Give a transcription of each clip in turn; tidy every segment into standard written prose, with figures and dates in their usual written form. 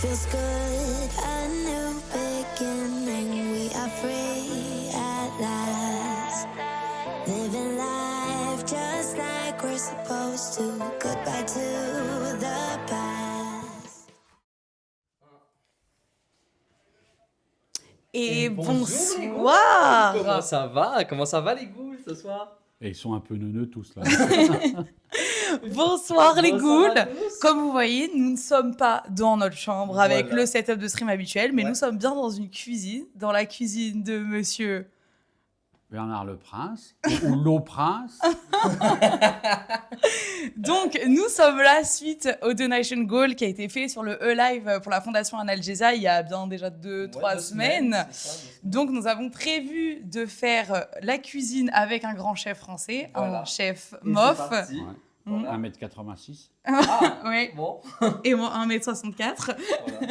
feels good. A new beginning. We are free at last. Living life just like we're supposed to. Goodbye to the past. Et bonjour, bonsoir. Comment ça va les ghouls ce soir? Et ils sont un peu neuneux tous là. Bonsoir les Bonsoir ghouls. à tous. Comme vous voyez, nous ne sommes pas dans notre chambre avec Voilà. le setup de stream habituel, mais Ouais. nous sommes bien dans une cuisine, dans la cuisine de monsieur. Bernard le Prince, ou l'eau Prince. Donc, nous sommes là suite au Donation Goal qui a été fait sur le E-Live pour la Fondation Analgésia il y a bien déjà 2-3 semaines. c'est ça, 2 semaines. Donc, nous avons prévu de faire la cuisine avec un grand chef français, Voilà. un chef Et Moff. c'est parti. Ouais. Voilà. 1m86. Ah, Oui. bon, Et moi, 1m64.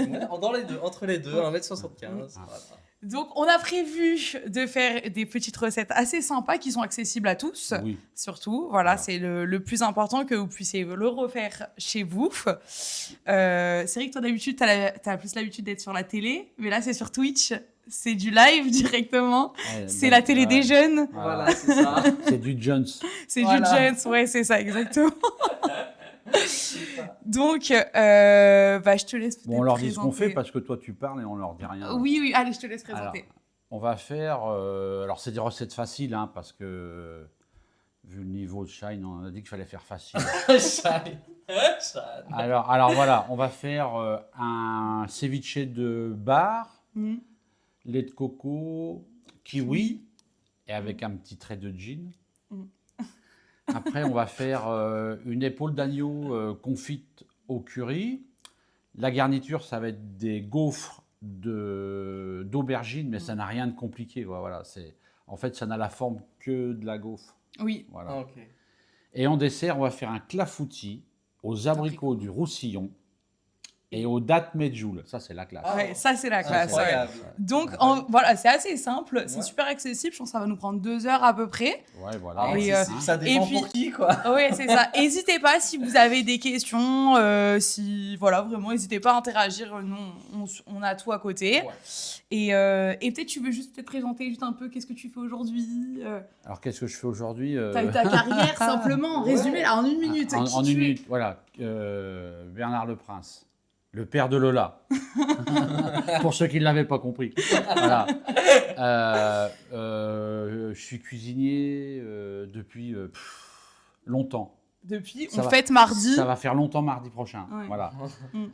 voilà. Dans les deux, entre les deux, 1m75. Ah. Voilà. Donc, on a prévu de faire des petites recettes assez sympas qui sont accessibles à tous. Oui. Surtout, voilà, Voilà. c'est le plus important que vous puissiez le refaire chez vous. C'est vrai que toi, d'habitude, t'as plus l'habitude d'être sur la télé, mais là, c'est sur Twitch. C'est du live directement. Ouais, C'est donc, la télé des jeunes. Voilà, c'est ça. C'est du Jones. C'est Voilà. du Jens. Ouais, c'est ça, exactement. Donc, je te laisse Bon, on leur dit ce qu'on présenter. fait parce que toi tu parles et on leur dit rien. Oui, oui, allez, je te laisse présenter. Alors, on va faire. Alors, c'est des recettes faciles, hein, parce que vu le niveau de Shine, on a dit qu'il fallait faire facile. Shine. alors voilà, on va faire un ceviche de bar, Mhm. lait de coco, kiwi, et avec un petit trait de gin. Mm. Après, on va faire une épaule d'agneau confite au curry. La garniture, ça va être des gaufres d'aubergine, mais ça n'a rien de compliqué. Voilà, en fait, ça n'a la forme que de la gaufre. Oui. Voilà. Ok. Et en dessert, on va faire un clafoutis aux abricots du Roussillon et aux dattes medjool. Ça, c'est la classe. Ah, Ouais, ça, c'est la classe. ouais. Incroyable. Donc, voilà, c'est assez simple, c'est Ouais. super accessible. Je pense que ça va nous prendre 2 heures à peu près. Ouais, Ah, voilà. Et, ça dépend et puis- pour qui, quoi. Oui, c'est ça. N'hésitez pas si vous avez des questions. Voilà, vraiment, n'hésitez pas à interagir. Nous, on a tout à côté. Ouais. Et peut-être tu veux juste te présenter juste un peu qu'est-ce que tu fais aujourd'hui. Alors, qu'est-ce que je fais aujourd'hui Ta carrière, simplement, en Ouais. résumé, là, en une minute. En Qui une tu es. minute, voilà. Bernard le Prince, le père de Lola. Pour ceux qui ne l'avaient pas compris. Voilà. Je suis cuisinier depuis longtemps. Depuis, Ça on va- fête mardi. Ça va faire longtemps mardi prochain. Ouais. Voilà. Mm.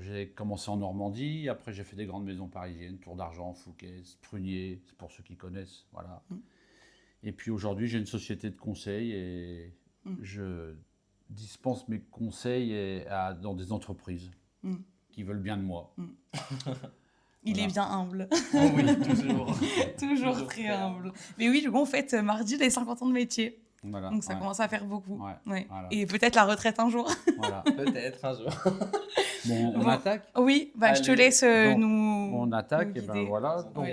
J'ai commencé en Normandie, après j'ai fait des grandes maisons parisiennes, Tour d'Argent, Fouquet, Prunier, c'est pour ceux qui connaissent. Voilà. Mm. Et puis aujourd'hui, j'ai une société de conseil et Mm. je dispense mes conseils dans des entreprises Mm. qui veulent bien de moi. Il Voilà. est bien humble. Oh oui, toujours. Toujours très humble. Mais oui, du coup, on fête mardi les 50 ans de métier. Voilà. Donc ça Ouais. commence à faire beaucoup. Ouais, Ouais. voilà. Et peut-être la retraite un jour. Voilà. Peut-être un jour. Bon, on Bon. attaque. Oui, je te Allez. laisse Donc, nous. On attaque, nous et ben guider. voilà. Donc, Oui,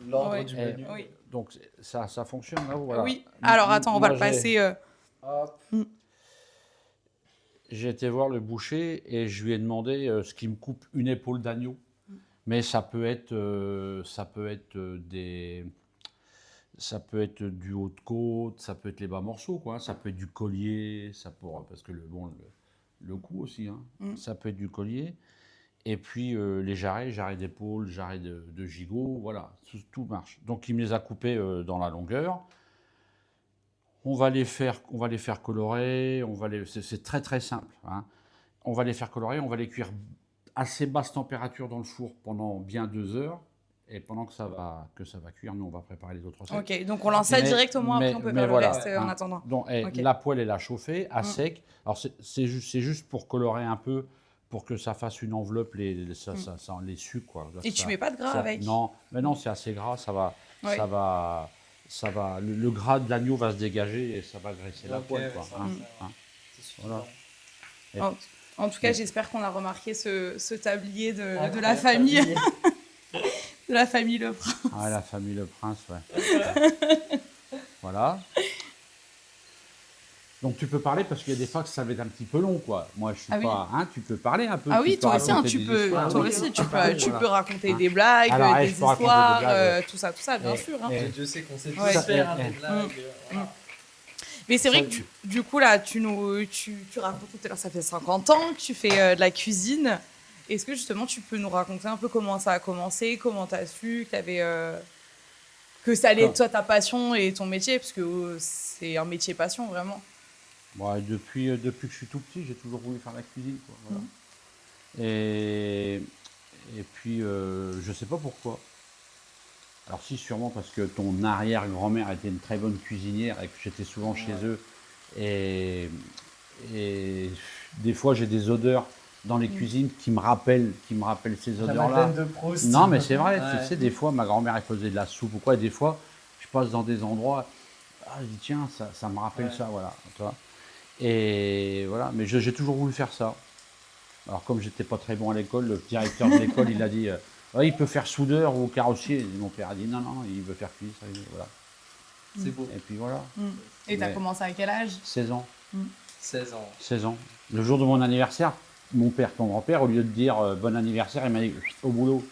l'ordre ouais. du eh, menu. Oui. donc ça fonctionne là. Voilà. Oui. Alors attends, on va Moi, le passer. Hop. J'ai été voir le boucher et je lui ai demandé ce qui me coupe une épaule d'agneau. Mais ça peut être du haut de côte, ça peut être les bas morceaux, quoi. Ça peut être du collier, parce que le cou aussi, hein. Mm. Ça peut être du collier. Et puis les jarrets d'épaule, jarrets de gigot, voilà, tout marche. Donc il me les a coupés dans la longueur. On va les faire colorer. C'est très très simple, hein. On va les faire colorer, on va les cuire à assez basse température dans le four pendant bien 2 heures. Et pendant que ça va cuire, nous on va préparer les autres recettes. Ok, donc on lance ça Mais- directement, après on peut mais faire voilà, le reste en hein. attendant. Donc, Ok. la poêle elle a chauffé à sec. Alors c'est juste pour colorer un peu, pour que ça fasse une enveloppe, les sucres, quoi. Et tu mets pas de gras Ça- avec. Non, mais non, c'est assez gras, Ouais. ça va. Le gras de l'agneau va se dégager et ça va graisser la Ok, poêle, quoi. ça, Hein, ça. hein. C'est suffisant. Voilà. En tout cas, j'espère qu'on a remarqué ce tablier de la Incroyable famille, tablier. de la famille Le Prince. Ah, la famille Le Prince, ouais. Voilà. Donc tu peux parler parce qu'il y a des fois que ça va être un petit peu long, quoi. Moi, je suis Ah oui. pas. Hein, tu peux parler un peu. Ah tu oui, peux toi aussi, hein, raconter tu des peux, histoires. toi oui. aussi, tu Voilà. peux raconter des blagues, Alors, des je peux raconter des histoires, blagues, tout ça, bien Et- sûr. Hein. et- Et Dieu sait qu'on sait tous Ouais. faire hein, Et- des blagues. Mais c'est vrai Ça, que du coup, là, tu racontes tout à l'heure, ça fait 50 ans que tu fais de la cuisine. Est-ce que justement, tu peux nous raconter un peu comment ça a commencé, comment tu as su que ça allait être toi ta passion et ton métier, parce que c'est un métier passion, vraiment. Bon, et depuis que je suis tout petit, j'ai toujours voulu faire la cuisine, quoi. Voilà. Mhm. Et puis, je sais pas pourquoi. Alors si, sûrement parce que ton arrière-grand-mère était une très bonne cuisinière et que j'étais souvent chez eux. Et des fois, j'ai des odeurs dans les cuisines qui me rappellent ces La odeurs-là. Madeleine de Proust. Non, mais c'est vrai, Ouais. tu sais, des fois, ma grand-mère, elle faisait de la soupe ou quoi, et des fois, je passe dans des endroits, je dis, tiens, ça me rappelle Ouais. ça, voilà, tu vois. Et voilà, mais j'ai toujours voulu faire ça. Alors, comme j'étais pas très bon à l'école, le directeur de l'école, il a dit, ouais, il peut faire soudeur ou carrossier. Et mon père a dit, non, non, il veut faire cuisine, voilà. C'est beau. Et puis voilà, Et tu as Mais- commencé à quel âge? 16 ans, 16 ans. 16 ans. Le jour de mon anniversaire, mon père, ton grand-père, au lieu de dire bon anniversaire, il m'a dit au boulot.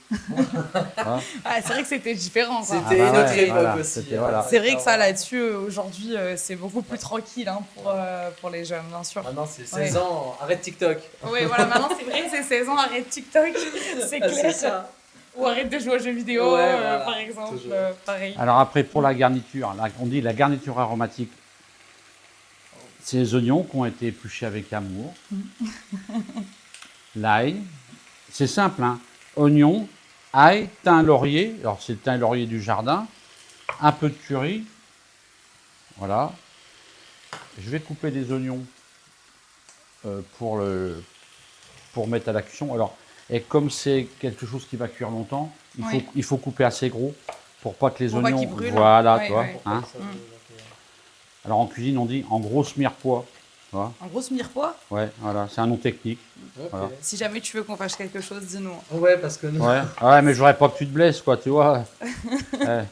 Voilà. Ah, c'est vrai que c'était différent. Quoi. C'était bah une ouais, autre époque voilà, aussi. c'était- voilà. C'est vrai que ça, là-dessus, aujourd'hui, c'est beaucoup plus tranquille hein, pour les jeunes, bien sûr. Maintenant, c'est 16 ans. Arrête TikTok. Oui, voilà, maintenant, c'est vrai, c'est 16 ans, arrête TikTok, c'est Ah, clair. c'est ça. Ou arrête de jouer aux jeux vidéo, Ouais, voilà, par exemple, toujours. pareil. Alors après, pour la garniture, on dit la garniture aromatique, c'est les oignons qui ont été épluchés avec amour. L'ail, c'est simple, hein. Oignon, ail, thym, laurier, alors c'est le thym et laurier du jardin, un peu de curry, voilà. Je vais couper des oignons pour mettre à la cuisson. Alors, et comme c'est quelque chose qui va cuire longtemps, Oui. il faut couper assez gros pour pas que les Pour pas oignons, qu'ils brûlent. voilà, Ouais, tu vois, ouais. hein. Ça, donc, Alors en cuisine, on dit en grosse mirepoix. Tu vois. En gros, ce mirepoix, Ouais, voilà, c'est un nom technique. ok. Voilà. si jamais tu veux qu'on fasse quelque chose, dis-nous. Ouais, parce que nous, Ouais, ouais, mais je voudrais pas que tu te blesses, quoi, tu vois. Ouais.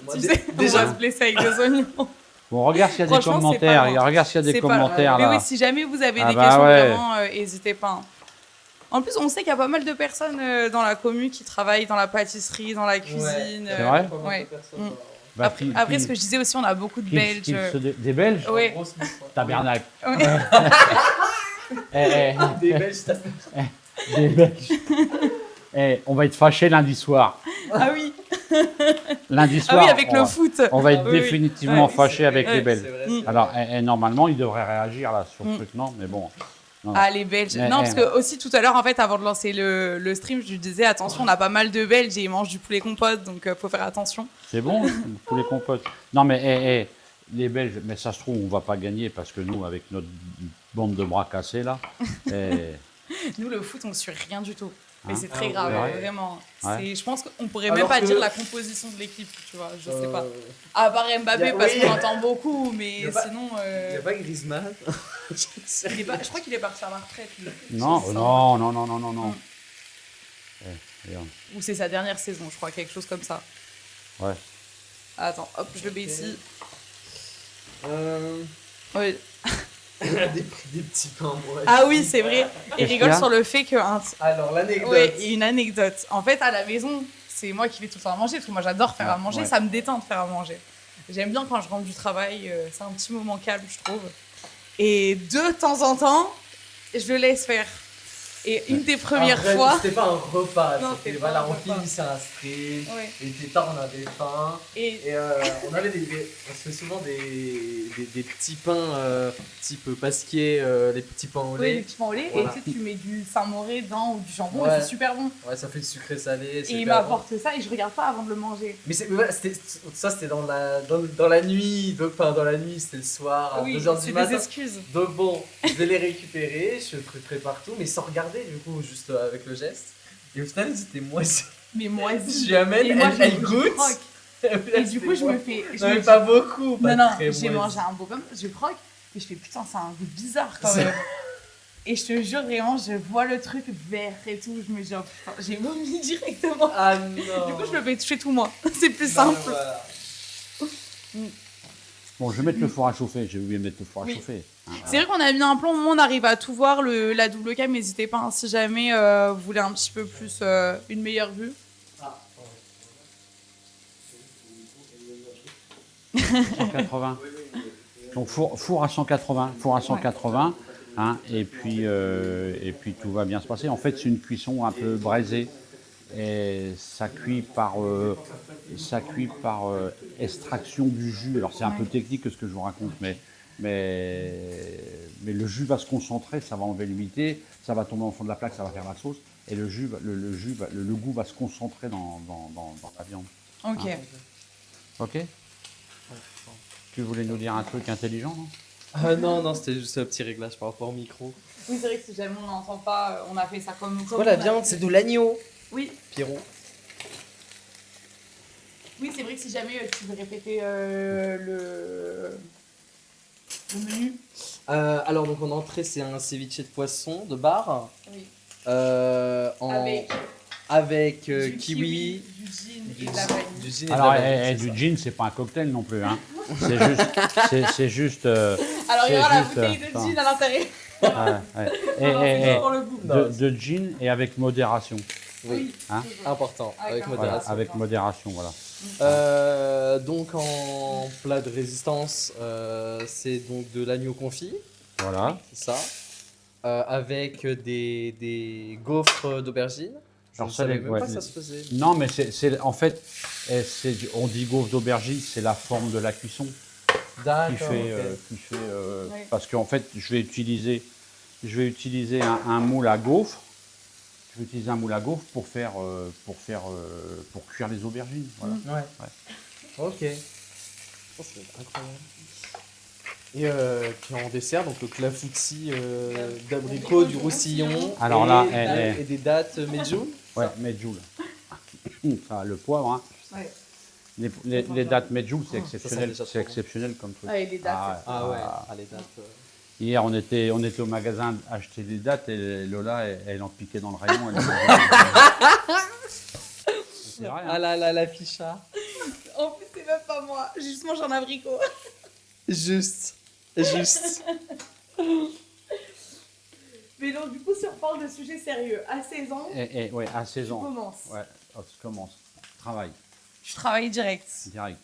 moi, Tu dé- sais, on déjà, va se blesser avec des oignons. Bon, regarde s'il y a des Franchement, c'est commentaires. pas loin. Regarde s'il y a des C'est pas commentaires Mais là. oui, si jamais vous avez Ah des bah questions, ouais. vraiment, n'hésitez pas. hein. En plus, on sait qu'il y a pas mal de personnes dans la commune qui travaillent dans la pâtisserie, dans la cuisine. C'est vrai pas mal de ouais. personnes, Mm. bah, Bah, Après, ce que je disais aussi, on a beaucoup de Belges. Des Belges Ouais. grosse mouche, Tabernacle. Ouais. Eh, Des Belges, t'as fait. des Belges. On va être fâchés lundi soir. Ah oui, Lundi ah soir, oui, avec on le va- foot. on va être Oui, oui. définitivement Ouais, fâchés C'est avec vrai, les Belges. c'est vrai, Mm. c'est Alors, vrai. normalement, ils devraient réagir là sur Mm. le truc, non, mais bon. Non. Ah, les Belges. Mais, Non, parce que aussi tout à l'heure, en fait, avant de lancer le stream, je lui disais attention, on a pas mal de Belges et ils mangent du poulet compote, donc faut faire attention. C'est bon, tous les compotes. Non, mais les Belges, mais ça se trouve, on va pas gagner parce que nous, avec notre bande de bras cassés là, Nous, le foot, on suit rien du tout. Mais Hein c'est très Ah, grave, ouais. vraiment. Ouais. Je pense qu'on pourrait Alors même pas que- dire la composition de l'équipe, tu vois, je sais pas. Euh, À part Mbappé, y a- parce oui. qu'on entend beaucoup, mais Y a pas- sinon. Il y a pas Griezmann. Je crois qu'il est parti à la retraite. lui. non, C'est ça. non, non, non, non, non, non. Mm. Regarde. Ou c'est sa dernière saison, je crois, quelque chose comme ça. Ouais. Attends, hop, je le mets ici. Euh, Ouais. des petits pains, ouais. Ah oui, c'est vrai. Il Qu'est-ce qu'il y rigole a sur le fait que. Alors, l'anecdote. Ouais, et une anecdote. En fait, à la maison, c'est moi qui fais tout le temps à manger, parce que moi j'adore faire à manger, Ouais. ça me détend de faire à manger. J'aime bien quand je rentre du travail, c'est un petit moment calme, je trouve. Et de temps en temps, je le laisse faire. Et une des premières Après, fois. C'était pas un repas. Non, C'était c'était voilà, pas un on repas. finissait un stream. Ouais. Il était tard, on avait faim. Et Et on avait on se fait souvent des petits pains type pasquier, les petits pains au oui, les lait. petits pains au lait, Voilà. et tu sais, tu mets du Saint-Moré dedans ou du jambon, Ouais. et c'est super bon. Ouais, ça fait le sucré salé. Et il m'apporte ça et je regarde pas avant de le manger. Mais voilà, ça c'était dans la nuit, donc enfin dans la nuit, c'était le soir, à Oui, 2h c'est du des matin. excuses. Donc bon, je vais les récupérer, je prépare tout, mais sans regarder du coup, juste avec le geste. Et au final, c'était moisi. Mais moisi. Je lui amène, Et moi, elle je goûte. croque. Et du coup, je me fais. je Non, me mais dis- pas beaucoup. Pas Non, non, très j'ai moisi. mangé un beau comme je croque et je fais putain, c'est un goût bizarre quand C'est- même. Et je te jure, vraiment, je vois le truc vert et tout, je me dis, oh, putain, j'ai vomi directement. Ah non. Du coup, je le fais toucher tout moi, c'est plus Non, simple. voilà. Bon, je vais mettre le four à chauffer. J'ai oublié de mettre le four à Oui. chauffer. Hein, C'est vrai qu'on a mis un plan, on arrive à tout voir, la double cam, n'hésitez pas, hein, si jamais vous voulez un petit peu plus, une meilleure vue. 180. Donc four à 180, four à 180, hein, et puis tout va bien se passer. En fait, c'est une cuisson un peu braisée et ça cuit par extraction du jus. Alors c'est un peu technique ce que je vous raconte, mais le jus va se concentrer, ça va enlever l'humidité, ça va tomber au fond de la plaque, ça va faire la sauce, et le goût va se concentrer dans la viande. Ok. Ok. Tu voulais nous dire un truc intelligent, non? Non, c'était juste un petit réglage par rapport au micro. Oui, c'est vrai que si jamais on n'entend pas, on a fait ça comme C'est quoi la on a viande? fait. C'est de l'agneau, Oui, Pierrot. oui, c'est vrai que si jamais tu veux répéter le menu. Alors, donc en entrée, c'est un ceviche de poisson de bar. Oui. Avec Du kiwi. du gin et de la vanille. Du gin et de Alors, la vanille, du c'est gin, c'est pas un cocktail non plus. Hein. C'est juste. Alors il y aura la bouteille de gin à l'intérieur. Ouais. Non, c'est Et juste pour le goût. de gin et avec modération. ça. Oui, Hein. toujours. important, avec Voilà, Voilà, modération. avec modération, voilà. Donc en plat de résistance, c'est donc de l'agneau confit, Voilà. c'est ça. Avec des gaufres d'aubergine. Je Alors ne ça, savais les- même ouais, pas que les- ça se faisait. Non, mais en fait, on dit gaufre d'aubergine, c'est la forme de la cuisson qui fait. Ouais. Parce qu'en fait, je vais utiliser un moule à gaufre. Je vais utiliser un moule à gaufre pour cuire les aubergines. Voilà. Ouais. Ok. Oh, c'est incroyable. Et puis en dessert, donc le clafoutis d'abricot, du roussillon. Alors et, là, et des dattes medjool. Ouais, medjool. Ça, le poivre, hein. Ouais. Les dattes medjool, c'est Ça sent exceptionnel, déjà c'est trop bon. exceptionnel comme truc. Ah, et les dattes. Ah ouais, les dattes. Hier, on était au magasin acheter des dattes et Lola, elle en piquait dans le rayon. C'est vrai, hein. Ah là là, la ficha. En plus, c'est même pas moi. J'ai juste mangé un abricot. Juste. Mais donc, du coup, si on parle de sujets sérieux, à 16 ans, Ouais, à 16 tu ans. commences. Ouais, hop, je commence. Travail, Tu travailles direct. direct.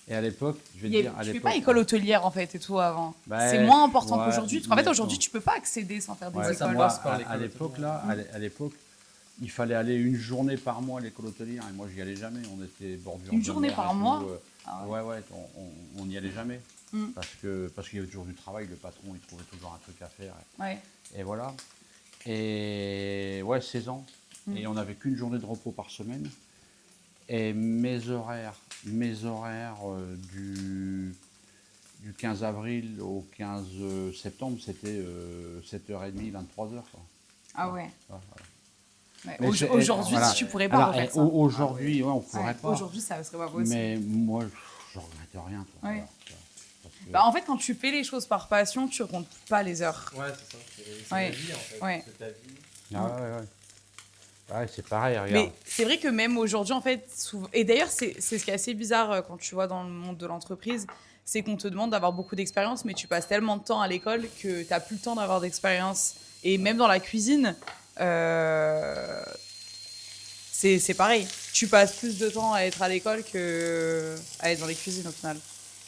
Et à l'époque, je vais Il te y a- dire, à tu fais l'époque. pas école hôtelière en fait et tout avant. Bah, C'est moins important ouais, qu'aujourd'hui. Parce qu'en fait, mais aujourd'hui, bon. tu peux pas accéder sans faire des Ouais, ça écoles. moi, moi, par à l'école l'époque, hôtelière. là, à l'époque, il fallait aller une journée par mois à l'école hôtelière et moi, j'y allais jamais. On était bordure Une de journée mer par et tout, mois Ah ouais, on n'y allait jamais. Mm. Parce qu'il y avait toujours du travail, le patron, il trouvait toujours un truc à faire. Ouais. Et voilà. Et ouais, 16 ans. Mm. Et on n'avait qu'une journée de repos par semaine. Et mes horaires du 15 avril au 15 septembre, c'était 7h30, 23h. Ah ouais. Voilà. Ouais. Mais Aujourd'hui, voilà. tu pourrais pas Alors, refaire ça. Aujourd'hui, ouais, on Ouais. pourrait pas. Aujourd'hui, ça serait pas possible. Mais moi, je regrette rien. Toi, Ouais. voilà. Parce que- Bah, en fait, quand tu fais les choses par passion, tu comptes pas les heures. Ouais, c'est ça. C'est Ouais. la vie en fait. Ouais. C'est ta vie. Ah ouais. Ouais, c'est pareil, regarde. Mais c'est vrai que même aujourd'hui, en fait, et d'ailleurs, c'est ce qui est assez bizarre quand tu vois dans le monde de l'entreprise, c'est qu'on te demande d'avoir beaucoup d'expérience, mais tu passes tellement de temps à l'école que tu n'as plus le temps d'avoir d'expérience. Et même dans la cuisine, c'est pareil. Tu passes plus de temps à être à l'école que à être dans les cuisines au final.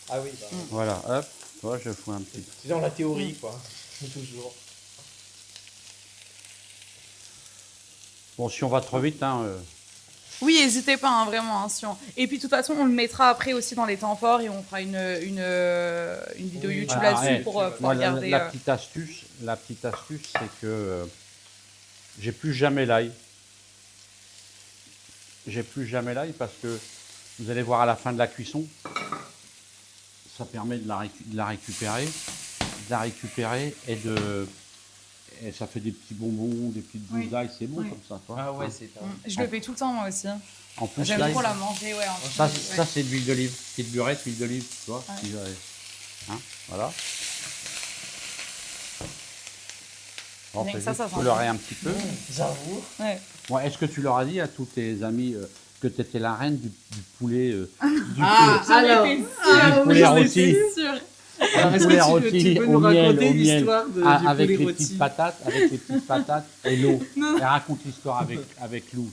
Ah oui, bah. Voilà, hop, toi, je fous un petit. C'est dans la théorie, quoi. Toujours. Bon, si on va trop vite, hein. Oui, n'hésitez pas, hein, vraiment. Hein, Et puis, de toute façon, on le mettra après aussi dans les temps forts et on fera une vidéo Oui. YouTube Ah, là-dessus ouais. pour Moi, regarder. la petite astuce, c'est que j'ai plus jamais l'ail. J'ai plus jamais l'ail parce que vous allez voir à la fin de la cuisson, ça permet de la récupérer et ça fait des petits bonbons, des petites boules Oui. d'ail, c'est bon Oui. comme ça. Toi. Ah ouais, Hein. c'est pas. Je le fais tout le temps, moi aussi. Hein. En plus, J'aime l'ail, trop la manger, ouais. ça, ouais. ça, c'est de l'huile d'olive, petite beurrette, huile d'olive, tu vois. Ouais. Puis, hein, voilà. Bon, Rien que fais ça, juste ça sent colorer bon. un petit peu. J'avoue. Ouais. Bon, est-ce que tu leur as dit à tous tes amis, que tu étais la reine du poulet. Alors, du poulet rôti. sûr. Alors, est-ce poulet que rôti tu peux au nous miel, raconter au miel. l'histoire du Avec poulet les rôti petites patates et l'eau. Elle raconte l'histoire avec Lou.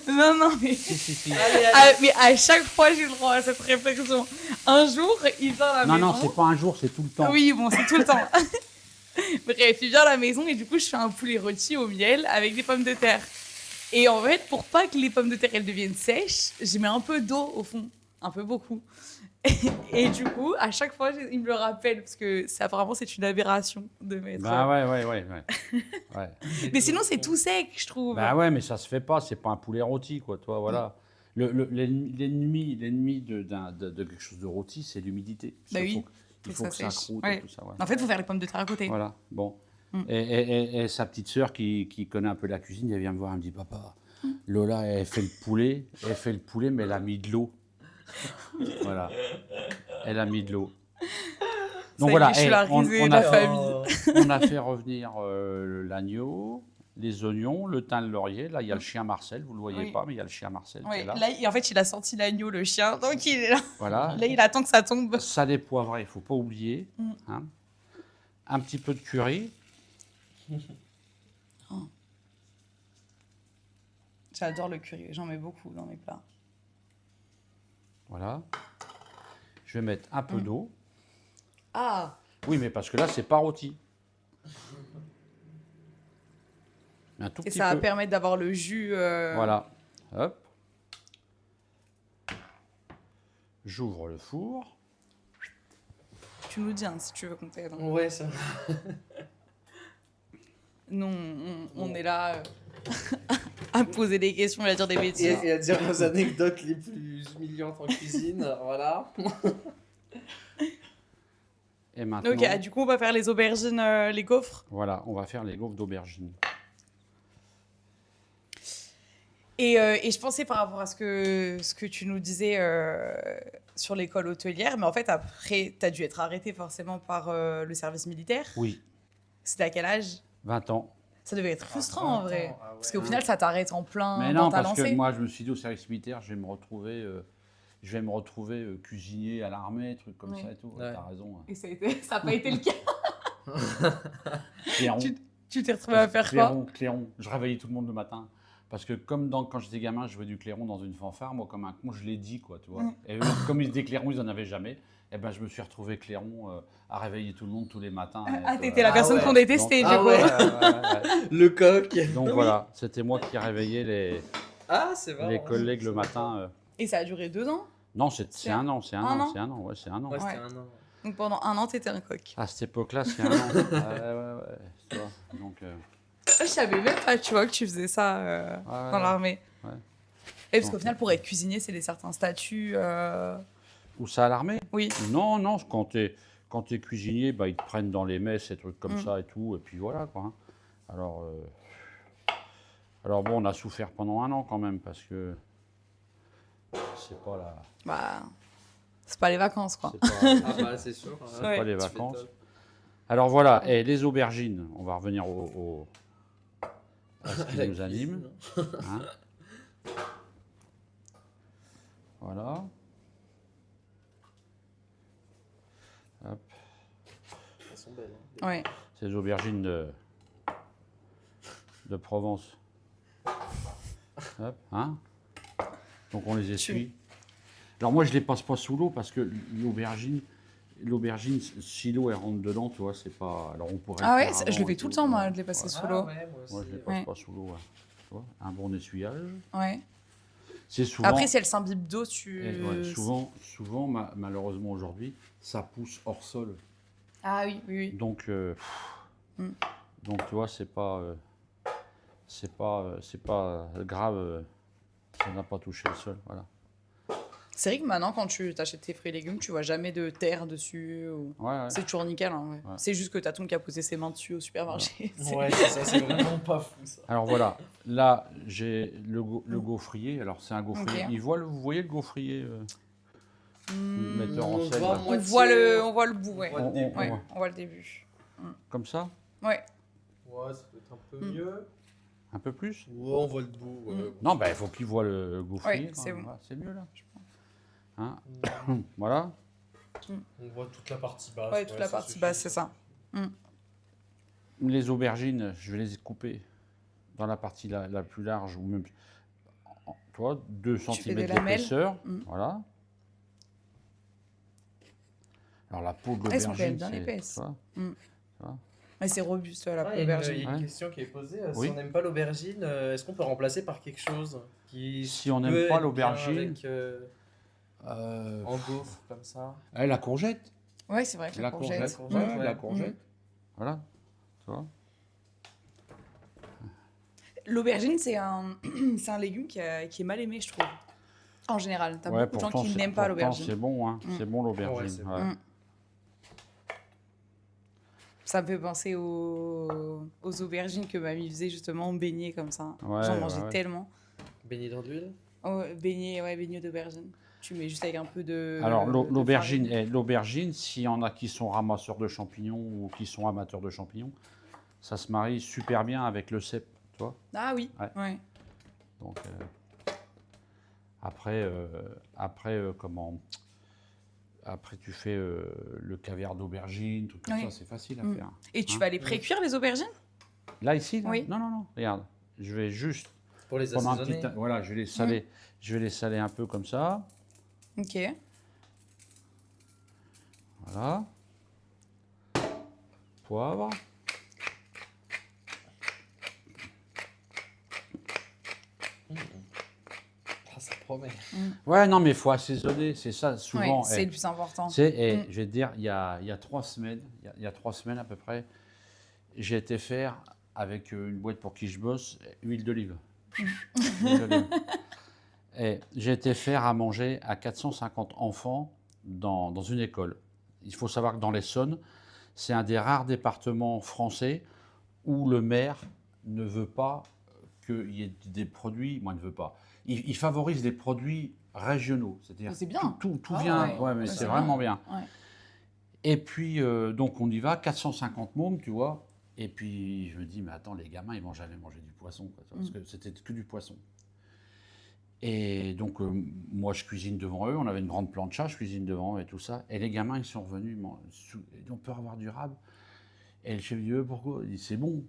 Non, mais... Si. Mais à chaque fois, j'ai le droit à cette réflexion. Un jour, il vient à la maison. Non, c'est pas un jour, c'est tout le temps. Oui, bon, c'est tout le temps. Bref, il vient à la maison et du coup, je fais un poulet rôti au miel avec des pommes de terre. Et en fait, pour pas que les pommes de terre elles deviennent sèches, je mets un peu d'eau au fond, un peu beaucoup. Et du coup, à chaque fois, il me le rappelle parce que apparemment c'est une aberration de mettre. Bah ouais. Mais sinon, c'est tout sec, je trouve. Bah ouais, mais ça se fait pas, c'est pas un poulet rôti, quoi, toi, voilà. L'ennemi de quelque chose de rôti, c'est l'humidité. Bah oui. Il faut que ça sèche. croûte Ouais. et tout ça. Ouais. En fait, il faut faire les pommes de terre à côté. Voilà, bon. Mm. Et sa petite sœur qui connaît un peu la cuisine, elle vient me voir, elle me dit, papa, Lola, elle fait le poulet, mais elle a mis de l'eau. Voilà. Elle a mis de l'eau. Donc voilà, je suis la risée de la famille. on a fait revenir l'agneau, les oignons, le thym, le laurier. Là, il y a le chien Marcel, vous ne le voyez Oui. pas, mais il y a le chien Marcel qui Ouais, est là. là, en fait, il a sorti l'agneau, le chien, donc il est là. Voilà. Là, il attend que ça tombe. Salé poivré, il ne faut pas oublier. Hein. Un petit peu de curry. J'adore le curry, j'en mets beaucoup dans mes plats. Voilà. Je vais mettre un peu d'eau. Ah, Oui, mais parce que là, c'est pas rôti. Un tout et petit ça va peu. permettre d'avoir le jus. Voilà. Hop. J'ouvre le four. Tu nous dis hein, si tu veux qu'on t'aide. hein. Ouais, ça. Nous, on est là à poser des questions et à dire des bêtises. Et à dire nos anecdotes les plus humiliantes en cuisine, voilà. Et maintenant, Ok, du coup, on va faire les aubergines, les gaufres. voilà, on va faire les gaufres d'aubergine. Et je pensais par rapport à ce que tu nous disais sur l'école hôtelière, mais en fait, après, tu as dû être arrêté forcément par le service militaire. Oui, C'était à quel âge? 20 ans. Ça devait être frustrant en 20 vrai. ans, ah ouais. Parce qu'au final, ça t'arrête en plein Mais dans non, ta parce lancée. que moi, je me suis dit au service militaire, je vais me retrouver cuisinier à l'armée, trucs comme Oui. ça et tout. Ouais. T'as raison. Hein. Et ça n'a pas été le cas. Clairon, Tu t'es retrouvé à faire quoi? Clairon. Je réveillais tout le monde le matin. Parce que comme quand j'étais gamin, je jouais du clairon dans une fanfare, moi comme un con, je l'ai dit, quoi, tu vois. Et eux, comme ils étaient clairons, ils n'en avaient jamais. Et ben, je me suis retrouvé clairon à réveiller tout le monde tous les matins. Ah, t'étais la personne ouais. qu'on détestait, Donc- du Ah coup. ouais. Le coq. Donc voilà, c'était moi qui réveillais Ah, c'est marrant. les collègues le matin. Et ça a duré 2 ans. Non, c'est un an, Un an c'est un an, ouais, c'est un an. Ouais, c'était Ouais. un an. Donc pendant 1 an, t'étais un coq. À cette époque-là, c'est un an. Ouais, tu vois. Donc, Je savais même pas, tu vois, que tu faisais ça dans l'armée. Ouais. Et parce qu'au final, pour être cuisinier, c'est des certains statuts. Où ça, à l'armée? Oui. Non, quand t'es cuisinier, bah, ils te prennent dans les messes et trucs comme Mm. ça et tout, et puis voilà, quoi. Hein. Alors bon, on a souffert pendant un an quand même, parce que c'est pas la... Bah, c'est pas les vacances, quoi. c'est pas- Ah bah, c'est sûr. c'est Ouais. pas les Tu vacances. m'étonnes. Alors voilà, et les aubergines, on va revenir à ce qui La nous anime. cuisine. Hein. Voilà. Hop. Elles sont belles. Hein. Ouais. C'est les aubergines de Provence. Hop, hein. Donc on les essuie. Alors moi je les passe pas sous l'eau parce que l'aubergine, si l'eau elle rentre dedans, tu vois, c'est pas. Alors on pourrait. Ah le ouais, faire je avant le fais et tout le tout, temps, moi, ouais. de les passer Ouais. sous l'eau. Ouais, moi aussi. Moi je les passe Ouais. pas sous l'eau. Ouais. Tu vois, un bon essuyage. Ouais. C'est souvent. Après, si elle s'imbibe d'eau, souvent, malheureusement aujourd'hui, ça pousse hors sol. Ah oui, oui, oui. Donc, Mm. donc tu vois, c'est pas grave. Ça n'a pas touché le sol, voilà. C'est vrai que maintenant, quand tu t'achètes tes fruits et légumes, tu vois jamais de terre dessus. Ouais. C'est toujours nickel. Hein, ouais. Ouais. C'est juste que Taton qui a posé ses mains dessus au supermarché. Ouais, c'est ça, c'est vraiment pas fou ça. Alors voilà, là j'ai le gaufrier. Alors c'est un gaufrier. Ok. Vous voyez le gaufrier metteur en on scène voit là. moi- On voit le bout, ouais. On voit le début. On voit le début. Comme ça. Ouais. Ouais, ça peut être un peu Mm. mieux. Un peu plus? Ouais, on voit le bout. Ouais. Non, il faut qu'il voit le gaufrier. Ouais, c'est bon. Voilà, c'est mieux là, je pense. Hein. Voilà. On voit toute la partie basse. Ouais, toute la partie basse, c'est ça. Les aubergines, je vais les couper dans la partie la plus large, ou même, tu vois, 2 fais cm des lamelles. d'épaisseur. Voilà. Alors la peau de Elles sont quand même l'aubergine, bien épaisses. tu vois, Mais c'est robuste, la Il y a aubergine. une Ouais. question qui est posée. Oui. Si on n'aime pas l'aubergine, est-ce qu'on peut remplacer par quelque chose qui Si on peut n'aime pas être l'aubergine, bien avec, en gaufre comme ça. la courgette. Ouais, c'est vrai que la courgette. courgette, ouais. La courgette. Voilà. Tu vois. L'aubergine, c'est un légume qui est mal aimé, je trouve. En général, t'as beaucoup de gens qui n'aiment pas l'aubergine. C'est bon, hein. C'est bon Ouais, l'aubergine. c'est ouais. Ça me fait penser aux aubergines que mamie faisait justement baignée comme ça. Ouais, J'en mangeais ouais. tellement. Baigné dans l'huile. Oh, baignée d'aubergine. Tu mets juste avec un peu de. Alors de l'aubergine, farine. l'aubergine, s'il y en a qui sont ramasseurs de champignons ou qui sont amateurs de champignons, ça se marie super bien avec le cèpe, tu vois. Ah oui. Ouais. Ouais. Donc après, comment. Après, tu fais le caviar d'aubergine, tout Oui. ça, c'est facile à faire. Et tu Hein. vas les pré-cuire les aubergines? Là, ici, là Oui. Non, non, non. Regarde, je vais juste Pour les pendant un assaisonner. petit temps, voilà, je vais les saler. Je vais les saler un peu comme ça. Ok. Voilà. Poivre. Ah, ça promet. Ouais, non, mais il faut assaisonner. C'est ça, souvent. Ouais, c'est le plus important. Tu sais, je vais te dire, il y a 3 semaines, il y a 3 semaines à peu près, j'ai été faire avec une boîte pour qui je bosse, huile d'olive. Huile d'olive. Et j'ai été faire à manger à 450 enfants dans une école. Il faut savoir que dans l'Essonne, c'est un des rares départements français où le maire ne veut pas qu'il y ait des produits, moi, il ne veut pas. Il favorise des produits régionaux. C'est-à-dire C'est bien. tout Ah vient, ouais. ouais, mais Ouais, c'est c'est vraiment bien. Ouais. Et puis, donc, on y va, 450 mômes, tu vois. Et puis, je me dis, mais attends, les gamins, ils vont jamais manger du poisson, quoi, parce que c'était que du poisson. Et donc, moi, je cuisine devant eux. On avait une grande plancha, je cuisine devant eux et tout ça. Et les gamins, ils sont revenus, ils ont peur d'avoir du rab. Et le chef dit, pourquoi? Il dit, c'est bon,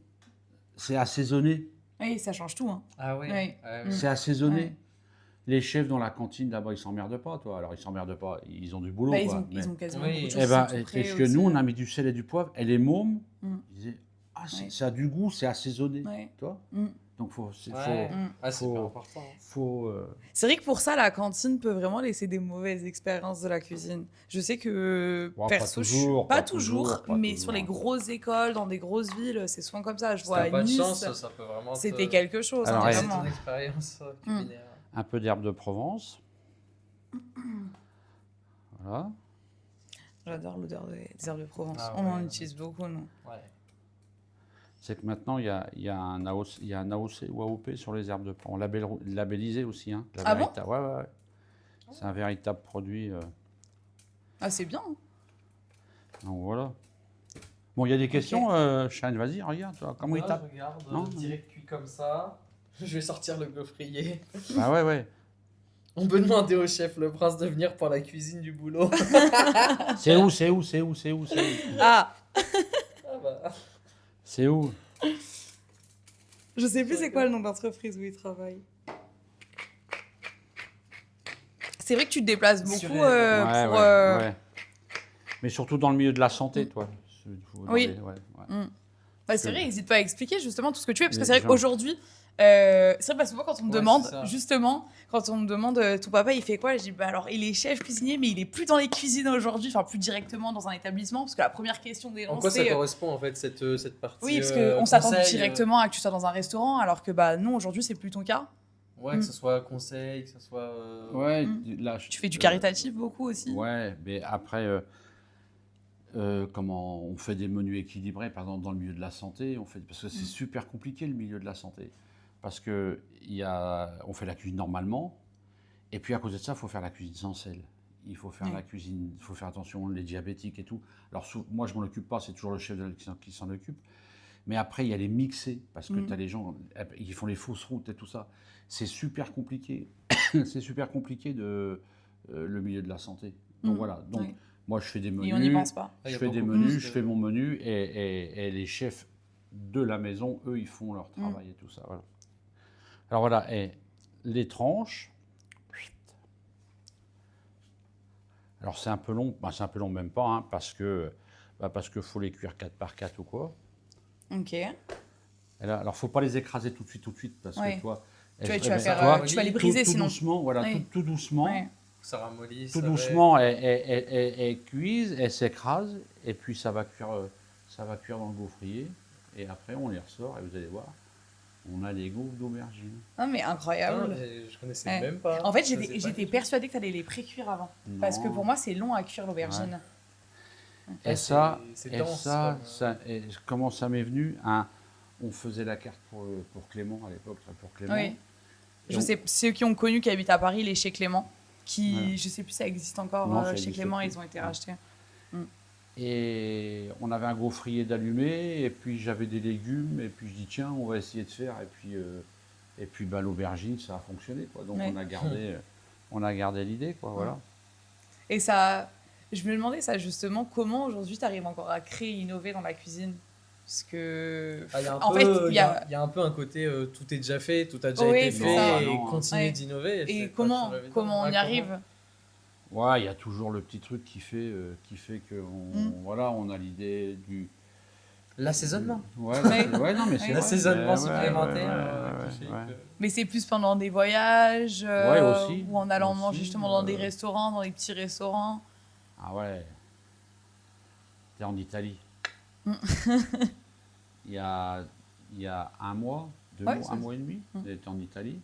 c'est assaisonné. Oui, ça change tout. Hein. Ah oui. Ouais. C'est assaisonné. Ouais. Les chefs dans la cantine, là-bas, ils s'emmerdent pas, toi. Alors, ils s'emmerdent pas, ils ont du boulot, Bah, quoi. ils ont quasiment Oui. beaucoup de Eh choses Eh qui ben, sont tout prêts parce que aussi. nous, on a mis du sel et du poivre. Et les mômes, Mm. ils disaient, ah, Ouais. ça a du goût, c'est assaisonné. Ouais. Tu vois. Mm. Donc, Ouais. Ah, c'est faut- pas important. C'est vrai que pour ça, la cantine peut vraiment laisser des mauvaises expériences de la cuisine. Je sais que Ouais, perso, pas pas toujours, pas mais toujours. sur les grosses écoles, dans des grosses villes, c'est souvent comme ça. Je Si vois t'as à pas de Nice, chance, ça peut vraiment c'était quelque chose, Alors, hein, ouais. C'est vraiment. ton expérience culinaire. Un peu d'herbe de Provence. Voilà. J'adore l'odeur des herbes de Provence. Ah On en ouais. utilise beaucoup, nous. Ouais. C'est que maintenant, il y a un AOC ou AOP sur les herbes de Provence. On labellisé aussi. Hein, la Ah bon Verita. Ouais, ouais, ouais. C'est un véritable produit. Ah, c'est bien. Hein. Donc voilà. Bon, il y a des questions, Shane, vas-y, regarde, toi, comment il Là, tape. je regarde, Non direct cuit comme ça. Je vais sortir le gaufrier. Ah ouais, ouais. On peut demander au chef Le Prince de venir pour la cuisine du boulot. C'est où, c'est où? Ah, Ah bah. C'est où? je sais plus c'est quoi le nom d'entreprise où il travaille. C'est vrai que tu te déplaces beaucoup Sur pour... elle. Ouais. Mais surtout dans le milieu de la santé, toi. Oui. Ouais. Bah, c'est vrai, n'hésite pas à expliquer justement tout ce que tu fais. Parce que Les c'est vrai gens- qu'aujourd'hui, c'est vrai, parce que souvent quand on me Ouais, demande, c'est ça. justement, quand on me demande ton papa il fait quoi, je dis bah alors il est chef cuisinier, mais il est plus dans les cuisines aujourd'hui, enfin plus directement dans un établissement, parce que la première question des En gens quoi ça c'est. correspond en fait cette partie Oui, parce qu'on s'attend conseil, directement à que tu sois dans un restaurant, alors que bah non, aujourd'hui c'est plus ton cas. Ouais, que ce soit conseil, que ce soit. Ouais, Mm. là, Tu fais du caritatif beaucoup aussi. Ouais, mais après, comment on fait des menus équilibrés, par exemple dans le milieu de la santé, parce que c'est super compliqué le milieu de la santé, parce que on fait la cuisine normalement, et puis à cause de ça, il faut faire la cuisine sans sel. Il faut faire Oui. la cuisine, il faut faire attention les diabétiques et tout. Alors moi je m'en occupe pas, c'est toujours le chef de la cuisine qui s'en occupe, Mais après, il y a les mixés, parce que Mm. tu as les gens qui font les fausses routes et tout ça. C'est super compliqué. C'est super compliqué le milieu de la santé. Donc Mm. voilà. Donc Ouais. moi, je fais des Et menus. on n'y pense pas. Ah, y Je a fais des beaucoup menus, plus je de- fais mon menu et les chefs de la maison, eux, ils font leur travail et tout ça. Voilà. Alors voilà, et les tranches. Alors c'est un peu long, c'est un peu long même pas, hein, parce que faut les cuire 4 par 4 ou quoi. Ok. Et là, alors faut pas les écraser tout de suite, parce Ouais. que toi, Tu vas, eh tu vas ben, faire, toi, tu vas les tout briser tout sinon. doucement, voilà, Ouais. tout doucement. Ouais. Ça ramollit, Tout ça doucement, elles cuisent, elles s'écrasent, et puis ça va cuire dans le gaufrier. Et après, on les ressort, et vous allez voir, on a les gaufres d'aubergine. Non, mais Ah, incroyable. mais je connaissais Ouais. même pas. En fait, Je faisais pas j'étais du tout. persuadée que tu allais les pré-cuire avant. Parce que Non. pour moi, c'est long à cuire l'aubergine. Et Ah, ça, c'est et dense, ça, comme, et comment ça m'est venu, on faisait la carte pour Clément à l'époque, pour Clément. Oui. Et Je on- sais, ceux qui ont connu, qui habitent à Paris, les chez Clément, qui, Voilà. je sais plus si ça existe encore Non, ça chez existe Clément, plus. ils ont été Ouais. rachetés. Et on avait un gaufrier d'allumé, et puis j'avais des légumes, et puis je dis tiens, on va essayer de faire, et puis bah, l'aubergine, ça a fonctionné, quoi. Donc Ouais. on a gardé l'idée, quoi, voilà. Et ça, je me demandais ça justement, comment aujourd'hui tu arrives encore à créer, innover dans la cuisine? Parce que, Ah, il y a un en peu, fait, il y a un peu un côté tout est déjà fait, tout a déjà Oui, été c'est fait ça. et Non, continuer Ouais. d'innover. Et c'est pas comment, toujours évident. comment on Ouais, y arrive? Ouais, il y a toujours le petit truc qui fait que voilà, on a l'idée du... L'assaisonnement. Ouais, Ouais. non, mais c'est vrai. L'assaisonnement Ouais, supplémentaire. ouais, qui fait ouais. que- Mais c'est plus pendant des voyages, Ouais, aussi. ou en allant Aussi, manger justement dans des restaurants, dans des petits restaurants. Ah ouais. T'es en Italie. il y a un mois, Ouais, un mois et demi, j'étais en Italie.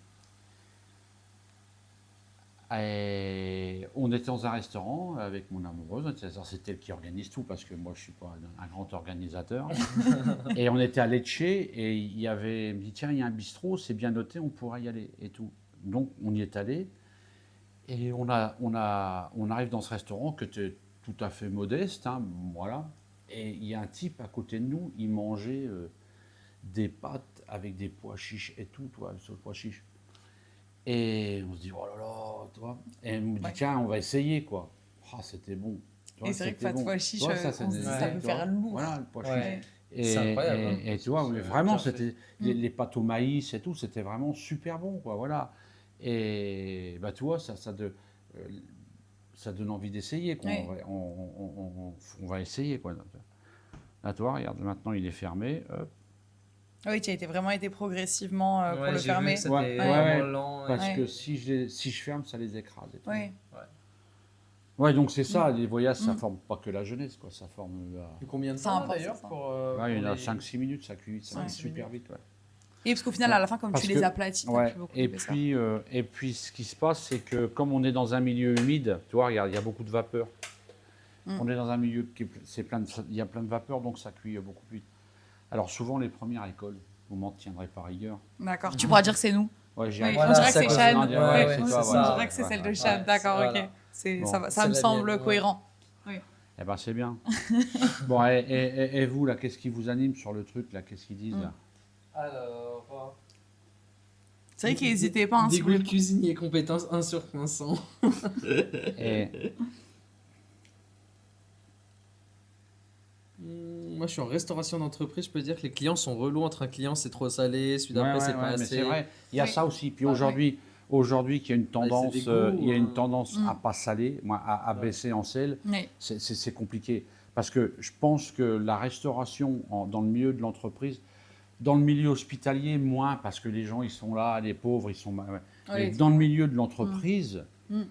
Et on était dans un restaurant avec mon amoureuse. C'était elle qui organise tout parce que moi je suis pas un grand organisateur. Et on était à Lecce et elle me dit tiens, il y a un bistrot, c'est bien noté, on pourra y aller et tout. Donc on y est allé et on arrive dans ce restaurant que tu tout à fait modeste, hein, voilà. Et il y a un type à côté de nous, il mangeait des pâtes avec des pois chiches et tout, toi, sur le pois chiche. Et on se dit, oh là là, toi. Et elle me dit, Ouais. tiens, on va essayer, quoi. Ah, c'était bon. Tu vois, Et c'est vrai que c'était pâtes bon. pois chiches, Tu vois, ça, on se dit, ça peut tu vois, faire lourd. Voilà, le pois Ouais. chiche. Et, C'est incroyable, hein. et tu vois, C'est vraiment, bien fait. c'était les pâtes au maïs et tout, c'était vraiment super bon, quoi, voilà. Et bah, tu vois, ça donne envie d'essayer, quoi. Ouais. On va essayer, quoi. Là, toi, regarde, maintenant, il est fermé, hop. Oui, tu as vraiment été progressivement pour Ouais, le j'ai fermer. vu que c'était Ouais, vraiment ouais, lent. Parce Ouais. que si je ferme, ça les écrase. Et tout. Oui. Ouais, donc c'est ça, les voyages, ça Mm. forme pas que la jeunesse, quoi. Ça forme. Et combien de C'est temps important, d'ailleurs ça. pour. Ouais, il y en a les- 5-6 minutes, ça cuit, ça Ouais. va super vite. Ouais. Et parce qu'au final, à la fin, comme Parce tu que- les aplatis, t'as Ouais. plus beaucoup Et de ça. puis, ce qui se passe, c'est que comme on est dans un milieu humide, tu vois, regarde, il y a beaucoup de vapeur. On est dans un milieu il y a plein de vapeur, donc ça cuit beaucoup plus vite. Alors souvent, les premières écoles, vous m'en tiendrez par rigueur. D'accord. Tu pourras dire que c'est nous. Ouais, j'y Oui. arrive. On Voilà, dirait que c'est à c'est cause Chad. de- Ouais, ouais, ouais, c'est on ça. dirait que c'est celle de Ouais, Chad. D'accord, voilà. ok. Ça, C'est ça me la semble mienne, ouais. cohérent. Eh ben, c'est bien. Bon, et vous, là, qu'est-ce qui vous anime sur le truc, là? Qu'est-ce qu'ils disent, là? Alors. C'est vrai qu'ils n'hésitaient pas. Hein, si vous Dégoût voulez. cuisinier, compétence 1 sur 500. Et- Moi, je suis en restauration d'entreprise. Je peux dire que les clients sont relous entre un client, c'est trop salé, celui d'après, Ouais, c'est ouais, pas ouais, mais assez. c'est vrai, il y a Oui. ça aussi. Puis Ah, aujourd'hui, qu'il y a une tendance, des goûts, il y a une tendance Mm. à pas saler, moi, à Ouais. baisser en sel, Oui. c'est compliqué. Parce que je pense que la restauration dans le milieu de l'entreprise, dans le milieu hospitalier, moins, parce que les gens, ils sont là, les pauvres, ils sont... ouais. Mais Oui. dans le milieu de l'entreprise, Mm.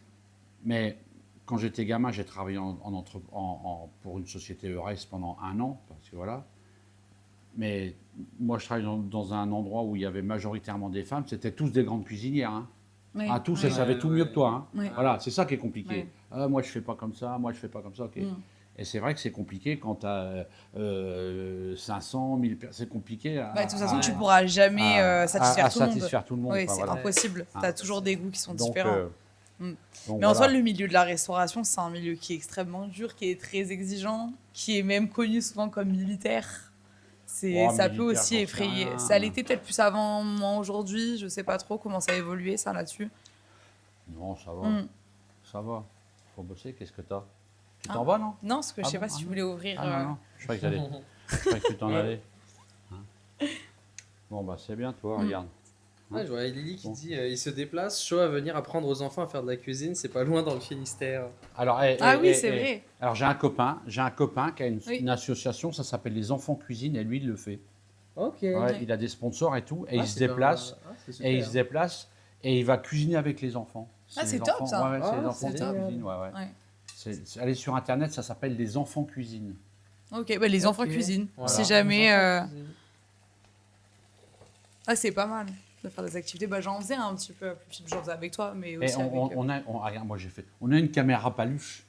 mais quand j'étais gamin, j'ai travaillé pour une société EURES pendant 1 an, parce que voilà. Mais moi, je travaillais dans un endroit où il y avait majoritairement des femmes, c'était tous des grandes cuisinières. Hein. Oui. Ah, tous, Oui. elles savaient tout mieux que toi. Hein. Oui. Voilà, c'est ça qui est compliqué. Ouais. Ah, moi, je fais pas comme ça, moi, je fais pas comme ça. Ok. Mm. Et c'est vrai que c'est compliqué quand tu as 500, 1000 personnes. C'est compliqué. Bah, de toute façon, tu pourras jamais satisfaire tout le monde. satisfaire tout le monde. Oui, quoi, c'est voilà. impossible. Ah. Tu as toujours des goûts qui sont Donc, différents. donc Mais en soi, voilà. le milieu de la restauration, c'est un milieu qui est extrêmement dur, qui est très exigeant, qui est même connu souvent comme militaire. Ça peut militaire, aussi j'en sais effrayer. rien. Ça l'était peut-être plus avant, moins aujourd'hui. Je sais pas trop comment ça a évolué, ça, là-dessus. Non, ça va. Mm. Ça va. Faut bosser, qu'est-ce que t'as? Tu Ah. t'en vas, non? Non, parce que je Ah sais bon, pas si ah tu non. voulais ouvrir. Ah non, non. Je croyais que tu t'en allais. Hein. Bon, bah c'est bien, toi, regarde. Ouais, je vois Lily qui Bon. dit il se déplace, chaud à venir apprendre aux enfants à faire de la cuisine, c'est pas loin dans le Finistère. Alors, Ah oui, c'est vrai. Alors, j'ai un copain qui a Oui. une association, ça s'appelle les Enfants Cuisine, et lui, il le fait. Ok. Ouais, il a des sponsors et tout, et il se déplace, et et il va cuisiner avec les enfants. Ah, c'est les top, enfants- ça. Ouais, ouais, c'est Ah, les enfants c'est qui génial. cuisinent, ouais, ouais. Ouais. Allez sur internet, ça s'appelle les Enfants Cuisine. Ok, bah, les enfants Ok. cuisinent. Voilà. Si jamais. Ah, c'est pas mal de faire des activités. Bah, j'en faisais un petit peu plus petite, j'en faisais avec toi, mais Et aussi avec. regarde, moi j'ai fait. On a une caméra paluche.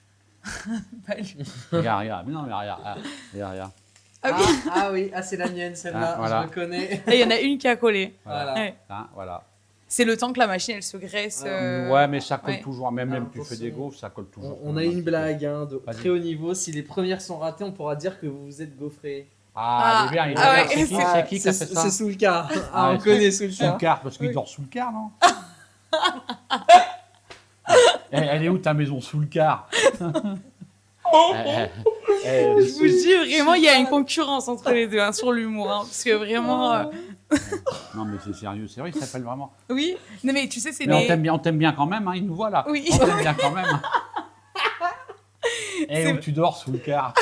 Regarde. Mais non, mais regarde. Ah oui, oui, c'est la mienne celle-là, Ah, voilà. je le connais. il y en a une qui a collé. Voilà. Ouais. Hein, voilà. C'est le temps que la machine elle se graisse. Ouais, mais ça colle ouais. toujours. Même tu Attention. fais des gaufres, ça colle toujours. On a une blague de Vas-y. très haut niveau, si les premières sont ratées, on pourra dire que vous vous êtes gaufré. Ah, il est bien, il est Ah bien. ouais, C'est qui, c'est- c'est qui qui a fait ça? C'est sous le car. Ah, Ah, on c'est- connaît sous le Sous le car. car, parce qu'il Oui. dort sous le car, non? Elle est où ta maison sous le car? Je vous dis vraiment, il y a une concurrence entre les deux hein, sur l'humour, hein, parce que vraiment. Non, mais c'est sérieux, c'est vrai, il s'appelle vraiment. Oui, non mais tu sais c'est Mais des. on t'aime bien quand même, hein, il nous voit là. Oui. On t'aime bien quand même. Et C'est- où tu dors sous le car?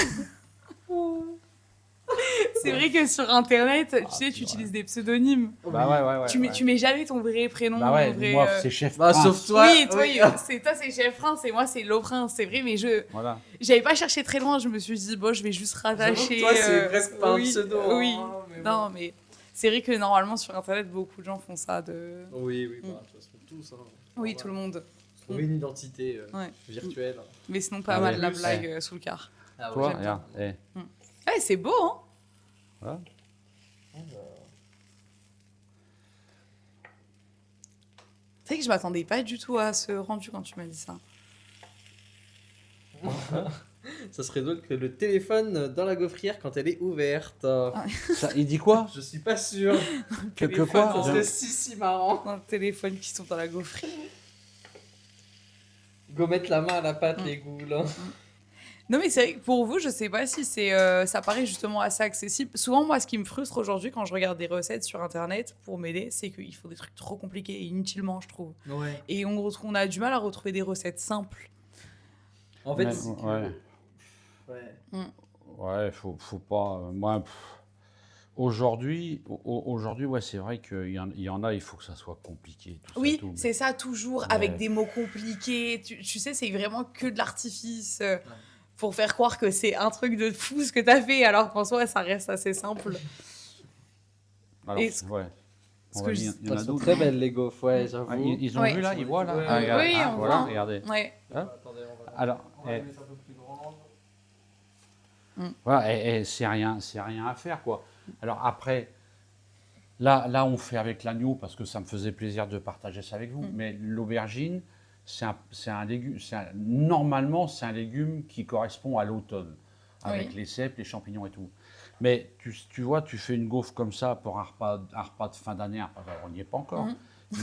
C'est vrai que sur internet, tu sais, tu c'est utilises des pseudonymes. Bah ouais. Tu mets jamais ton vrai prénom. Bah ouais, vrai, moi c'est chef Bah, Prince. sauf toi. Oui, toi, c'est Chef Prince et moi c'est Lo Prince, c'est vrai, mais Voilà. j'avais pas cherché très loin, je me suis dit bon, je vais juste rattacher. Toi, c'est presque pas un oui, pseudo. Oui, hein, mais non, bon. mais c'est vrai que normalement sur internet, beaucoup de gens font ça. Oui, bah, de toute façon, tous. Hein. Oui, Normal. tout le monde. Trouver une identité Ouais. virtuelle. Mais sinon, pas Ah mal ouais. la Plus, blague sous le car. Ah, Toi, j'aime regarde. Ouais, c'est beau, hein. Voilà. C'est vrai que je m'attendais pas du tout à ce rendu quand tu m'as dit ça. Ça serait drôle que le téléphone dans la gaufrière quand elle est ouverte. Ça, il dit quoi? Je suis pas sûr. Que téléphone, quoi? Ça hein. serait si marrant. Dans le téléphone qui sont dans la gaufrerie. Go mettre la main à la pâte, les goules. hein. Non, mais c'est vrai que pour vous, je sais pas si c'est, ça paraît justement assez accessible. Souvent, moi, ce qui me frustre aujourd'hui quand je regarde des recettes sur internet pour m'aider, c'est qu'il faut des trucs trop compliqués et inutilement, je trouve. Ouais. Et on a du mal à retrouver des recettes simples. En fait, Ouais, c'est que- ouais. ouais. Ouais, faut pas. Moi, aujourd'hui, ouais, c'est vrai qu'il y en a, il faut que ça soit compliqué. Tout ça, Oui, tout, mais- c'est ça, toujours, Ouais. avec des mots compliqués. Tu sais, c'est vraiment que de l'artifice pour faire croire que c'est un truc de fou ce que t'as fait, alors qu'en soi, ça reste assez simple. Alors, Et ce- ouais. ce On que va je- dire, il y en Elles a sont d'autres. très belles les gaufres, ouais, j'avoue. Ah, ils ont Ouais. vu là, ils voient là. Ouais. Ah, regarde, Oui, ah, on voilà, voit. regardez. Ouais. Attendez, on va Alors, on va la mettre un peu plus grande. voilà, et c'est rien à faire quoi. Alors après, là, on fait avec l'agneau parce que ça me faisait plaisir de partager ça avec vous. Mais l'aubergine, c'est un légume. Normalement, c'est un légume qui correspond à l'automne, avec Oui. les cèpes, les champignons et tout. Mais tu vois, tu fais une gaufre comme ça pour un repas de fin d'année. On n'y est pas encore.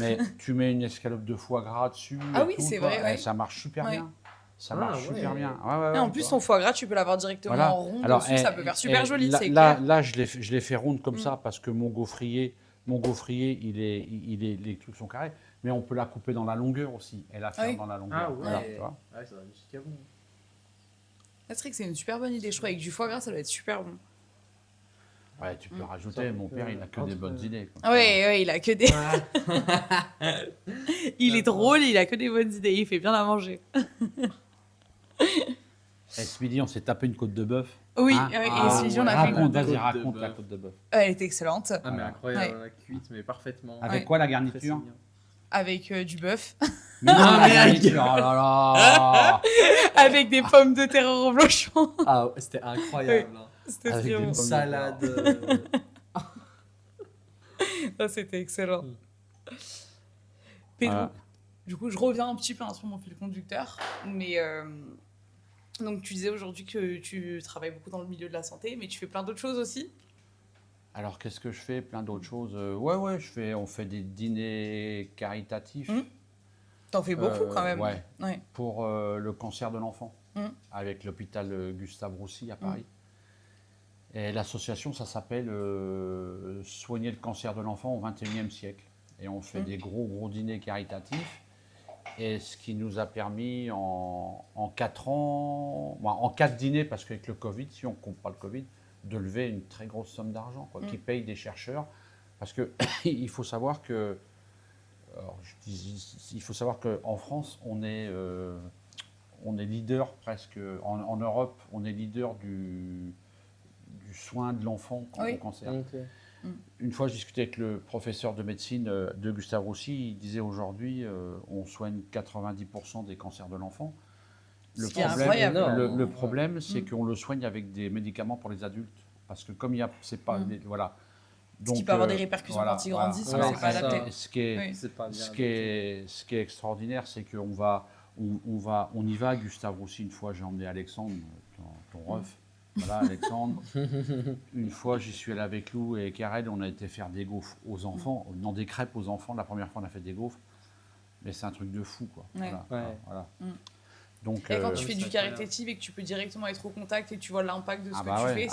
Mais tu mets une escalope de foie gras dessus. Ah et oui, tout, c'est toi, vrai, et ouais. ça marche super Ouais. bien. Ça Ah, marche ouais. super bien. Ouais, Et en ouais, plus, toi. ton foie gras, tu peux l'avoir directement en rond dessus, ça peut faire super joli, là, c'est là, clair. là, je l'ai fait ronde comme ça parce que mon gaufrier, les trucs sont carrés, mais on peut la couper dans la longueur aussi et la faire Oui. dans la longueur. Ah ouais. Voilà, tu vois. Ouais, ça va être super bon. C'est vrai que c'est une super bonne idée, je trouve, avec du foie gras, ça doit être super bon. Ouais, tu peux rajouter. Ça Mon peut- père, il a que des bonnes idées. quoi. Ah ouais, il a que des... Il est drôle, il a que des bonnes idées, il fait bien à manger. Et ce midi, on s'est tapé une côte de bœuf. Oui, Hein et Ah, ce midi, on a fait une... Raconte, côte vas-y, de raconte bœuf. la côte de bœuf. Elle était excellente, Ah, mais Voilà. incroyable, Ouais. la cuite, mais parfaitement. Avec Ouais. quoi la Très garniture? saignant. avec du bœuf, Mais non, Ah, la mais garniture, oh là là. avec des pommes de terre au reblochon. Ah, ouais, c'était incroyable. hein. C'était Avec très des bon. Une pommes de salade. Ah, c'était excellent. Pedro, Voilà. du coup, je reviens un petit peu sur mon fil conducteur, mais donc tu disais aujourd'hui que tu travailles beaucoup dans le milieu de la santé, mais tu fais plein d'autres choses aussi. Alors, qu'est-ce que je fais? Plein d'autres choses. Ouais, on fait des dîners caritatifs. T'en fais beaucoup quand même. Ouais. Ouais. Pour le cancer de l'enfant, avec l'hôpital Gustave Roussy à Paris. Et l'association, ça s'appelle Soigner le cancer de l'enfant au XXIe siècle. Et on fait des gros dîners caritatifs. Et ce qui nous a permis en 4 ans, en 4 dîners, parce qu'avec le Covid, si on ne compte pas le Covid, de lever une très grosse somme d'argent qui paye des chercheurs. Parce qu'il faut savoir que il faut savoir qu'en France, on est leader presque, en Europe, on est leader du soin de l'enfant au cancer. Ok. Une fois, je discutais avec le professeur de médecine de Gustave Roussy, il disait aujourd'hui, on soigne 90% des cancers de l'enfant. Ce qui est incroyable. Le problème, c'est qu'on le soigne avec des médicaments pour les adultes. Parce que comme il y a, c'est pas, voilà. Donc, ce qui peut avoir des répercussions quand ils grandissent, voilà. c'est pas adapté. Ce qui est extraordinaire, c'est qu'on on y va à Gustave Roussy. Une fois, j'ai emmené Alexandre, ton ref. Voilà, Alexandre. Une fois, j'y suis allé avec Lou et Karel, on a été faire des gaufres aux enfants, non, des crêpes aux enfants. La première fois, on a fait des gaufres. Mais c'est un truc de fou, quoi. Ouais. Voilà. Donc, Et quand tu fais du caritatif et que tu peux directement être au contact et que tu vois l'impact de ce que tu fais,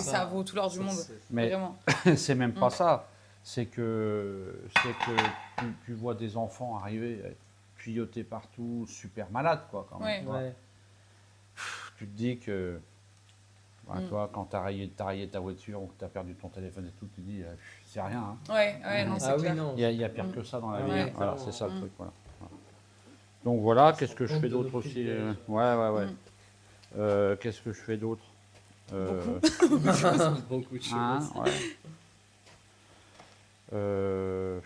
ça vaut tout l'or du monde. Mais vraiment. c'est même pas ça. C'est que tu vois des enfants arriver, tuyautés partout, super malades, quoi. Quand même, tu te dis que, toi, quand tu as rayé ta voiture ou que tu as perdu ton téléphone et tout, tu te dis, c'est rien. Hein. Non, c'est clair. Il y a pire que ça dans la vie. Voilà, c'est ça le truc. Voilà. Donc voilà, qu'est-ce que je fais d'autre aussi? Qu'est-ce que je fais d'autre? Beaucoup de choses. Je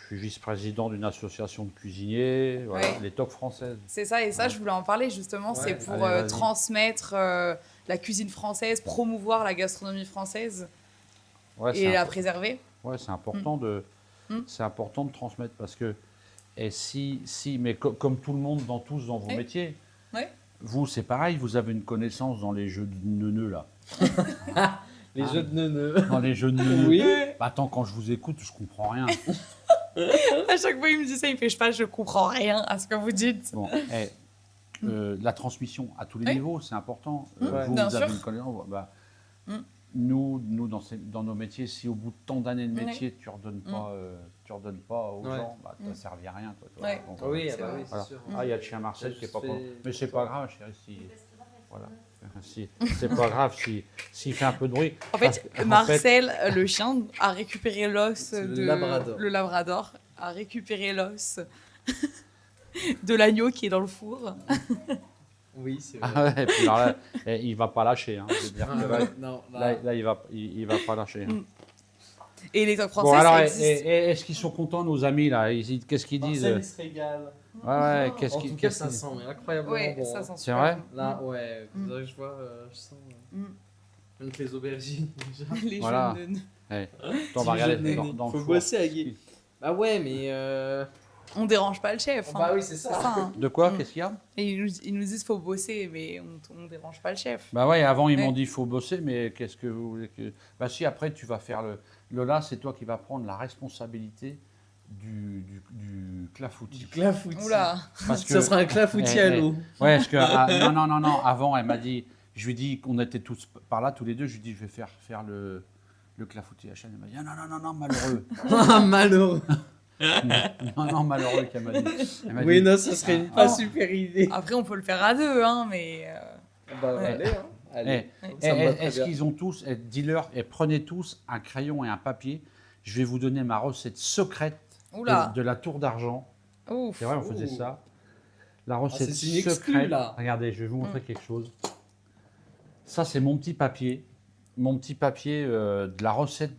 suis vice-président d'une association de cuisiniers, les TOC françaises. C'est ça, et ça, je voulais en parler justement. C'est pour transmettre la cuisine française, promouvoir la gastronomie française et la préserver. Ouais, c'est important c'est important de transmettre parce que mais comme tout le monde dans vos métiers, vous c'est pareil, vous avez une connaissance dans les jeux de neuneux là. Les jeux de neuneux. Dans les jeux de neuneux. Oui. Attends, quand je vous écoute, je comprends rien. À chaque fois, il me dit ça, il fait je comprends rien à ce que vous dites. Bon, la transmission à tous les niveaux, c'est important. Vous avez une connaissance. Nous dans nos métiers, si au bout de tant d'années de métier, tu redonnes pas aux gens, t'as servi à rien. Toi. Donc, c'est voilà. sûr. Il y a le chien Marcel qui est pas content. Mais c'est pas grave, chérie. Voilà. C'est pas grave s'il fait un peu de bruit. En fait, Marcel, le chien, a récupéré l'os le Labrador a récupéré l'os de l'agneau qui est dans le four. Oui, c'est vrai. Et puis alors là, il va pas lâcher. Hein, je veux dire que là, il va pas lâcher. Hein. Et les TOC français, bon, alors, ça existe. est-ce qu'ils sont contents, nos amis là? Qu'est-ce qu'ils disent? Marcel, il se régale. Qu'est-ce En tout cas, ça sent incroyablement bon. Ça sent c'est vrai? Là, je vois, je sens même que les aubergines déjà. Les jeunes. On va regarder dans le faut four. bosser à Guy. Bah ouais, mais On dérange pas le chef. bah oui, c'est ça. Hein. De quoi? Qu'est-ce qu'il y a? Et ils nous disent faut bosser, mais on dérange pas le chef. Bah ouais, avant ils m'ont dit faut bosser, mais qu'est-ce que vous voulez que... Bah si, après tu vas faire Lola, c'est toi qui vas prendre la responsabilité du clafoutis. Du clafoutis. Oula. Parce que, ça sera un clafoutis à l'eau. Ouais, parce que non, avant elle m'a dit, je lui ai dit qu'on était tous par là tous les deux, je lui ai dit je vais faire le clafoutis à la chaîne. Elle m'a dit non, malheureux. Malheureux. non, malheureux qu'elle m'a dit. Oui, non, ça serait pas super idée. Après, on peut le faire à deux, hein, mais. Bah, allez, hein. Allez. Est-ce qu'ils ont tous, dis-leur, prenez tous un crayon et un papier. Je vais vous donner ma recette secrète de la tour d'argent. Ouf. C'est vrai, on faisait ça. La recette c'est une exclue, secrète. là. Regardez, je vais vous montrer quelque chose. Ça, c'est mon petit papier. Mon petit papier de la recette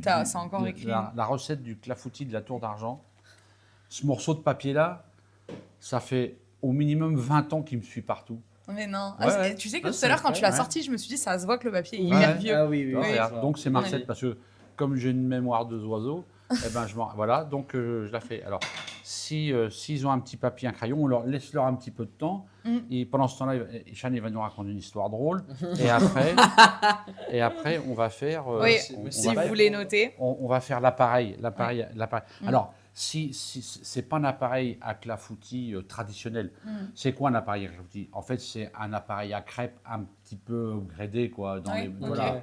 c'est encore écrit. La recette du clafoutis de la tour d'argent. Ce morceau de papier-là, ça fait au minimum 20 ans qu'il me suit partout. Mais non. Tu sais que Ah, tout à l'heure, quand tu l'as sorti, je me suis dit, ça se voit que le papier est hyper vieux. Ah oui. Regarde, donc c'est Marcel, parce que comme j'ai une mémoire de oiseau, voilà, donc je la fais. Alors, s'ils ont un petit papier, un crayon, on laisse-leur un petit peu de temps. Et pendant ce temps-là, Chane va nous raconter une histoire drôle. Et après, on va faire. Oui, on si va vous faire- voulez noter. on va faire l'appareil. Alors, si c'est pas un appareil à clafoutis traditionnel, c'est quoi un appareil à clafoutis? En fait, c'est un appareil à crêpes un petit peu gradé, quoi. Ok. Voilà.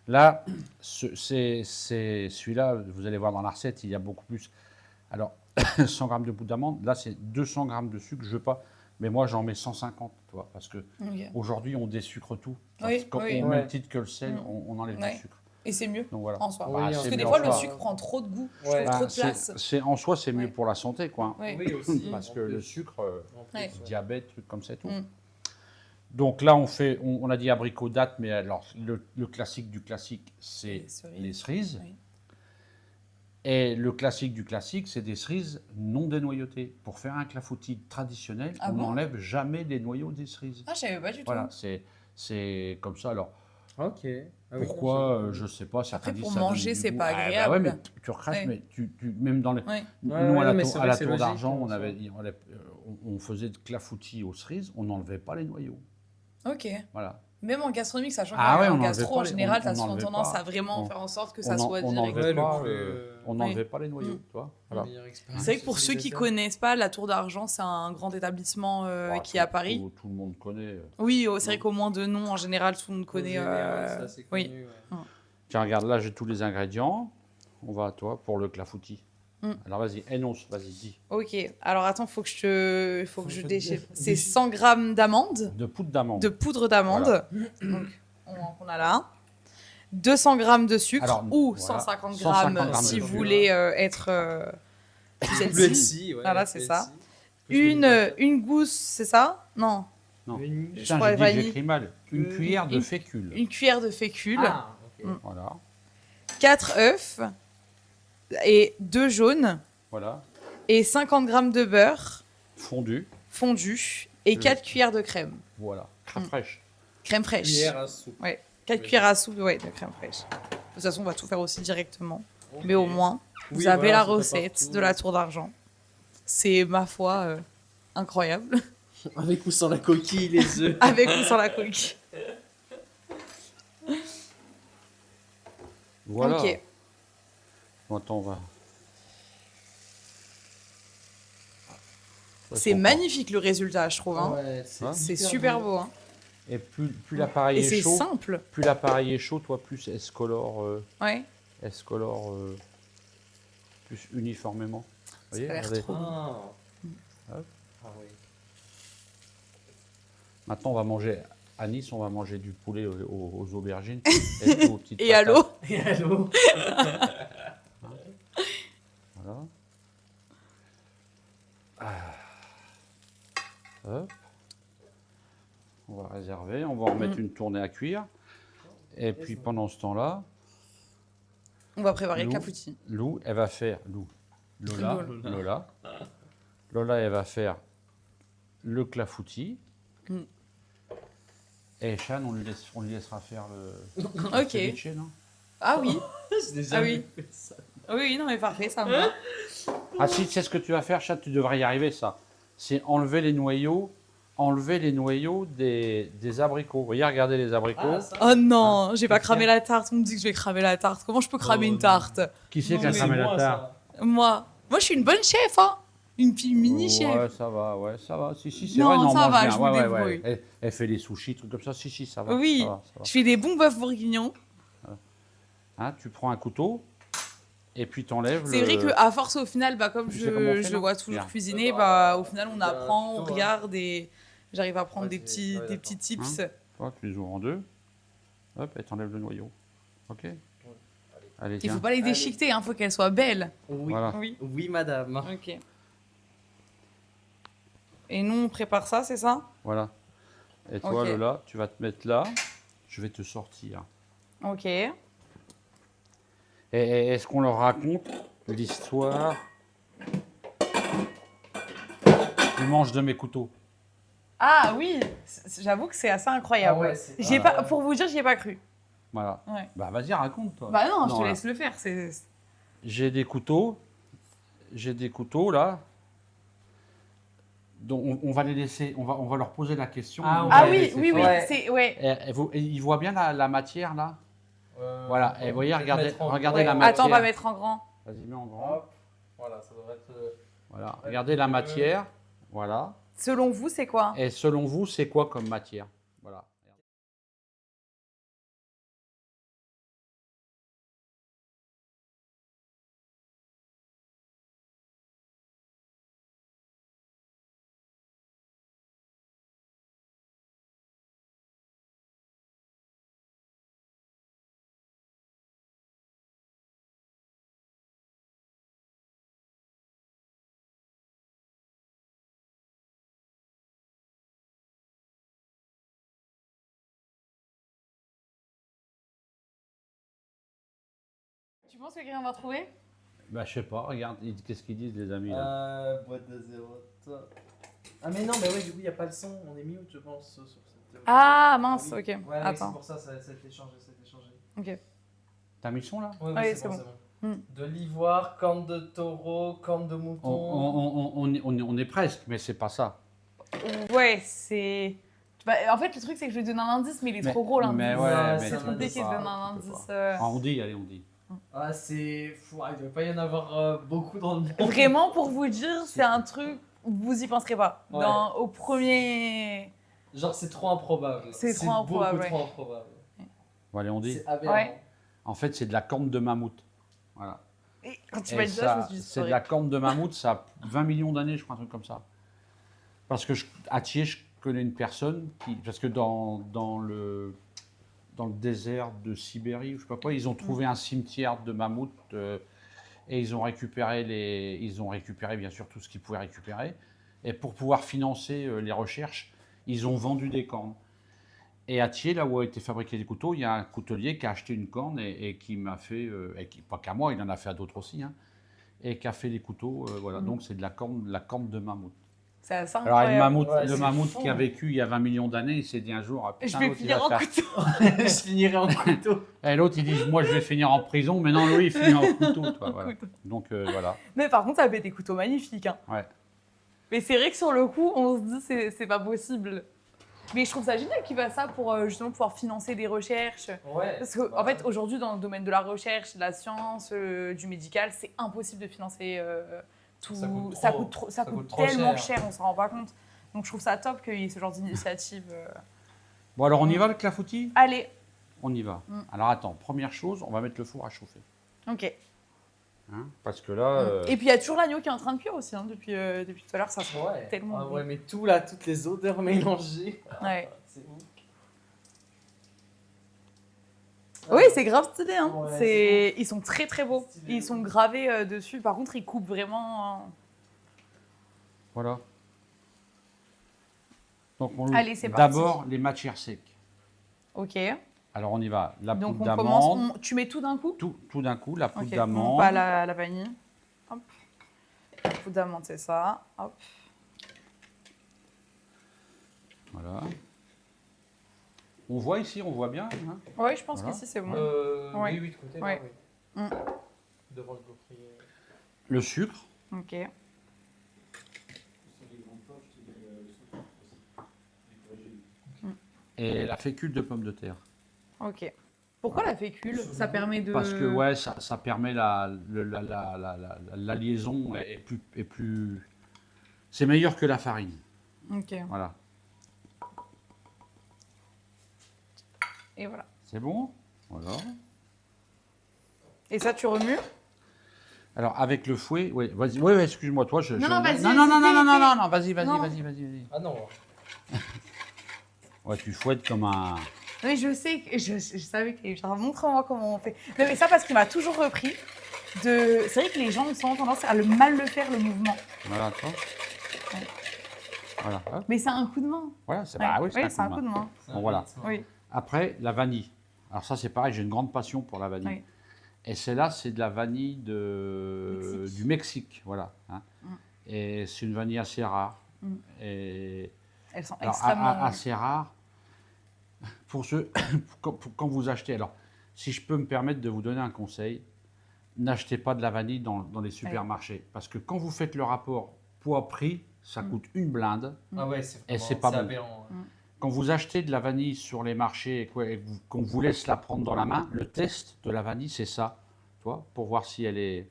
Là, c'est celui-là, vous allez voir dans la recette, il y a beaucoup plus. Alors, 100 grammes de poudre d'amande, là, c'est 200 grammes de sucre, je veux pas, mais moi, j'en mets 150, tu vois, parce que Ok. aujourd'hui, on désucre tout. Oui, Quand oui. on met le titre que le sel, on enlève Ouais. du sucre. Et c'est mieux Donc voilà. en soi. Oui, Bah, Parce c'est que des mieux fois, en le soi. sucre prend trop de goût, je Ouais. trouve, trop de Bah, place. en soi, c'est mieux Ouais. pour la santé, quoi. Ouais. Oui, aussi. Parce en que le plus. sucre, En plus, Ouais. ouais. diabète, trucs comme ça et tout. Mm. Donc là, on a dit abricot date, mais alors le classique du classique, c'est Les cerises. les cerises. Oui. Et le classique du classique, c'est des cerises non dénoyautées. Pour faire un clafoutis traditionnel, Ah on bon n'enlève jamais les noyaux des cerises. Ah, je savais pas du tout. Voilà, c'est comme ça. Alors, Ok. Ah oui. pourquoi Je sais pas. Certains Après, disent pour ça donne manger, du c'est goût. pas Ah, bah agréable. ouais, mais tu recraches, Ouais. mais même dans les. Ouais. Nous, Ouais, à ouais, la mais tour, c'est à vrai la que c'est tour logique, d'argent, en on, soi. on faisait de clafoutis aux cerises, on n'enlevait pas les noyaux. Ok. Voilà. Même en gastronomique, sachant Ah ouais, qu'en on n'enlevait gastro, pas en les- général, on tu as souvent n'enlevait tendance pas. à vraiment On- faire en sorte que On ça en- soit on direct. n'enlevait Ouais, le pas, poulet, on n'enlevait pas les noyaux, tu vois. Voilà. Meilleure expérience C'est vrai que pour ceux qui utilisateur. connaissent pas, la Tour d'Argent, c'est un grand établissement Bah, qui est à Paris. Tout le monde connaît. Oui, c'est vrai qu'au moins de nom, en général, tout le monde En connaît. général, c'est assez oui. connu, ouais. Tiens, regarde, là, j'ai tous les ingrédients. On va à toi pour le clafoutis. Mm. Alors, vas-y, énonce, vas-y, dis. Ok. Alors attends, faut que je Faut déchiffre. te- C'est 100 grammes d'amandes, De poudre d'amande. de poudre d'amande. Donc, on a là. 200 grammes de sucre Alors, ou voilà. 150 150 grammes grammes si de vous sucre. voulez être plus Plus healthy. healthy, ouais. Voilà, c'est plus ça. healthy. Une gousse, c'est ça? Non. Non. Une- Putain, crois j'ai dit que vanille. j'écris mal. Une cuillère de une- fécule. Une cuillère de fécule, Ah, ok. Voilà, 4 œufs et 2 jaunes voilà. et 50 grammes de beurre Fondu, fondu et 4 cuillères de crème. voilà. Crème fraîche. Crème fraîche. Cuillère à soupe. Ouais, 4 Oui. cuillères à soupe de crème fraîche. De toute façon, on va tout faire aussi directement. Ok. Mais au moins, vous Oui, avez voilà, la ça fait recette partout. de la tour d'argent. C'est, ma foi, incroyable. Avec ou sans la coquille, les œufs. Avec ou sans la coquille. Voilà. Ok. Bon, attends, on va. C'est magnifique le résultat, je trouve. Hein. Ouais, Hein C'est super beau. Hein. Et plus l'appareil Et est c'est chaud, simple. plus l'appareil est chaud, toi, plus elle se colore, Ouais. plus uniformément. Vous voyez, a l'air regardez. trop Ah. Hop. Ah oui. Maintenant, on va manger à Nice, on va manger du poulet aux aubergines et, aux petites Et à patates. l'eau. Et allô. Voilà. Hop. On va réserver, on va en mettre une tournée à cuire. Et puis pendant ce temps-là, On va préparer le Lou. clafoutis. Lou, elle va faire. Lola, Lola. Lola. Lola, elle va faire le clafoutis. Mm. Et Chan, on lui laissera faire le Ok. ceviche, non? Ah oui. Je n'ai Ah jamais oui. fait ça. Oui, non, mais parfait, ça me va. Ah si, tu sais ce que tu vas faire, Chan, tu devrais y arriver, ça. C'est enlever les noyaux des abricots. Vous voyez, regardez les abricots. Ah, ça. Oh non, j'ai pas cramé la tarte. On me dit que je vais cramer la tarte. Comment je peux cramer Oh une non. tarte? Qui c'est Non, qui a mais cramé C'est la moi, tarte? ça. Moi, je suis une bonne chef, hein. Une mini-chef. Ouais, ça va, ouais, ça va. Si, c'est Non, vrai, non, ça mange va, bien. je me Ouais, ouais, débrouille. ouais. Elle fait des sushis, trucs comme ça. Si, ça va. Oui, ça va, ça va. je fais des bons bœufs bourguignons. Hein, tu prends un couteau et puis t'enlèves C'est le... vrai qu'à force, au final, bah, comme Tu sais comment on fait, je non vois toujours Bien. cuisiner, Ouais, bah, au final, on bah, apprend, on plutôt, regarde et j'arrive à prendre Ouais, des d'accord. petits tips. Toi, tu les ouvres en deux. Hop, et t'enlèves le noyau. Ok. Allez, Il tiens. faut pas les déchiqueter, hein, faut qu'elles soient belles. Oui. Voilà. Oui. Oui, madame. Ok. Et nous, on prépare ça, c'est ça? Voilà. Et toi, Ok. Lola, tu vas te mettre là. Je vais te sortir. Ok. Et est-ce qu'on leur raconte l'histoire du manche de mes couteaux? Ah oui, j'avoue que c'est assez incroyable. Ah ouais, c'est J'ai pas- pas, pour vous dire, j'y ai pas cru. Voilà. Ouais. Bah vas-y, raconte-toi. Bah non, je te voilà. laisse le faire. J'ai des couteaux. j'ai des couteaux là. Donc on va les laisser, on va leur poser la question. Ah, Ils vont Ah Ouais, les oui, laisser oui, faire. oui, Ouais. c'est ouais. Et ils voient bien la matière là. Voilà, et vous voyez, regardez la Ouais. matière. Attends, on va mettre en grand. Vas-y, mets en grand. Hop. Voilà, ça devrait être. Voilà, regardez la matière. Voilà. Selon vous, c'est quoi? Et selon vous, c'est quoi comme matière? Voilà. Tu penses que quelqu'un va trouver? Bah, je sais pas, regarde, qu'est-ce qu'ils disent les amis là? Boîte de zéro. Ah, mais non, mais oui, du coup, il n'y a pas le son. On est mute, je pense, sur cette. Ah mince, oui. ok. Ouais, oui, c'est Attends. pour ça, ça a été changé, ça a été changé. Ok. T'as mis le son là? Oui, Oui, c'est c'est bon, bon. c'est bon. Hmm. De l'ivoire, corne de taureau, corne de mouton. On est presque, mais c'est pas ça. Ouais, c'est. Bah, en fait, le truc, c'est que je vais donner un indice, mais il est trop gros l'indice. Mais Ouais, ouais, mais c'est C'est tu peux compliqué de pas, donner un tu peux indice. pas. Ah, on dit, allez, on dit. Ah, c'est. Ouais, il ne doit pas y en avoir beaucoup dans le monde. Vraiment, pour vous dire, c'est un truc, vous y penserez pas. Ouais. Au premier. Genre, c'est trop improbable. C'est trop improbable, beaucoup ouais. trop improbable. Bon, allez, on dit. C'est aberrant. Ouais. En fait, c'est de la corne de mammouth. Voilà. Et quand tu Et m'as dit ça, je me suis dit, c'est de la corne de mammouth, ça a 20 millions d'années, je crois, un truc comme ça. Parce que à Thiers, je connais une personne qui. Parce que dans le désert de Sibérie, ou je sais pas quoi, ils ont trouvé un cimetière de mammouths et ils ont récupéré bien sûr tout ce qu'ils pouvaient récupérer. Et pour pouvoir financer les recherches, ils ont vendu des cornes. Et à Thiers, là où ont été fabriqués les couteaux, il y a un coutelier qui a acheté une corne et qui m'a fait, pas qu'à moi, il en a fait à d'autres aussi, hein, et qui a fait les couteaux. Voilà, donc c'est de la corne de mammouth. c'est assez Alors le incroyable. mammouth, Ouais, le c'est mammouth fou. qui a vécu il y a 20 millions d'années, il s'est dit un jour, ah, Je putain, vais l'autre, il finir va en faire- couteau. Je finirai en couteau. Et l'autre, il dit, moi, je vais finir en prison, mais non, lui, il finit en couteau. Toi, voilà. Couteau. Donc, voilà. Mais par contre, ça fait des couteaux magnifiques. Hein. Ouais. Mais c'est vrai que sur le coup, on se dit c'est pas possible. Mais je trouve ça génial qu'il fasse ça pour justement pouvoir financer des recherches. Ouais. Parce qu'en fait, aujourd'hui, dans le domaine de la recherche, de la science, du médical, c'est impossible de financer tout. Ça coûte trop. Ça Ça coûte coûte trop tellement cher. cher, on s'en rend pas compte. Donc je trouve ça top qu'il y ait ce genre d'initiative. Bon, alors, on y va, le clafoutis? Allez, On y va. Mm. Alors, attends, première chose, on va mettre le four à chauffer. ok. Hein, parce que là... Et puis il y a toujours l'agneau qui est en train de cuire aussi, hein, depuis tout à l'heure, ça sent Ouais. tellement Ah bon. ouais, mais tout là, toutes les odeurs mélangées. Ouais. C'est ouf. Oui, c'est grave stylé. Hein. Ouais, Ils sont très très beaux. Stylé. Ils sont gravés dessus. Par contre, ils coupent vraiment. Voilà. Donc, on Allez, c'est d'abord, les matières secs. Ok. Alors, on y va. La Donc poudre on commence. d'amande. Tu mets tout d'un coup. Tout d'un coup, la poudre Ok. d'amande. Pas la vanille. Hop. La poudre d'amande, c'est ça. Hop. Voilà. On voit ici, on voit bien. Hein. Ouais, je pense Voilà. qu'ici c'est bon. Oui, oui, de côté, là, Ouais. oui. Mm. Devant le gaufrier. Le sucre. Ok. Et la fécule de pomme de terre. Ok. Pourquoi la fécule? Ça permet de. Parce que ouais, ça permet la liaison est plus... C'est meilleur que la farine. Ok. Voilà. Et voilà. C'est bon? Voilà. Et ça, tu remues? Alors avec le fouet, oui, vas-y, ouais, excuse-moi, toi, Non, non, vas-y, non, non, non, vas-y, non, non, fais. non, vas-y, Non. vas-y. Ah non. Ouais, tu fouettes comme un... Oui, je sais, je savais que. Genre, montre-moi comment on fait. Non, mais ça, parce qu'il m'a toujours repris de. C'est vrai que les gens ont souvent tendance à mal le faire, le mouvement. Voilà, toi. Ouais. Voilà, hop. Mais c'est un coup de main. Voilà, c'est Ouais. bah, oui, Oui, c'est un coup de main. main. C'est Bon, un voilà. rythme. Oui. Après, la vanille. Alors ça, c'est pareil, j'ai une grande passion pour la vanille. Oui. Et celle-là, c'est de la vanille Mexique. du Mexique, voilà. Hein. Mm. Et c'est une vanille assez rare. Mm. Et Elles sont alors, extrêmement. assez rare. Pour ceux, quand vous achetez, alors, si je peux me permettre de vous donner un conseil, n'achetez pas de la vanille dans les supermarchés. Parce que quand vous faites le rapport poids-prix, ça coûte une blinde. Ah ouais, c'est Et c'est pas bon. aberrant. Quand vous achetez de la vanille sur les marchés et qu'on vous laisse la prendre dans la main, le test de la vanille, c'est ça, tu vois, pour voir si elle est...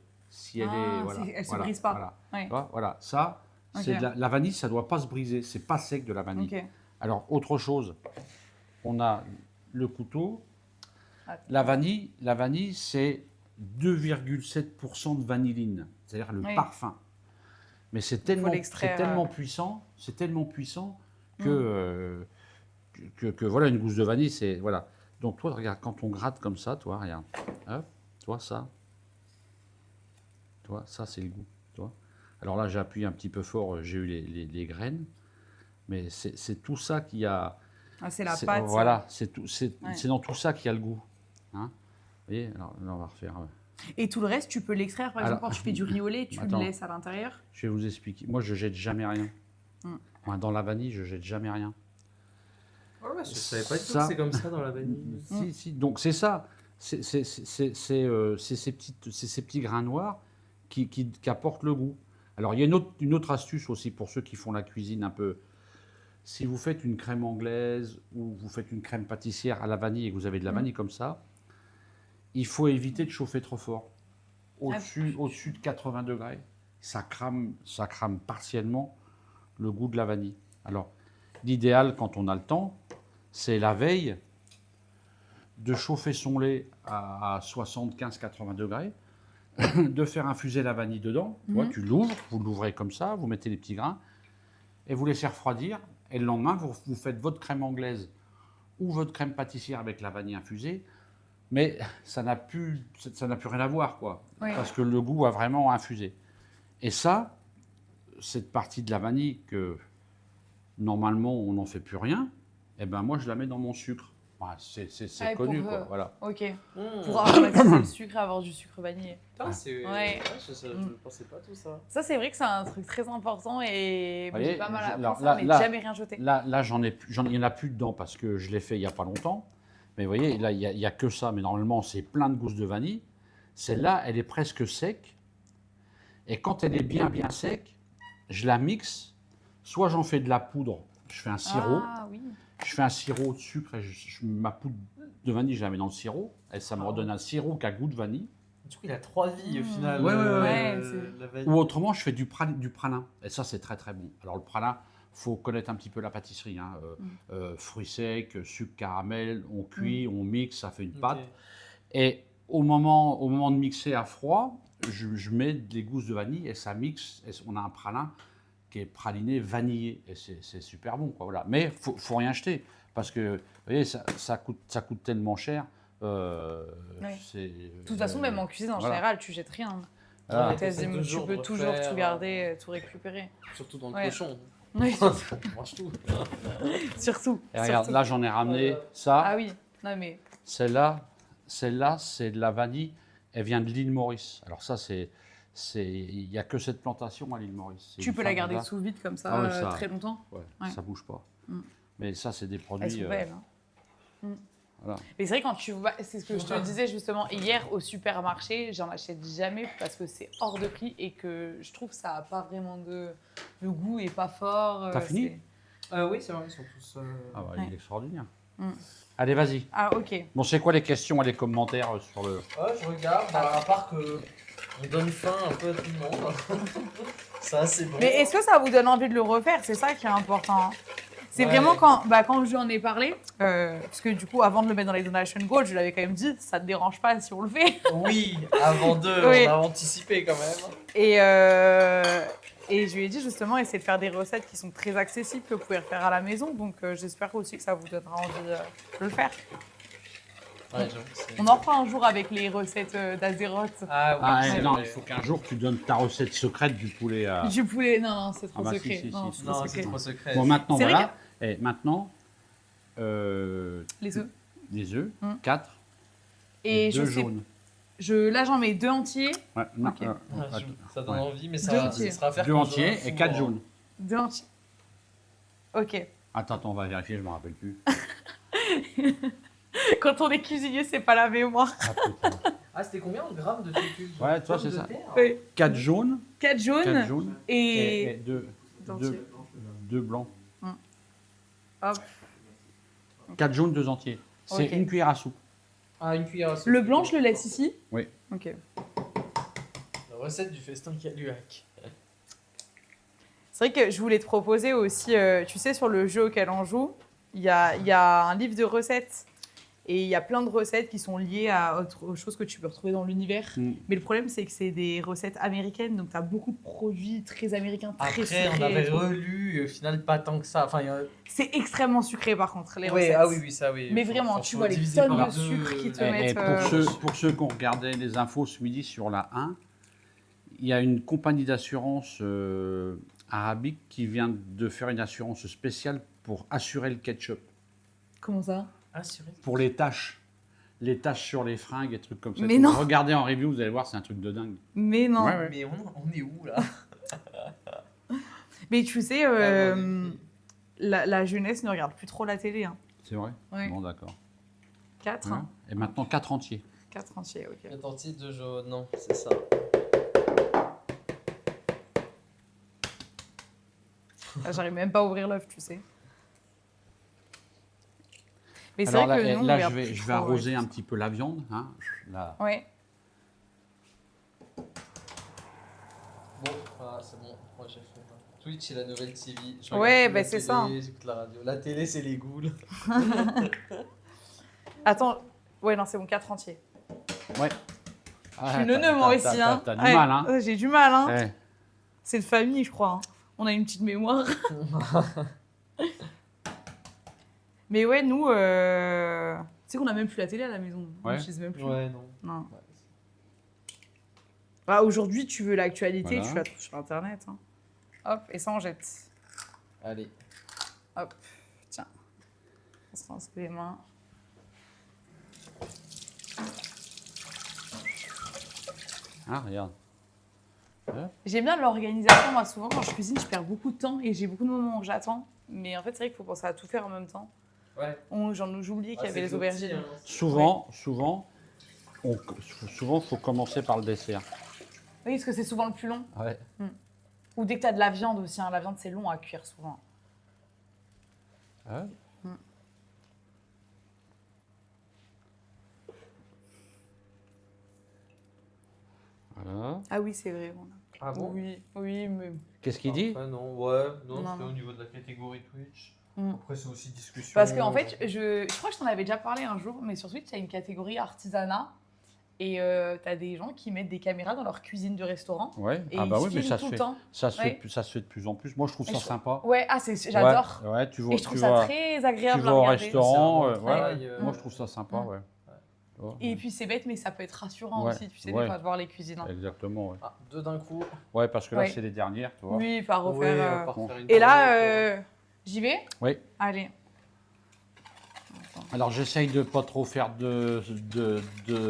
voilà, elle se voilà, brise pas. Voilà, Ouais. Tu vois, voilà. Ça, c'est Ok. la vanille, ça ne doit pas se briser. C'est pas sec de la vanille. Ok. Alors, autre chose, on a le couteau. Attends. La vanille, c'est 2,7% de vanilline, c'est-à-dire le Oui. parfum. Mais c'est l'extraire, tellement puissant que, que voilà, une gousse de vanille, c'est voilà. Donc toi, regarde, quand on gratte comme ça, toi, regarde, hop, toi ça, c'est le goût, toi. Alors là, j'ai appuyé un petit peu fort, j'ai eu les graines, mais c'est tout ça qui a. Ah, c'est la pâte. Voilà, c'est Ouais. dans tout ça qu'il y a le goût. Hein. Vous voyez, alors là, on va refaire. Et tout le reste, tu peux l'extraire. Par exemple, Alors, quand tu fais du riz au lait, tu attends. le laisses à l'intérieur. Je vais vous expliquer. Moi, je jette jamais rien. Moi, dans la vanille, je jette jamais rien. Oh ouais, je savais pas du tout Ça- que c'est comme ça dans la vanille. Si. Donc c'est ça. C'est ces petits grains noirs qui apportent le goût. Alors il y a une autre astuce aussi pour ceux qui font la cuisine un peu. Si vous faites une crème anglaise ou vous faites une crème pâtissière à la vanille et que vous avez de la vanille comme ça, il faut éviter de chauffer trop fort. Au-dessus de 80 degrés, ça crame partiellement le goût de la vanille. Alors, l'idéal, quand on a le temps, c'est la veille de chauffer son lait à 75-80 degrés, de faire infuser la vanille dedans. Tu vois, tu l'ouvres, vous l'ouvrez comme ça, vous mettez les petits grains et vous laissez refroidir. Et le lendemain, vous faites votre crème anglaise ou votre crème pâtissière avec la vanille infusée. Mais ça n'a plus rien à voir, quoi. Oui. Parce que le goût a vraiment infusé. Et ça, cette partie de la vanille que normalement on n'en fait plus rien, eh ben moi je la mets dans mon sucre. Voilà, c'est Ah, connu, pour, quoi. Voilà. Ok. Mmh. Pour aromatiser le sucre et avoir du sucre vanillé. Putain, c'est... Ouais. je pensais pas tout ça. Ça, c'est vrai que c'est un truc très important et Vous voyez, j'ai pas mal appris alors, ça, mais jamais rien jeté. Là, il n'y en a plus dedans parce que je l'ai fait il n'y a pas longtemps. Mais vous voyez, là, il n'y a que ça. Mais normalement, c'est plein de gousses de vanille. Celle-là, elle est presque sec. Et quand elle est bien sec, je la mixe. Soit j'en fais de la poudre, je fais un sirop. Ah oui. Je fais un sirop de sucre et ma poudre de vanille, je la mets dans le sirop. Et ça me redonne un sirop qui a goût de vanille. Du coup, il a 3 vies au final. Ouais, la vanille. Ou autrement, je fais du pralin. Et ça, c'est très très bon. Alors le pralin, faut connaître un petit peu la pâtisserie. Hein. Fruits secs, sucre caramel, on cuit, on mixe, ça fait une pâte. Ok. Et au moment de mixer à froid, je mets des gousses de vanille et ça mixe. Et on a un pralin qui est praliné vanillé. Et c'est super bon, quoi. Voilà. Mais faut rien jeter. Parce que, vous voyez, ça coûte tellement cher. De toute façon, même en cuisine, en voilà. général, tu jettes rien. Ah. Quasiment, Deux tu jours peux de toujours refaire, tout garder, tout récupérer. Surtout dans le Ouais. cochon. Oui, On mange tout. surtout. Et regarde, surtout. là, j'en ai ramené ça. Ah oui, non mais. Celle-là, c'est de la vanille. Elle vient de l'île Maurice. Alors ça, il n'y a que cette plantation à l'île Maurice. C'est Tu une peux la femme garder là-bas. sous vide comme ça, Ah ouais, ça- très longtemps. Ouais, Ouais. ça bouge pas. Mm. Mais ça, c'est des Elles produits. sont belles. Hein. Voilà. Mais c'est vrai, quand tu vas, c'est ce que je te disais justement hier au supermarché, j'en achète jamais parce que c'est hors de prix et que je trouve que ça n'a pas vraiment le goût est pas fort. T'as fini Oui, c'est vrai, ils sont tous... Ah bah, Ouais. il est extraordinaire. Mm. Allez, vas-y. Ah ok. Bon, c'est quoi les questions et les commentaires sur le... Ouais, je regarde, à part que on donne faim un peu à tout le monde. Ça, c'est bon. Mais est-ce que ça vous donne envie de le refaire? C'est ça qui est important. Hein. C'est Ouais. vraiment quand je lui en ai parlé, parce que du coup, avant de le mettre dans les Donation Gold, je l'avais quand même dit, ça te dérange pas si on le fait. Oui, avant deux, Oui. on a anticipé quand même. Et je lui ai dit justement, essayer de faire des recettes qui sont très accessibles, que vous pouvez refaire à la maison. Donc j'espère aussi que ça vous donnera envie de le faire. Ouais, j'avoue, c'est... On en fera un jour avec les recettes d'Azeroth. Ah oui, Ah, c'est non, vrai. il faut qu'un jour, tu donnes ta recette secrète du poulet à... Du poulet, non, c'est trop Ah bah, secret. si, si, Non, si. c'est trop Non, secret. c'est trop secret. Bon, maintenant, C'est vrai voilà. Et maintenant, Les œufs. des œufs, Mm. 4 Et et 2 je sais, jaunes. là j'en mets 2 entiers. Ouais, non, Ok. Ah, ça donne ouais. envie, mais Deux ça entiers. sera à faire 2 quand entiers j'aurai et un 4 four, hein. jaunes. 2 entiers. Ok. Attends, on va vérifier, je ne me rappelle plus. Quand on est cuisinier, c'est pas la mémoire. Ah, putain. Ah, c'était combien en grammes de fécule? Ouais, toi, Pommes c'est de ça. terre. Oui. 4 jaunes, 4 jaunes, 4 jaunes et et... 2 blancs. Hop. 4 jaunes, 2 entiers. C'est Ok. une cuillère à soupe. Ah, une cuillère à soupe. Le blanc, je le laisse ici? Oui. Ok. La recette du festin Caluac. C'est vrai que je voulais te proposer aussi, tu sais, sur le jeu auquel on joue, il y a un livre de recettes. Et il y a plein de recettes qui sont liées à autre chose que tu peux retrouver dans l'univers. Mm. Mais le problème, c'est que c'est des recettes américaines, donc tu as beaucoup de produits très américains, très Après, sucrés. on avait et tout. relu, et au final, pas tant que ça. Enfin, C'est extrêmement sucré, par contre, les ouais, recettes. ah oui, oui, ça, oui. Mais Faut- vraiment, faut- tu faut vois les diviser tonnes par de deux, sucre qui te Et mettent... pour ceux qui ont regardé les infos ce midi sur la 1, il y a une compagnie d'assurance arabique qui vient de faire une assurance spéciale pour assurer le ketchup. Comment ça? Assuré. Pour les taches. Les taches sur les fringues et trucs comme ça. Mais non. Regardez en review, vous allez voir, c'est un truc de dingue. Mais non. Ouais, ouais. Mais on est où, là? Mais tu sais, Ah, bon, la jeunesse ne regarde plus trop la télé. Hein. C'est vrai. Ouais. Bon, d'accord. 4, Ouais. hein. Et maintenant, 4 entiers. 4 entiers, ok. La tortille de jaune, non, c'est ça. Là, j'arrive même pas à ouvrir l'œuf, tu sais. Mais c'est Alors vrai que là, nous, on là, regarde je plus vais trop, arroser ouais. un petit peu la viande. Hein. Là. Ouais. Bon, voilà, c'est bon. Moi, j'ai fait. Twitch, c'est la nouvelle TV. Je Ouais, regarde plus bah, la c'est télé, ça. J'écoute la radio. La télé, c'est les ghouls. Attends. Ouais, non, c'est bon, 4 entiers. Ouais. Je suis neuneux, moi aussi. Hein. T'as du Ouais, mal, hein. J'ai du mal, hein. Ouais. C'est de famille, je crois. Hein. On a une petite mémoire. Mais ouais, nous, tu sais qu'on a même plus la télé à la maison. Ouais. On l'utilise même plus. Ouais, non. Non. Bah, aujourd'hui, tu veux l'actualité, Voilà. tu la trouves sur Internet. Hein. Hop, et ça, on jette. Allez. Hop, tiens. On se rince les mains. Ah, regarde. J'aime bien l'organisation, moi, souvent, quand je cuisine, je perds beaucoup de temps et j'ai beaucoup de moments où j'attends. Mais en fait, c'est vrai qu'il faut penser à tout faire en même temps. Ouais. J'ai oublié qu'il y Ah, avait c'est les aubergines. petit, hein. Souvent, faut commencer par le dessert. Oui, parce que c'est souvent le plus long. Ouais. Ou dès que tu as de la viande aussi. Hein. La viande, c'est long à cuire souvent. Ouais. Voilà. Ah oui, c'est vrai. Ah bon? Oui, oui, mais... Qu'est-ce qu'il dit? Après, non, ouais. Non, Non, c'était non. au niveau de la catégorie Twitch. Mm. Après, c'est aussi discussion. Parce qu'en fait, je crois que je t'en avais déjà parlé un jour, mais sur Twitch, il y a une catégorie artisanat. Et tu as des gens qui mettent des caméras dans leur cuisine du restaurant. Ouais. Et Ah bah ils oui, mais filment ça tout se le fait. temps. Ça se Ouais. fait, ça se fait de plus en plus. Moi, je trouve Et ça je- sympa. Ouais, j'adore. Ouais, tu vois, Et je trouve tu ça vois, très tu agréable à vas au regarder. restaurant. C'est un bon Ouais, travail, ouais. Moi, je trouve ça sympa, Mm. ouais. Tu vois, Et ouais. puis c'est bête, mais ça peut être rassurant Ouais, aussi, tu sais, ouais. des fois, de voir les cuisines. Hein. Exactement, ouais. Ah, deux d'un coup. Ouais, parce que là, Ouais. c'est les dernières, tu vois. Oui, pas refaire. Ouais, on va pas bon. refaire une Et là, tournée, j'y vais? Oui. Allez. Alors, j'essaye de pas trop faire de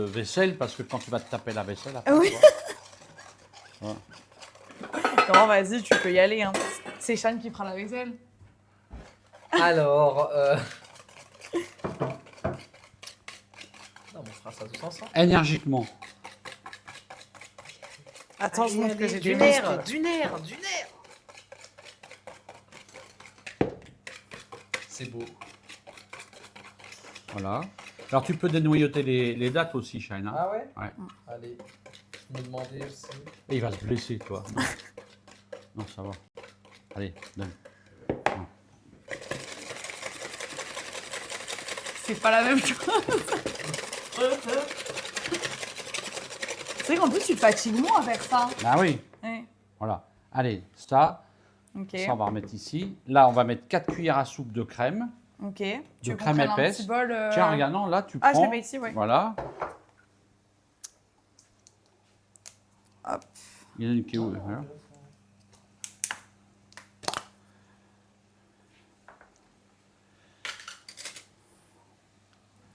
vaisselle, parce que quand tu vas te taper la vaisselle, après, Oui. tu vois. Non, vas-y, tu peux y aller. Hein. C'est Shane qui fera la vaisselle. quoi. Alors. Non, mais on fera ça tous ensemble. Énergiquement. Attends, je montre que j'ai des nerf, muscles. du nerf, du nerf. C'est beau. Voilà. Alors, tu peux dénoyauter les dates aussi, Shine. Hein. Ah ouais? Ouais. Allez. Je me demandais aussi. Et il va se blesser, toi. Non. Non, ça va. Allez, donne. Non. C'est pas la même chose. C'est vrai qu'en plus, tu te fatigues moins à faire ça. Ah oui. Ouais. Voilà. Allez, ça, Ok. ça, on va remettre ici. Là, on va mettre 4 cuillères à soupe de crème. Ok. De Tu veux qu'on crème prenne un épaisse. petit bol, Tiens, regarde, non, là, tu Ah, je prends. le mets ici, ouais. Voilà. Hop. Il y en a une qui est où voilà.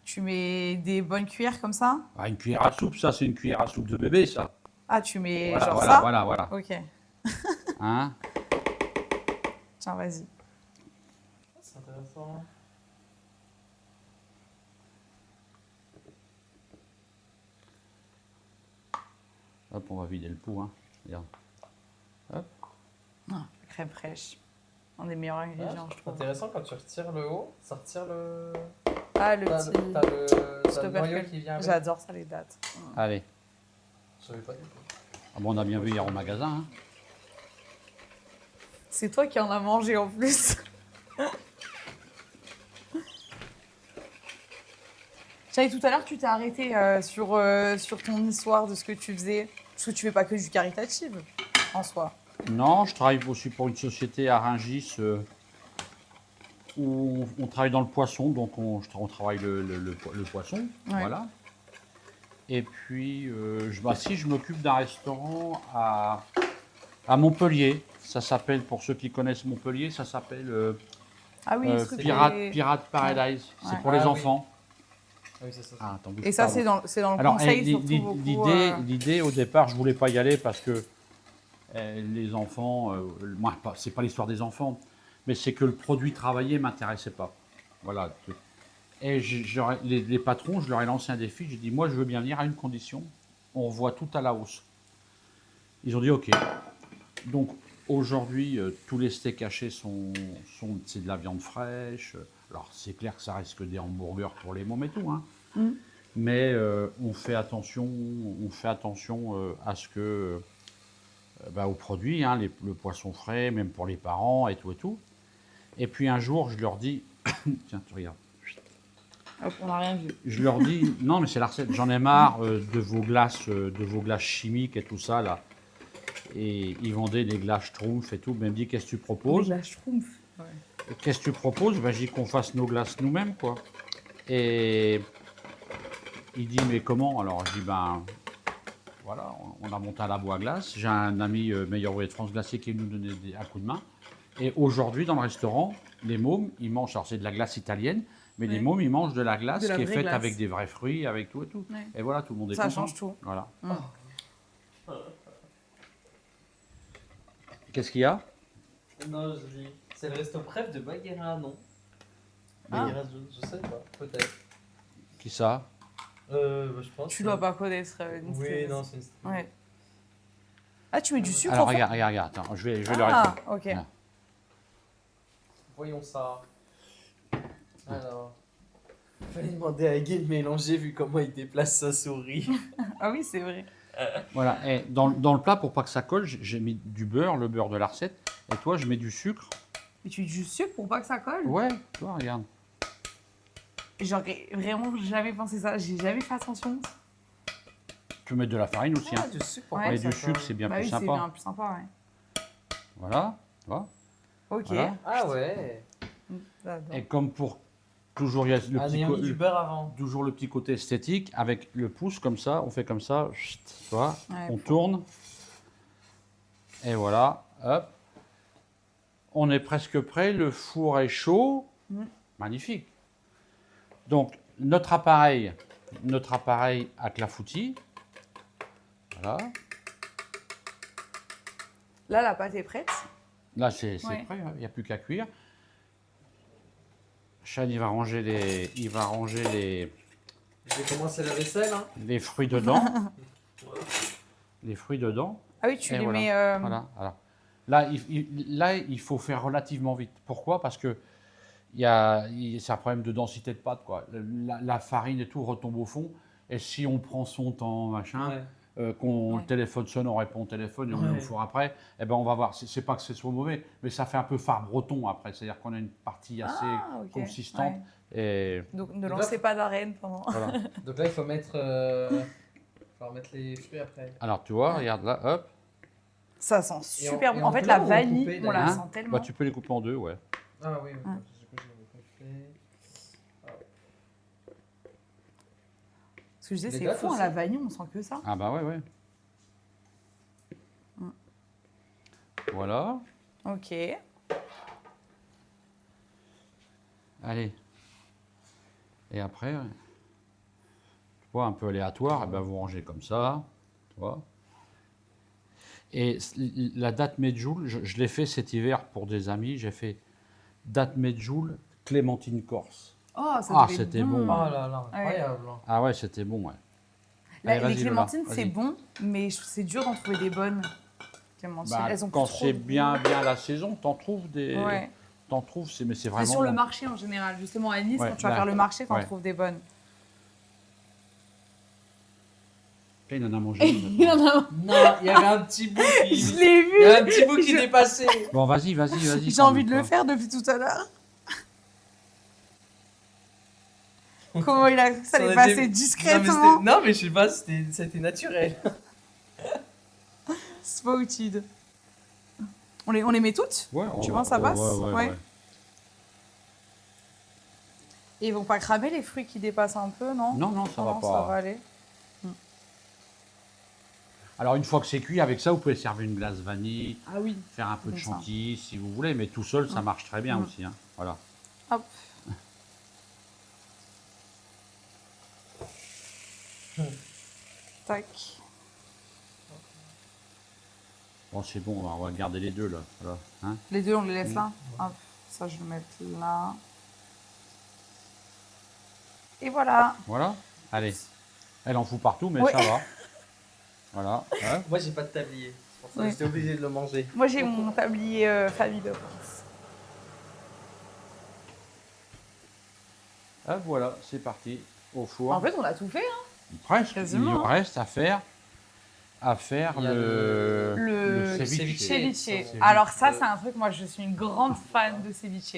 Tu mets des bonnes cuillères comme ça? Ah, une cuillère à soupe, ça, c'est une cuillère à soupe de bébé, ça. Ah, tu mets Voilà, genre voilà, ça? voilà, voilà. Ok. Hein? Tiens, vas-y. C'est intéressant. Hop, on va vider le pot. Hein. Regarde. Ah, crème fraîche. Un des meilleurs ingrédients, je C'est trouve. intéressant quand tu retires le haut, ça retire le. Ah, le T'as petit. t'as le stopper noyau que- qui vient avec. J'adore ça, les dates. Allez. Je savais pas du tout. Ah bon, on a bien vu hier au magasin. Hein. C'est toi qui en as mangé en plus. J'avais tout à l'heure, tu t'es arrêté sur ton histoire de ce que tu faisais. Parce que tu fais pas que du caritatif, en soi. Non, je travaille aussi pour une société à Rungis où on travaille dans le poisson, donc on travaille le poisson, Ouais. voilà. Et puis, je m'occupe d'un restaurant à Montpellier. Ça s'appelle, pour ceux qui connaissent Montpellier, ça s'appelle Ah oui, ce truc des- Pirate Paradise. C'est Ouais. pour les Ah oui. enfants. Ah oui, c'est ça. Ah, attends, bouge Et ça, pas, c'est dans le Alors, conseil, eh, surtout beaucoup. l'idée, au départ, je voulais pas y aller parce que les enfants, moi, c'est pas l'histoire des enfants, mais c'est que le produit travaillé m'intéressait pas. Voilà. Et les patrons, je leur ai lancé un défi. J'ai dit, moi, je veux bien venir à une condition. On voit tout à la hausse. Ils ont dit, OK. Donc, aujourd'hui, tous les steaks hachés c'est de la viande fraîche. Alors, c'est clair que ça reste que des hamburgers pour les mômes et tout, hein. Mm. Mais on fait attention à ce que, aux produits, hein, le poisson frais, même pour les parents et tout et tout. Et puis un jour, je leur dis, tiens, tu regardes. Hop, on n'a rien vu. Je leur dis, non, mais c'est la recette. J'en ai marre de vos glaces chimiques et tout ça là. Et ils vendaient des glaces Schtroumpf et tout. Mais ils me dit, qu'est-ce que tu proposes? La schtroumpf. Ouais. Qu'est-ce que tu proposes? Ben, je dis qu'on fasse nos glaces nous-mêmes, quoi. Et il dit, mais comment? Alors je dis, ben voilà, on a monté un labo à glace. J'ai un ami meilleur ouvrier de France Glacier qui est venu nous donner un coup de main. Et aujourd'hui, dans le restaurant, les mômes, ils mangent, alors c'est de la glace italienne, mais les Ouais. mômes, ils mangent de la glace De la qui est vraie faite glace. avec des vrais fruits, avec tout et tout. Ouais. Et voilà, tout le monde est Ça content. change tout. Voilà. Mm. Qu'est-ce qu'il y a? Non, je dis. C'est le resto préf de Baguera, non? Ah. Baguera, je sais pas, peut-être. Qui ça? Je pense. Tu dois pas connaître une Oui, styliste. non, c'est une. Ouais. Ah, tu mets du sucre Alors en fait. regarde, attends, je vais leur Ah, répondre. ok. Voilà. Voyons ça. Alors. Fallait demander à Guy de mélanger vu comment il déplace sa souris. Ah oui, c'est vrai. Voilà, et dans le plat, pour pas que ça colle, j'ai mis du beurre, le beurre de la recette. Et toi, je mets du sucre. Mais tu mets du sucre pour pas que ça colle. Ouais, toi, regarde. J'aurais vraiment jamais pensé ça. J'ai jamais fait attention. Tu peux mettre de la farine aussi. Hein. Du sucre, Ouais. pourquoi Mais ça du sucre, colle c'est bien Bah plus oui, c'est sympa. bien plus sympa, ouais. Voilà, tu vois. Ok. Voilà. Ah ouais. J'adore. Et comme pour toujours, il y a le Ah, petit, mais on met du beurre avant. toujours le petit côté esthétique, avec le pouce comme ça, on fait comme ça, chut, tu vois, Ouais, on tourne. Et voilà, hop. On est presque prêt, le four est chaud. Mm. Magnifique. Donc, notre appareil à clafoutis. Voilà. Là, la pâte est prête. Là, c'est Ouais. prêt, hein, il n'y a plus qu'à cuire. Chad, il va ranger les Je vais commencer la vaisselle. Hein. les fruits dedans. Les fruits dedans. Ah oui, tu Et les voilà. mets. Voilà, voilà. Là, il faut faire relativement vite. Pourquoi? Parce que c'est un problème de densité de pâte, quoi. La farine et tout retombe au fond. Et si on prend son temps, machin, Ouais. le téléphone sonne, on répond au téléphone et on met Ouais. au four après, eh ben on va voir. C'est pas que ce soit mauvais, mais ça fait un peu phare breton après. C'est-à-dire qu'on a une partie assez Ah, ok. consistante. Ouais. Et Donc ne Donc lancez là, pas d'arène pendant. voilà. Donc là, il faut mettre. Faut remettre les fruits après. Alors, tu vois, regarde là, hop. Ça sent Et super en- et bon. en En fait, plat la ou en vanille, coupé, on la d'ailleurs sent Hein tellement. Bah, tu peux les couper en deux, ouais. Ah oui, Ouais. du coup, je l'avais pas fait. Parce que je disais, Les c'est dates fou, hein, aussi. la vanille, on sent que ça. Ah bah ouais, ouais. Mm. Voilà. Ok. Allez. Et après, tu vois, un peu aléatoire, et ben vous rangez comme ça, tu vois. Et la date Medjool, je l'ai fait cet hiver pour des amis, j'ai fait date Medjool, Clémentine Corse. Oh, ça Ah, devait être c'était bon. Oh là là, incroyable. Ah ouais, c'était bon, ouais. Allez, vas-y, Les Lola, clémentines, vas-y. c'est bon, mais c'est dur d'en trouver des bonnes clémentines. Bah, Elles ont quand plus trop c'est de goût. bien la saison, t'en trouves des. Ouais. T'en trouves, mais c'est C'est vraiment. sur le bon. marché en général. Justement, à Nice, Ouais, quand tu vas là. faire le marché, t'en Ouais. trouves des bonnes. Là, il en a mangé une. Il y en a... Non, il y avait un petit bout Je qui... l'ai Il y avait un vu. petit bout qui Je- dépassait. Bon, vas-y. J'ai envie de le faire depuis tout à l'heure. Comment il a cru que ça allait aurait été- passer Non, mais discrètement. non, mais je sais pas, c'était naturel. Spotted. On les met toutes Ouais, Tu penses ça passe Ouais. Ouais. Et ils vont pas cramer les fruits qui dépassent un peu, non Non, ça va Non, pas. ça va aller. Alors, une fois que c'est cuit, avec ça, vous pouvez servir une glace vanille, Ah oui. faire un peu de Comme ça. chantilly si vous voulez, mais tout seul, ça marche très bien Mm. aussi. Hein. Voilà. Hop. Tac. Bon, c'est bon, on va garder les deux là. Voilà. Hein. Les deux, on les laisse là. Hop. Ça, je vais le mettre là. Et voilà. Voilà. Allez. Elle en fout partout, mais Ouais. ça va. Voilà. Ouais. Moi, j'ai pas de tablier. C'est pour ça que Ouais. j'étais obligé de le manger. Moi, j'ai mon tablier famille de France. Ah, voilà, c'est parti. Au four. En fait, on a tout fait. Hein. Presque. quasiment, Il hein. reste à faire Il y a Le ceviche. ceviche. Ceviche. Alors ça, c'est un truc, moi, je suis une grande fan de ceviche.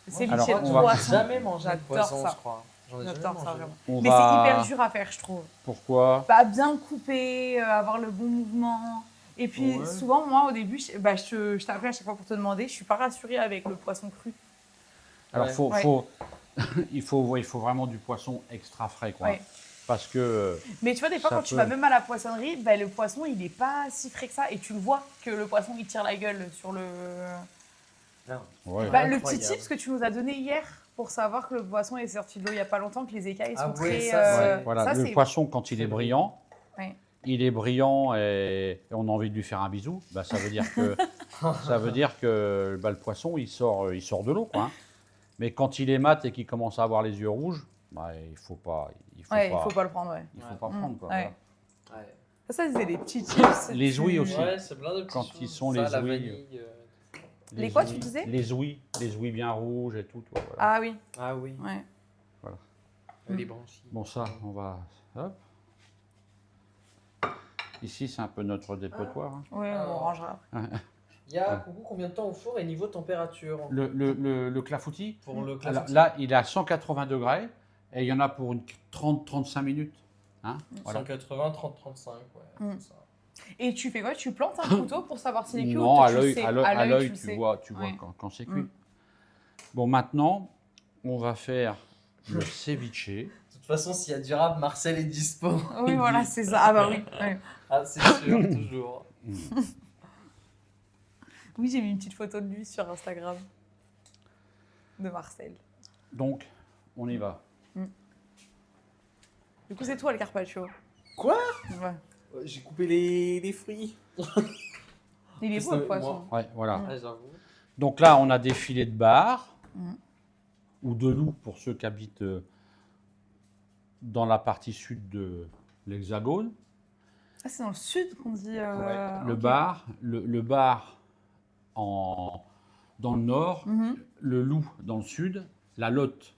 Le ceviche Alors, de on va- poisson. jamais mangé de J'adore poisson, ça. je crois. J'en ai jamais J'adore ça, mangé. vraiment. On Mais va- c'est hyper dur à faire, je trouve. Pourquoi? Bah, bien couper, avoir le bon mouvement. Et puis, Ouais. souvent, moi, au début, je t'appelais à chaque fois pour te demander, je suis pas rassurée avec le poisson cru. Alors, Ouais. il faut vraiment du poisson extra frais, quoi. Ouais. Parce que Mais tu vois, des fois, Ça quand tu peut. vas même à la poissonnerie, bah, le poisson, il est pas si frais que ça. Et tu le vois que le poisson, il tire la gueule sur le... Non. ouais. Bah, le Incroyable. petit tips que tu nous as donné hier pour savoir que le poisson est sorti de l'eau il y a pas longtemps, que les écailles Ah sont ouais, très... ça, c'est- Ouais, voilà, ça, le c'est- poisson, quand il est brillant, Ouais. il est brillant et on a envie de lui faire un bisou, bah, ça veut dire que, bah, le poisson, il sort de l'eau, quoi. Hein. Mais quand il est mat et qu'il commence à avoir les yeux rouges, bah, il faut pas Ouais, il faut pas le prendre, ouais. il faut pas Mm, prendre, quoi. ouais. Voilà. Ouais. Ça, c'est des petits tips. Les ouïes aussi. Ouais, c'est plein de petits Quand choses. ils sont Ça, les la ouïes, vanille, Les quoi, tu ouïes- disais Les ouïes bien rouges et tout, voilà. Ah oui, Ah oui, ouais. les branchies. Bon, ça, on va... Hop. Ici, c'est un peu notre dépotoir. Hein. Ouais, on Alors. rangera. Il y a coucou, combien de temps au four et niveau température Le clafoutis, pour le alors, clafoutis? là, il est à 180 degrés et il y en a pour une 30-35 minutes. Hein, voilà. 180, 30, 35, ouais. Mm. c'est ça. Et tu fais quoi? Tu plantes un couteau pour savoir s'il est cuit Non, ou à tu le l'œil, sais? à l'œil, le tu sais. vois Ouais. quand c'est cuit. Mm. Bon, maintenant, on va faire le ceviche. De toute façon, s'il y a du rap, Marcel est dispo. Oui, voilà, c'est ça. Ah bah oui. Ouais. Ah, c'est sûr, toujours. Oui, j'ai mis une petite photo de lui sur Instagram. De Marcel. Donc, on y va. Du coup, c'est toi le carpaccio. Quoi? Ouais. J'ai coupé les fruits. Il est beau le poisson. Ouais, voilà. Ah, j'avoue. Donc là, on a des filets de bar Mm. ou de loup pour ceux qui habitent dans la partie sud de l'Hexagone. Ah, c'est dans le sud qu'on dit. Le ok. bar, le bar dans le nord, Mhm. le loup dans le sud, la lotte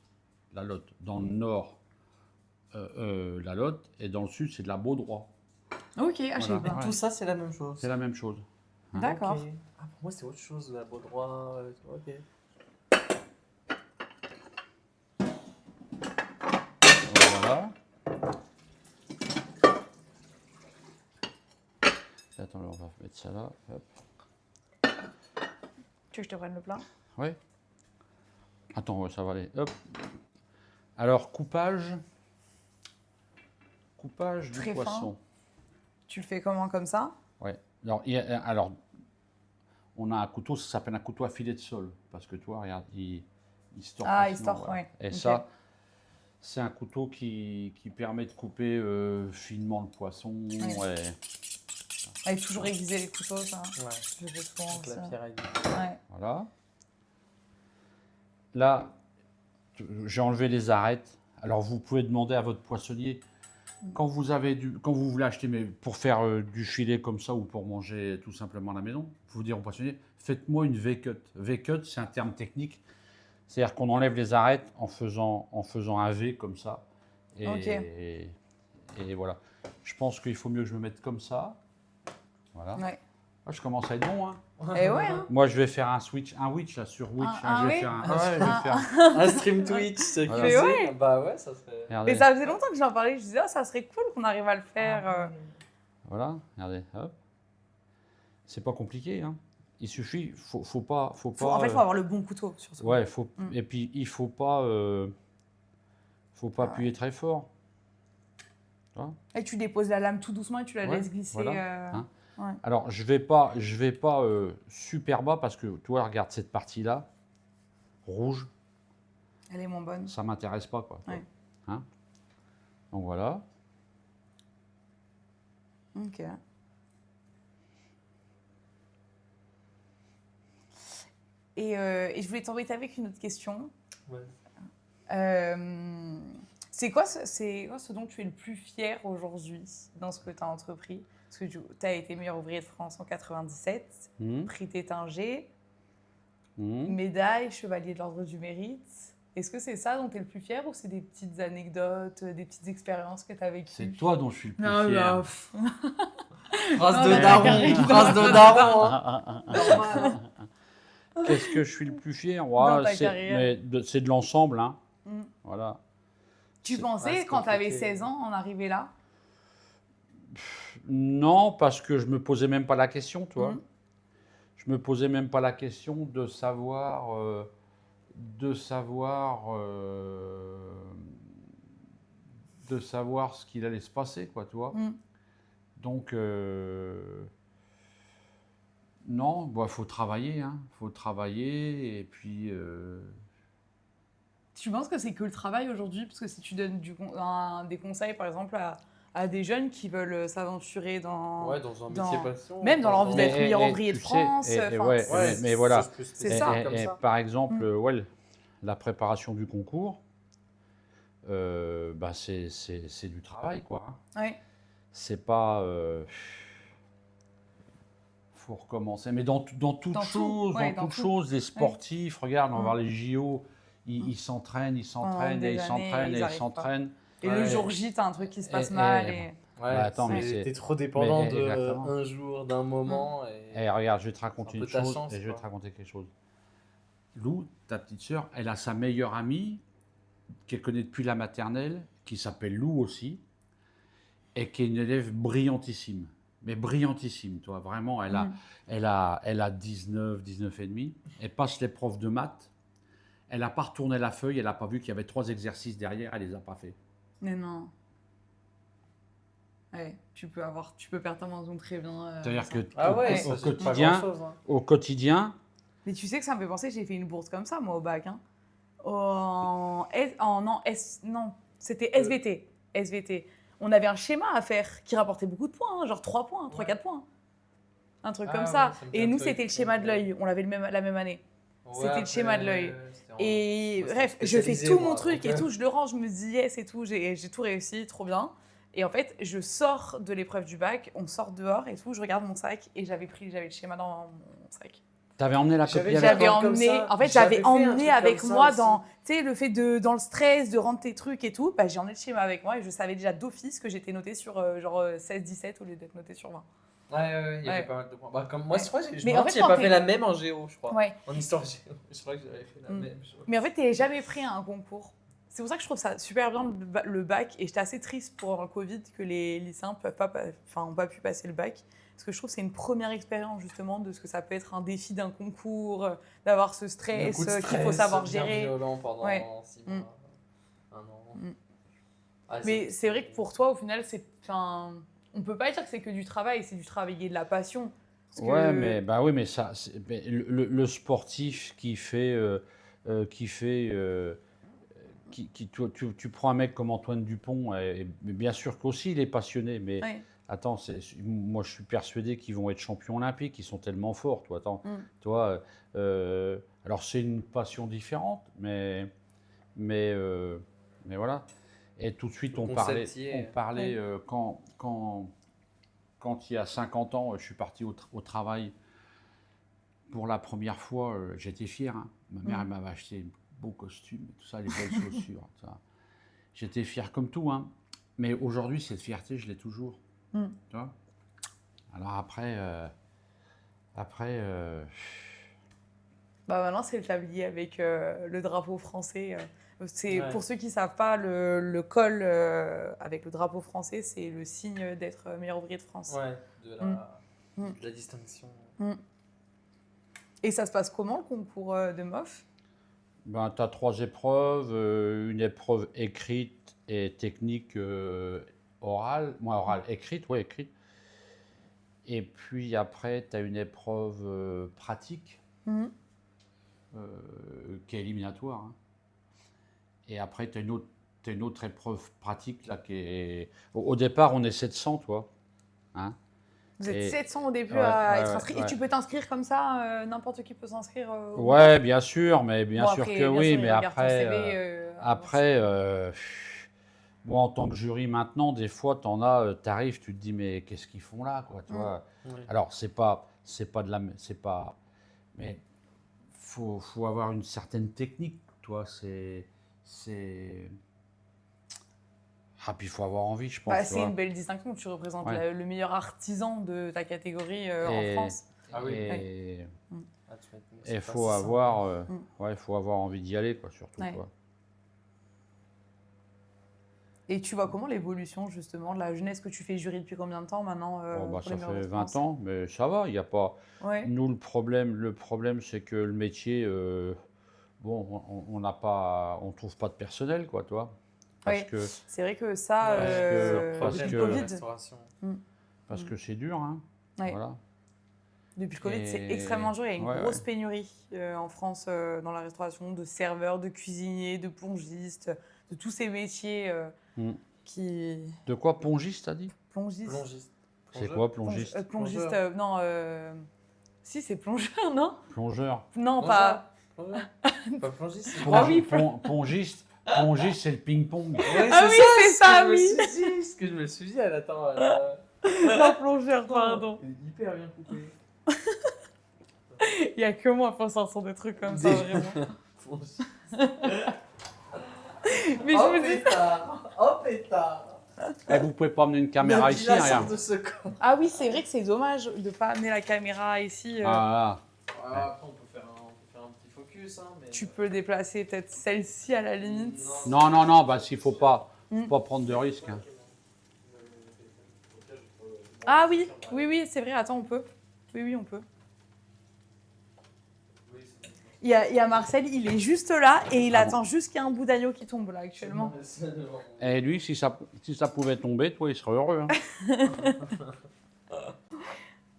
dans le nord, la lotte, et dans le sud, c'est de la Baudroie. Ok, ah, je savais Voilà. pas. Tout ça, c'est la même chose. C'est la même chose. Hein. D'accord. Ok. Ah, pour moi, c'est autre chose, la beau droit. Ok. Voilà. Attends, on va mettre ça là. Hop. Tu veux que je te prenne le plat? Oui. Attends, ouais, ça va aller. Hop. Alors, coupage du Très fin. poisson. Tu le fais comment, comme ça? Ouais. Alors, on a un couteau, ça s'appelle un couteau à filet de sol. Parce que toi, regarde, il se tord Ah, il facilement, se tord, voilà. ouais. Et Ok. ça, c'est un couteau qui permet de couper finement le poisson. Ouais. Et Avec toujours aiguiser les couteaux, ça. Ouais. Je fais souvent Donc la ça. pierre aiguë. Ouais. voilà. Là, j'ai enlevé les arêtes. Alors, vous pouvez demander à votre poissonnier quand vous voulez acheter, mais pour faire du filet comme ça ou pour manger tout simplement à la maison, vous dire aux passionnés, faites-moi une V-cut. V-cut, c'est un terme technique. C'est-à-dire qu'on enlève les arêtes en faisant un V comme ça. Et, Ok. et voilà. Je pense qu'il faut mieux que je me mette comme ça. Voilà. Ouais. Ah, je commence à être bon. Hein. Et ouais, hein. Moi, je vais faire un Witch là, sur Witch. Un je vais oui faire un. Ah ouais, je vais faire- Un stream Twitch, c'est Voilà. Mais ouais. Bah ouais, ça serait. Regardez. Mais ça faisait longtemps que j'en parlais. Je disais, oh, ça serait cool qu'on arrive à le faire. Voilà, regardez. Hop. C'est pas compliqué. Hein. Il suffit, faut pas. En fait, il faut avoir le bon couteau, surtout. Ouais, Mm. et puis il faut pas appuyer très fort. Et tu déposes la lame tout doucement et tu la Ouais, laisses glisser. voilà. Hein. Ouais. Alors je vais pas super bas parce que toi regarde cette partie là rouge, Elle est moins bonne. ça m'intéresse pas quoi. Ouais. Hein. Donc voilà. Ok. Et je voulais t'embêter avec une autre question. Ouais. C'est quoi ce dont tu es le plus fier aujourd'hui dans ce que tu as entrepris? Parce que tu as été meilleur ouvrier de France en 97, Mhm. prix Tétinger, Mhm. médaille, chevalier de l'ordre du mérite. Est-ce que c'est ça dont tu es le plus fier ou c'est des petites anecdotes, des petites expériences que tu as vécues? C'est toi dont je suis le plus Non, fier. bah, Phrase Non, de mais daron, carrément. phrase de daron. Hein. normal. Qu'est-ce que je suis le plus fier? Dans Ouais, ta carrière. c'est de l'ensemble. Hein. Mm. Voilà. Tu C'est- pensais, c'est quand tu avais compliqué. 16 ans, en arriver là? Non, parce que je me posais même pas la question, toi. Mhm. Je me posais même pas la question de savoir, ce qu'il allait se passer, quoi, tu vois. Mm. Donc, non, bah, faut travailler, hein. Faut travailler, et puis, Tu penses que c'est que le travail aujourd'hui? Parce que si tu donnes des conseils, par exemple, à des jeunes qui veulent s'aventurer dans... Ouais, dans un dans- métier passion. même dans l'envie d'être meilleur ouvrier de tu sais, France, enfin, ouais, Ouais, mais voilà. C'est ça. Comme ça. Par exemple, Mm. ouais, la préparation du concours, bah, c'est du travail, quoi. Hein. Ouais. C'est pas. Faut recommencer. Mais dans toute Dans tout, chose, ouais, dans dans toute tout. chose, les sportifs, regarde, on va Mm. voir les JO, ils s'entraînent, ils s'entraînent, des et ils années, s'entraînent, ils et ils arrivent pas. s'entraînent. Et Ouais. le jour J, t'as un truc qui se passe Et- mal. et- Et... Ouais, Bah, attends, mais t'es c'est- trop dépendant mais, exactement. d'un jour, d'un moment. Et regarde, je vais te raconter C'est un une peu ta chose. chance, Et je vais quoi. te raconter quelque chose. Lou, ta petite sœur, elle a sa meilleure amie qu'elle connaît depuis la maternelle, qui s'appelle Lou aussi, et qui est une élève brillantissime. Mais brillantissime, toi, vraiment, Mm. elle a 19 et demi. Elle passe l'épreuve de maths. Elle n'a pas retourné la feuille, elle n'a pas vu qu'il y avait 3 exercices derrière, elle les a pas fait. Mais non. Ouais, tu peux perdre ta mention très bien. C'est-à-dire ça. que Ah ouais, au, ça, c'est pas quotidien, grand-chose, hein. au quotidien, Mais tu sais que ça me fait penser, j'ai fait une bourse comme ça, moi, au bac. Hein. Non, c'était SVT. SVT. On avait un schéma à faire qui rapportait beaucoup de points, hein, genre 3 points, 3-4 points. Un truc Ah comme ouais, ça. ça me dit Et un nous, truc. c'était le schéma de l'œil. On l'avait la même année. C'était le schéma de l'œil. Et Moi, bref, c'était je fais spécialisé, tout moi, mon truc donc, et tout, je le range, je me dis yes et tout, j'ai tout réussi, trop bien. Et en fait, je sors de l'épreuve du bac, on sort dehors et tout, je regarde mon sac et j'avais le schéma dans mon sac. t'avais emmené la J'avais- copie avec J'avais temps comme emmené, ça. en fait, J'avais j'avais fait un emmené truc avec comme ça moi aussi. dans, tu sais, le fait dans le stress, de rendre tes trucs et tout, bah, j'ai emmené le schéma avec moi et je savais déjà d'office que j'étais notée sur genre 16-17 au lieu d'être notée sur 20. Ouais, il y avait Ouais. pas mal de points. Bah, comme moi, je crois que Mais en fait, j'ai quand pas t'es- fait la même en géo, je crois. Ouais. En histoire géo, je crois que j'avais fait la Mm. même. Mais en fait, t'es jamais pris à un concours. C'est pour ça que je trouve ça super bien le bac. Et j'étais assez triste pour le Covid que les lycéens n'ont pas pu passer le bac. Parce que je trouve que c'est une première expérience justement de ce que ça peut être un défi d'un concours, d'avoir ce Le stress, coup de qu'il faut stress savoir bien gérer. violent pendant Ouais. 6 Mm. mois, 1 an. Mm. Ah, Mais c'est vrai que pour toi, au final, on peut pas dire que c'est que du travail, c'est du travail et de la passion. Parce Ouais, que- mais mais ça, mais le sportif qui fait, tu prends un mec comme Antoine Dupont, et bien sûr qu'aussi il est passionné, mais Ouais. attends, moi je suis persuadé qu'ils vont être champions olympiques, ils sont tellement forts, toi, attends, Mm. toi, alors c'est une passion différente, mais voilà. Et tout de suite, Le on concept parlait, y est. quand il y a 50 ans, je suis parti au travail pour la première fois, j'étais fier. Hein. Ma mère, elle m'avait acheté un beau costume, tout ça, les belles chaussures. Tout ça. J'étais fier comme tout. Hein. Mais aujourd'hui, cette fierté, je l'ai toujours. Mm. Tu vois. Alors après, Bah maintenant, c'est le tablier avec le drapeau français. C'est Ouais. pour ceux qui savent pas, le col avec le drapeau français, c'est le signe d'être meilleur ouvrier de France. Ouais, de Mm. de la distinction. Et ça se passe comment le concours de MOF? ben, tu as 3 épreuves, une épreuve écrite et technique orale. Moi, orale, écrite, ouais, écrite. Et puis après, tu as une épreuve pratique Mhm. qui est éliminatoire. Hein. Et après, tu as une autre épreuve pratique là, qui est. Au départ, on est 700, toi. Hein. Vous êtes Et- 700 au début Ouais, à ouais, être ouais, inscrit. ouais. Et tu peux t'inscrire comme ça, n'importe qui peut s'inscrire Ouais, bien sûr, mais bien Bon, sûr après, que bien oui, sûr, ils mais regardent ton après. CV, avant. Après, moi, en tant que jury maintenant, des fois, t'arrives, tu te dis, mais qu'est-ce qu'ils font là, quoi, tu vois. Ouais. Alors, c'est pas de la, c'est pas, mais faut avoir une certaine technique, toi. Puis il faut avoir envie, je pense. Bah, tu c'est vois. une belle distinction. Tu représentes Ouais. le meilleur artisan de ta catégorie en Et- France. Ah oui. Et Ah, tu m'as dit, mais il c'est pas faut si avoir, faut avoir envie d'y aller, quoi, surtout. Ouais. Quoi. Et tu vois comment l'évolution justement de la jeunesse que tu fais jury depuis combien de temps maintenant Bon, bah, pour ça les meilleurs fait de 20 France ans, mais ça va, il n'y a pas. Ouais. Nous, le problème, c'est que le métier, bon, on n'a pas, on trouve pas de personnel, quoi, toi. Parce Ouais. que C'est vrai que ça, parce depuis que- le Covid, restauration. c'est dur, hein. Ouais. Voilà. depuis le Covid, c'est Et- extrêmement dur. Il y a une ouais, grosse ouais. pénurie en France dans la restauration de serveurs, de cuisiniers, de plongistes, de tous ces métiers Mm. qui De quoi plongiste, t'as dit? plongistes. Plongiste. C'est quoi plongiste? Plongiste, Plongeur. non. Si, c'est plongeur, non? Plongeur. Non, Plongeur. pas. Plongeur. Pas plongiste. c'est- Ah oui, Plongiste, c'est le ping-pong. Ouais, Ah oui, c'est ce que ça, je me oui. suis dit, ce que je me suis dit, elle attend. Pas plongeur, pardon. Il est hyper bien coupé. Il y a que moi pour sortir des trucs comme ça, vraiment. Plongiste. Mais je me dis. pétard. Oh pétard. Eh, vous pouvez pas amener une caméra ici, hein, Ventilation regarde. de secours. Ah oui, c'est vrai que c'est dommage de pas amener la caméra ici. Ah, Après, on peut faire un petit focus. Hein, mais... Tu peux déplacer peut-être celle-ci à la limite. là. Non, bah s'il faut pas Mm. prendre de risques. Hein. Ah oui, oui, c'est vrai. Attends, on peut. Oui, on peut. Il y a Marcel, il est juste là et il Ah attend juste qu'il y ait un bout d'agneau qui tombe là actuellement. Et lui, si ça pouvait tomber, toi, il serait heureux. Hein.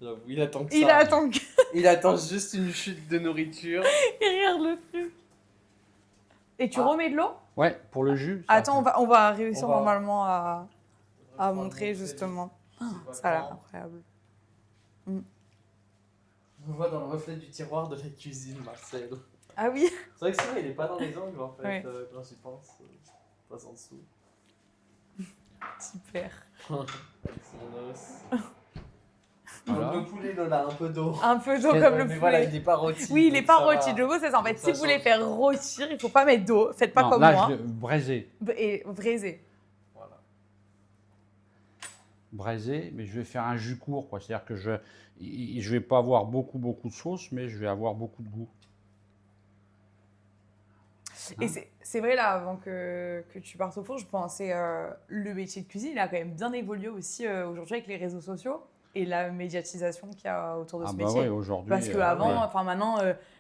J'avoue, il attend que ça. Il attend qu'il Il attend juste une chute de nourriture. regarde le truc. Et tu Ah. remets de l'eau? Ouais, pour le jus. ça Attends, fait- on va réussir On va- normalement à montrer justement. Ça a l'air incroyable. On voit dans le reflet du tiroir de la cuisine, Marcel. Ah oui. C'est vrai que c'est vrai, il est pas dans les angles en fait, Ouais. quand j'y pense. Passe en dessous. Super. Avec son os. Voilà. Comme le poulet, Lola, un peu d'eau. Un peu d'eau Mais comme le Mais poulet. voilà, il est pas rôti. Oui, il n'est donc pas ça rôti. va. Le mot, c'est ça. En fait, Donc si vous ça voulez change. faire rôtir, il faut pas mettre d'eau. Faites pas Non, comme là, moi. braisé. Et braisé. Voilà. Braisé, mais je vais faire un jus court, quoi. C'est-à-dire que je vais pas avoir beaucoup de sauce, mais je vais avoir beaucoup de goût. Et c'est vrai, là, avant que tu partes au four, je pensais le métier de cuisine, il a quand même bien évolué aussi aujourd'hui avec les réseaux sociaux et la médiatisation qu'il y a autour de Ah ce bah métier. ouais, aujourd'hui. Parce qu'avant, ouais. enfin maintenant,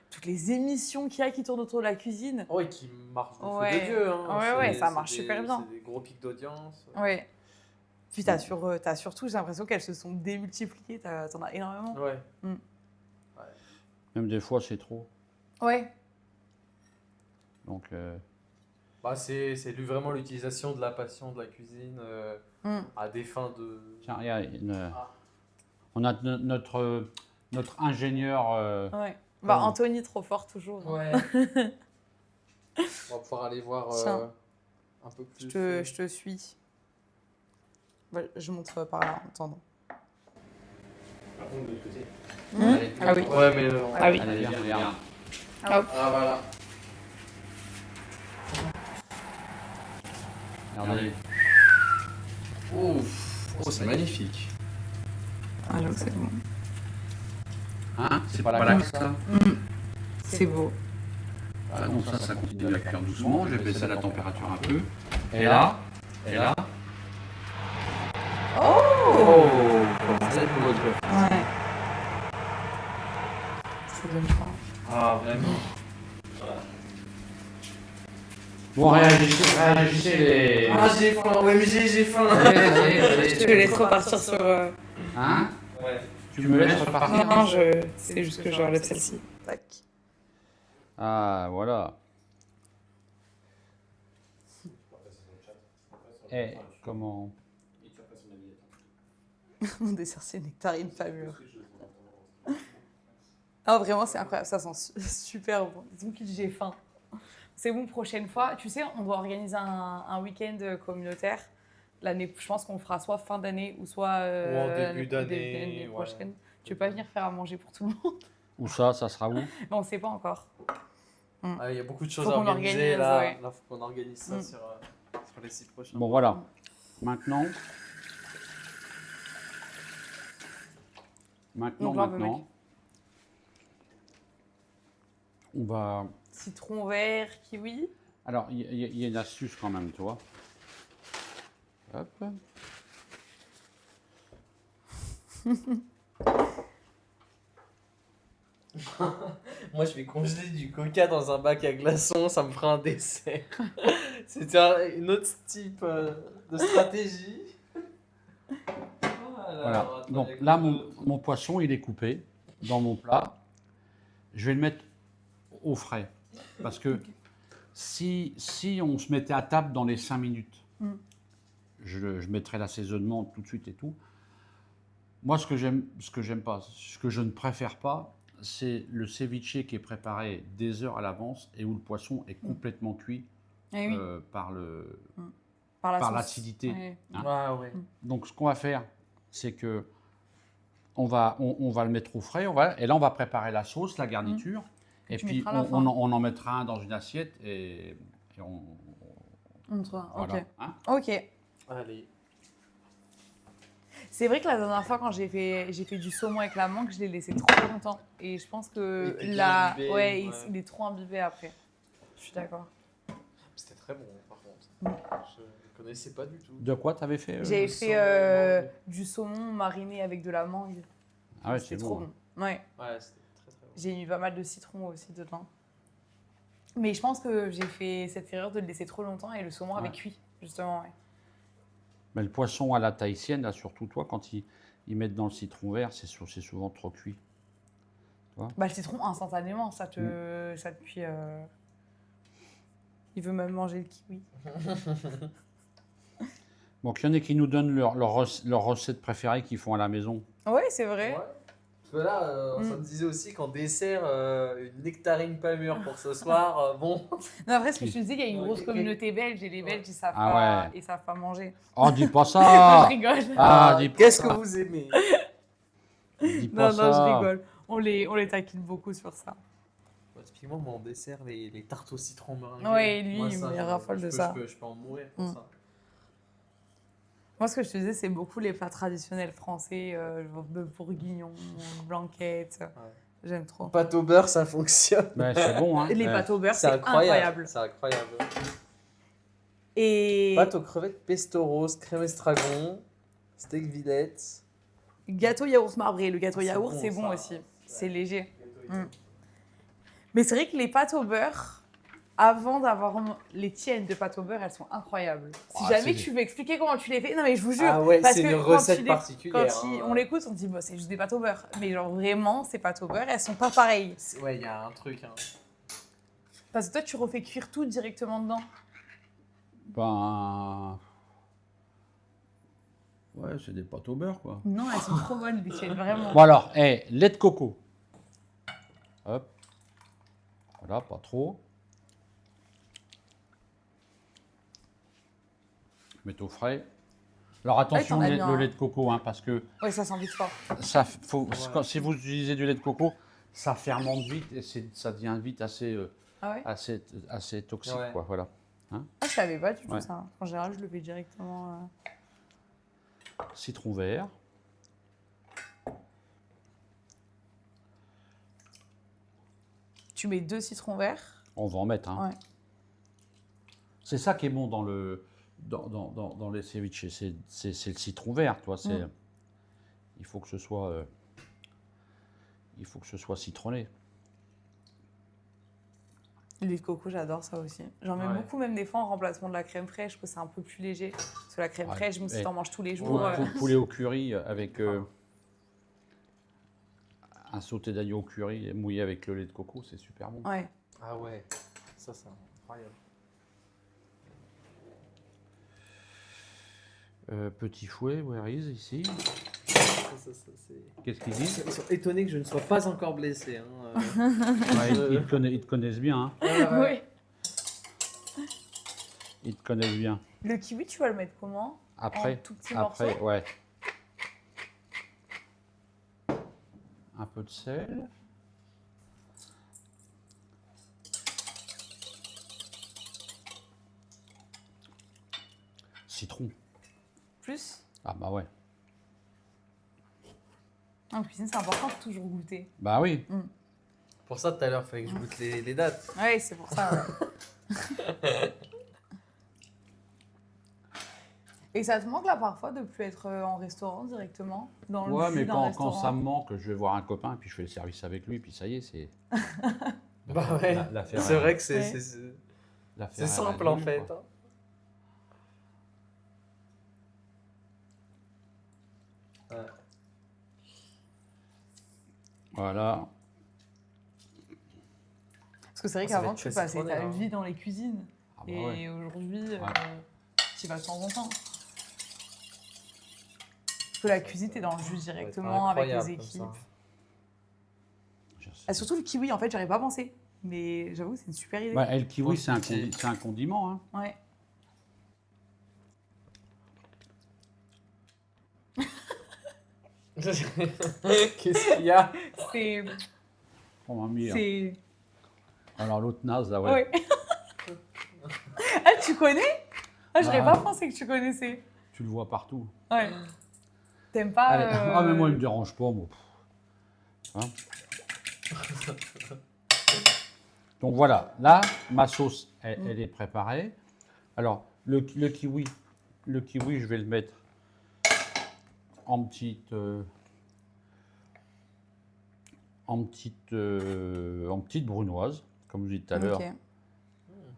toutes les émissions qu'il y a qui tournent autour de la cuisine. Oh, et qui marche de fou Ouais. de Dieu. Hein. Ouais, C'est- ça c'est marche des- super bien. C'est des gros pics d'audience. Ouais. Puis t'as surtout, j'ai l'impression qu'elles se sont démultipliées, t'en as énormément. Ouais. Même des fois, c'est trop. Ouais. Donc, Bah, c'est vraiment l'utilisation de la passion de la cuisine à des fins de. tiens, regarde, on a notre ingénieur. Ouais. Bah, Ouais. Anthony, trop fort toujours. Ouais. On va pouvoir aller voir Tiens. un peu plus. Je te suis. Ouais, je monte par là en attendant. Par contre, de l'autre côté. Allez. Ah oui. Ouais, mais. Ah oui. Allez, viens, regarde. Hop. Ah, voilà. Regardez. Ouf. Oh, c'est magnifique. Ah, j'avoue, c'est bon. Hein? C'est pas la classe, ça? C'est beau. Ah, donc ça continue à cuire doucement. Je vais baisser la température un peu. Et là, Oh, c'est beau le truc. Ouais. Ça donne faim. Ah, vraiment. bon, réagissez les... Ah, j'ai faim, ouais, mais j'ai faim. Je te laisse repartir sur. Hein? Ouais. Tu me laisses repartir? Non, c'est juste que j'enlève celle-ci. Tac. Ah, voilà. Eh, comment... Mon dessert, c'est nectarine pas mûre. Ah, vraiment, c'est incroyable. Ça sent super bon. Disons que j'ai faim. C'est bon, prochaine fois. Tu sais, on doit organiser un week-end communautaire. L'année, je pense qu'on fera soit fin d'année ou soit Ou en début d'année, l'année ouais. prochaine. Tu veux pas venir faire à manger pour tout le monde? Où ça sera où? Mais on ne sait pas encore. Ah, il y a beaucoup de choses Faut à qu'on organiser organise, là. ouais. Là, faut qu'on organise ça sur les 6 prochains. Bon, voilà. Maintenant, Donc là, on peut mettre- on va... Citron vert, kiwi. Alors, il y a une astuce quand même, tu vois. Hop. Moi, je vais congeler du coca dans un bac à glaçons, ça me fera un dessert. C'est une autre type de stratégie. Voilà. Donc là, mon poisson, il est coupé dans mon plat. Je vais le mettre au frais. Parce que si on se mettait à table dans les 5 minutes, je mettrais l'assaisonnement tout de suite et tout. Moi, ce que j'aime pas, ce que je ne préfère pas, c'est le ceviche qui est préparé des heures à l'avance et où le poisson est complètement cuit Eh oui. par Par par sauce. l'acidité. Ouais. Hein. Ah ouais. Donc, ce qu'on va faire, c'est que on va le mettre au frais, et là, on va préparer la sauce, la garniture, et Tu puis mettras à la on fin. en mettra un dans une assiette et on On te voit. voilà. Ok. Hein. Ok. Allez. C'est vrai que la dernière fois, quand j'ai fait du saumon avec la mangue, je l'ai laissé trop longtemps. Et je pense que Il était là, bien imbibé, ouais, ouais. il est trop imbibé après. Je suis d'accord. C'était très bon, par contre. Je ne connaissais pas du tout. De quoi tu avais fait J'ai le fait saumon, mangue. du saumon mariné avec de la mangue. Ah ouais, c'est C'était trop bon. bon. Ouais. Ouais, c'était très très bon. J'ai mis pas mal de citron aussi dedans. Mais je pense que j'ai fait cette erreur de le laisser trop longtemps et le saumon avait Ouais. cuit, justement. Ouais. Mais le poisson à la tahitienne, là, surtout toi, quand ils mettent dans le citron vert, c'est souvent trop cuit. Bah, le citron, instantanément, ça te cuit. Il veut même manger le kiwi. Bon, qu'il y en ait qui nous donnent leur recette préférée qu'ils font à la maison. Ouais, c'est vrai. Ouais. Parce que là, ça me disait aussi qu'en dessert, une nectarine pas mûre pour ce soir, bon. Non, après, ce que je te disais, il y a une Ouais, grosse ok. communauté belge et les Belges, ils savent, Ah pas, ouais. ils savent pas manger. Oh, dis pas Je ça. rigole. Ah, dis pas Qu'est-ce que ça. vous aimez? Dis pas Non, non, je ça. rigole. On les taquine beaucoup sur ça. Typiquement, moi en dessert, les tartes au citron meringuées. Ouais, lui, moi, il ça, me je- raffole je de peux- ça. Je peux en mourir pour ça. Moi, ce que je te disais, c'est beaucoup les plats traditionnels français, genre bœuf bourguignon, blanquette. J'aime trop. Pâte au beurre, ça fonctionne. Ben, c'est bon, hein. Les Ouais. pâtes au beurre, C'est c'est incroyable. incroyable. C'est incroyable. Et Pâte aux crevettes pesto rose, crème estragon, steak villette. gâteau yaourt marbré. Le gâteau C'est yaourt, bon, c'est bon ça. aussi. C'est léger. Mais c'est vrai que les pâtes au beurre, avant d'avoir les tiennes de pâtes au beurre, elles sont incroyables. Si Ah, jamais c'est- tu veux expliquer comment tu les fais, non mais je vous jure. Ah ouais, parce c'est que une quand recette tu les- particulière. Quand hein. on l'écoute, on se dit, bah, c'est juste des pâtes au beurre. Mais genre vraiment, ces pâtes au beurre, elles sont pas pareilles. Ouais, il y a un truc. Hein. Parce que toi, tu refais cuire tout directement dedans. Ben. Ouais, c'est des pâtes au beurre, quoi. Non, elles sont trop bonnes, les tiennes, vraiment. Bon, alors, lait de coco. Hop. Voilà, pas trop. mettre au frais. Alors attention, t'en as le mis un. lait de coco, hein, parce que Ouais, ça sent vite fort. si vous utilisez du lait de coco, ça fermente vite et ça devient vite assez, Ah ouais? assez toxique, Ouais. quoi, voilà. Ah, je savais pas du tout Ouais. ça. En général, je le fais directement. Citron vert. Tu mets 2 citrons verts. On va en mettre, hein. Ouais. C'est ça qui est bon dans les ceviches, c'est le citron vert, toi. Il faut que ce soit, citronné. Le lait de coco, j'adore ça aussi. J'en mets Ouais. beaucoup, même des fois en remplacement de la crème fraîche, parce que c'est un peu plus léger. Parce que la crème Ouais. fraîche, même si Et t'en manges tous les jours. Poulet au curry avec un sauté d'agneau au curry mouillé avec le lait de coco, c'est super bon. Ouais. Ah ouais, ça c'est incroyable. Petit fouet, where is ici? C'est... Qu'est-ce qu'ils disent? Ils sont étonnés que je ne sois pas encore blessé. Hein. Ouais, ils te connaissent bien, hein. Oui. Ils te connaissent bien. Le kiwi, tu vas le mettre comment? Après, En tout petits après, morceaux? ouais. Un peu de sel. Citron. Plus? Ah bah ouais. En cuisine, c'est important de toujours goûter. Bah oui. Pour ça, tout à l'heure, il fallait que je goûte les dates. Ouais, c'est pour ça. Ouais. Et ça te manque là parfois de plus être en restaurant directement dans le Ouais, jus mais d'un quand restaurant. ça me manque, je vais voir un copain et puis je fais le service avec lui, puis ça y est, c'est. Bah ouais, L'affaire c'est est- vrai que c'est Ouais. l'affaire est simple en résolue, fait. quoi. Hein. Ouais. Voilà. Parce que c'est vrai Ça va qu'avant, être tu très passais citronné, ta hein. vie dans les cuisines. Ah bah Et ouais. aujourd'hui, Ouais. tu vas de temps en temps. Parce que la cuisine, t'es dans le jus Ça va être directement avec les incroyable comme équipes. ça. Ah, surtout le kiwi, en fait, j'aurais pas pensé. Mais j'avoue, c'est une super idée. Bah, et le kiwi, Ouais, c'est un condiment, hein. Ouais. Qu'est-ce qu'il y a? C'est. On m'a mis, hein. C'est. Alors l'autre naze, là, ouais. Ouais. Ah, tu connais? Ah, j'aurais Ah. pas pensé que tu connaissais. Tu le vois partout. Ouais. T'aimes pas. Allez. Ah, mais moi, il me dérange pas, moi. Hein. Donc voilà, là, ma sauce, elle est préparée. Alors, le kiwi, je vais le mettre en petite brunoise, comme je dis tout à l'heure. Ok.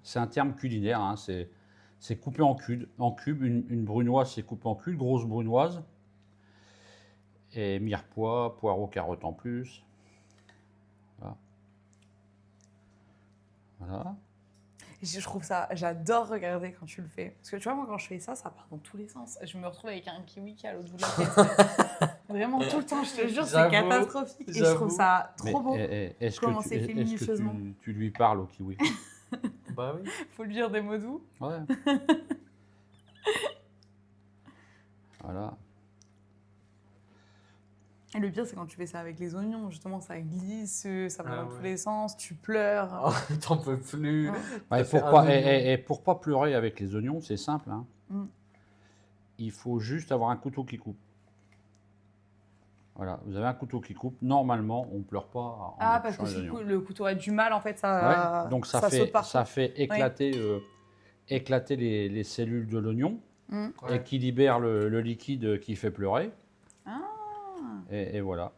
C'est un terme culinaire, hein, c'est coupé en cubes. Une brunoise, c'est coupé en cubes, grosse brunoise. Et mirepoix, poireaux, carottes en plus. Voilà. Voilà. Je trouve ça, j'adore regarder quand tu le fais. Parce que tu vois, moi, quand je fais ça, ça part dans tous les sens. Je me retrouve avec un kiwi qui est à l'autre bout de la tête. Vraiment, tout le temps, je te jure, c'est J'avoue, catastrophique. Et je j'avoue. trouve ça Mais trop beau. est-ce Comment que, c'est fait minutieusement. tu lui parles au kiwi? Bah oui. Faut lui dire des mots doux. Ouais. Voilà. Et le pire, c'est quand tu fais ça avec les oignons. Justement, ça glisse, ça va Ah dans tous ouais. les sens, tu pleures. Oh, t'en peux plus. Ouais. Ouais, fait pour pas, un oignon. et pour pas pleurer avec les oignons, c'est simple, hein. Mm. Il faut juste avoir un couteau qui coupe. Voilà, vous avez un couteau qui coupe. Normalement, on ne pleure pas en Ah, parce épluchant que les si oignons. le couteau a du mal, en fait, ça. Ouais, donc ça saute partout. fait éclater, éclater les cellules de l'oignon Mm. Ouais. et qui libère le liquide qui fait pleurer. Ah. Et voilà.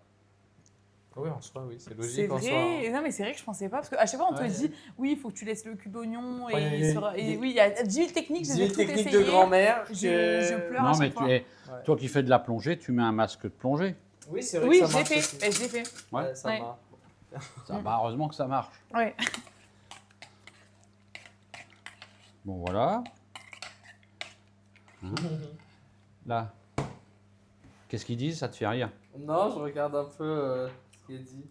Oui, en soi, oui, c'est C'est logique en soi. vrai. hein. Non, mais c'est vrai que je pensais pas. Parce qu'à chaque fois, on Ouais. te dit, oui, il faut que tu laisses le cube oignon. Et, Ouais, il sera- et oui, il y a 10 000 techniques. Je les ai 10 toutes techniques essayées. de grand-mère. Je pleure. à Non, chaque mais fois. Ouais. toi qui fais de la plongée, tu mets un masque de plongée. Oui, c'est vrai Oui, que je ça l'ai marche fait. aussi. Mais je l'ai fait. Ouais. Ça Ouais. marche. Ça, bah, heureusement que ça marche. Ouais. Bon, voilà. Hein, là. Qu'est-ce qu'ils disent? Ça te fait rire? Non, je regarde un peu ce qui est dit.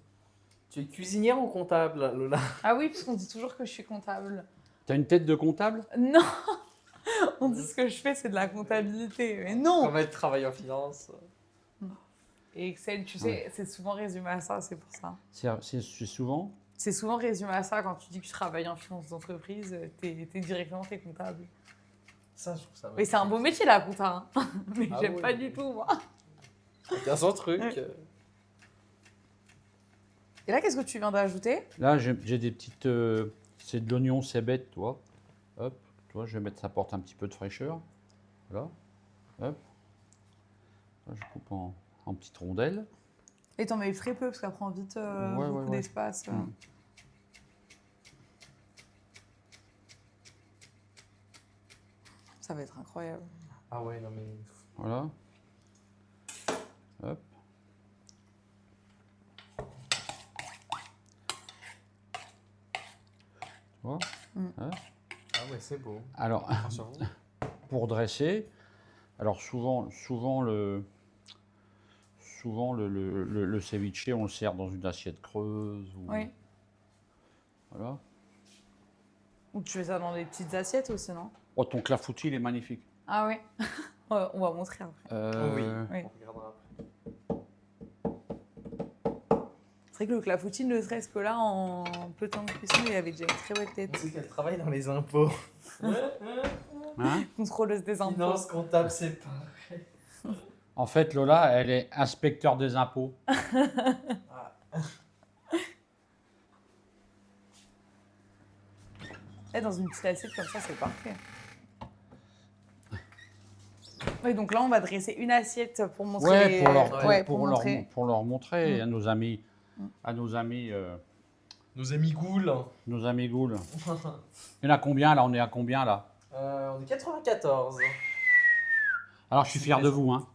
Tu es cuisinière ou comptable, Lola? Ah oui, parce qu'on dit toujours que je suis comptable. T'as une tête de comptable? Non. On dit ce que je fais, c'est de la comptabilité. Mais non! Comment être travailleur en finance. Et Excel, tu sais, c'est souvent résumé à ça, c'est pour ça. C'est souvent. C'est souvent résumé à ça quand tu dis que tu travailles en finance d'entreprise, t'es directement t'es comptable. Ça, je trouve ça. Mais c'est un beau métier la compta, hein. Mais Ah j'aime oui. pas du tout, moi. Il y a son truc. Ouais. Et là, qu'est-ce que tu viens d'ajouter? Là, j'ai des petites. C'est de l'oignon cébette, tu vois. Hop, tu vois, je vais mettre, ça apporte un petit peu de fraîcheur. Voilà. Hop. Là, je coupe en petites rondelles. Et t'en mets très peu parce qu'elle prend vite Ouais, beaucoup ouais. d'espace. Ça va être incroyable. Ah ouais, non mais. Voilà. Hop. Tu vois. Ah ouais, c'est beau. Alors, Attention. pour dresser, alors souvent le ceviche, on le sert dans une assiette creuse. Ou, Oui. Voilà. Ou tu fais ça dans des petites assiettes aussi, non? Oh, ton clafoutis, il est magnifique. Ah oui. On va montrer après. Oh oui. Oui. On regardera après. C'est vrai que le clafoutis, ne serait-ce que là, en peu de temps de cuisson, il avait déjà une très belle tête. C'est qu'elle travaille dans les impôts. Hein? Contrôleuse des impôts. Finance, comptable, c'est pas. En fait, Lola, elle est inspecteur des impôts. Et dans une petite assiette comme ça, c'est parfait. Oui, donc là, on va dresser une assiette pour montrer Ouais, les... pour leur, ouais, pour montrer. pour leur montrer Mm. à nos amis, Nos amis ghouls. nos amis ghouls. Il y en a combien là? On est à combien là? On est 94. Alors, je suis fier de vous, hein.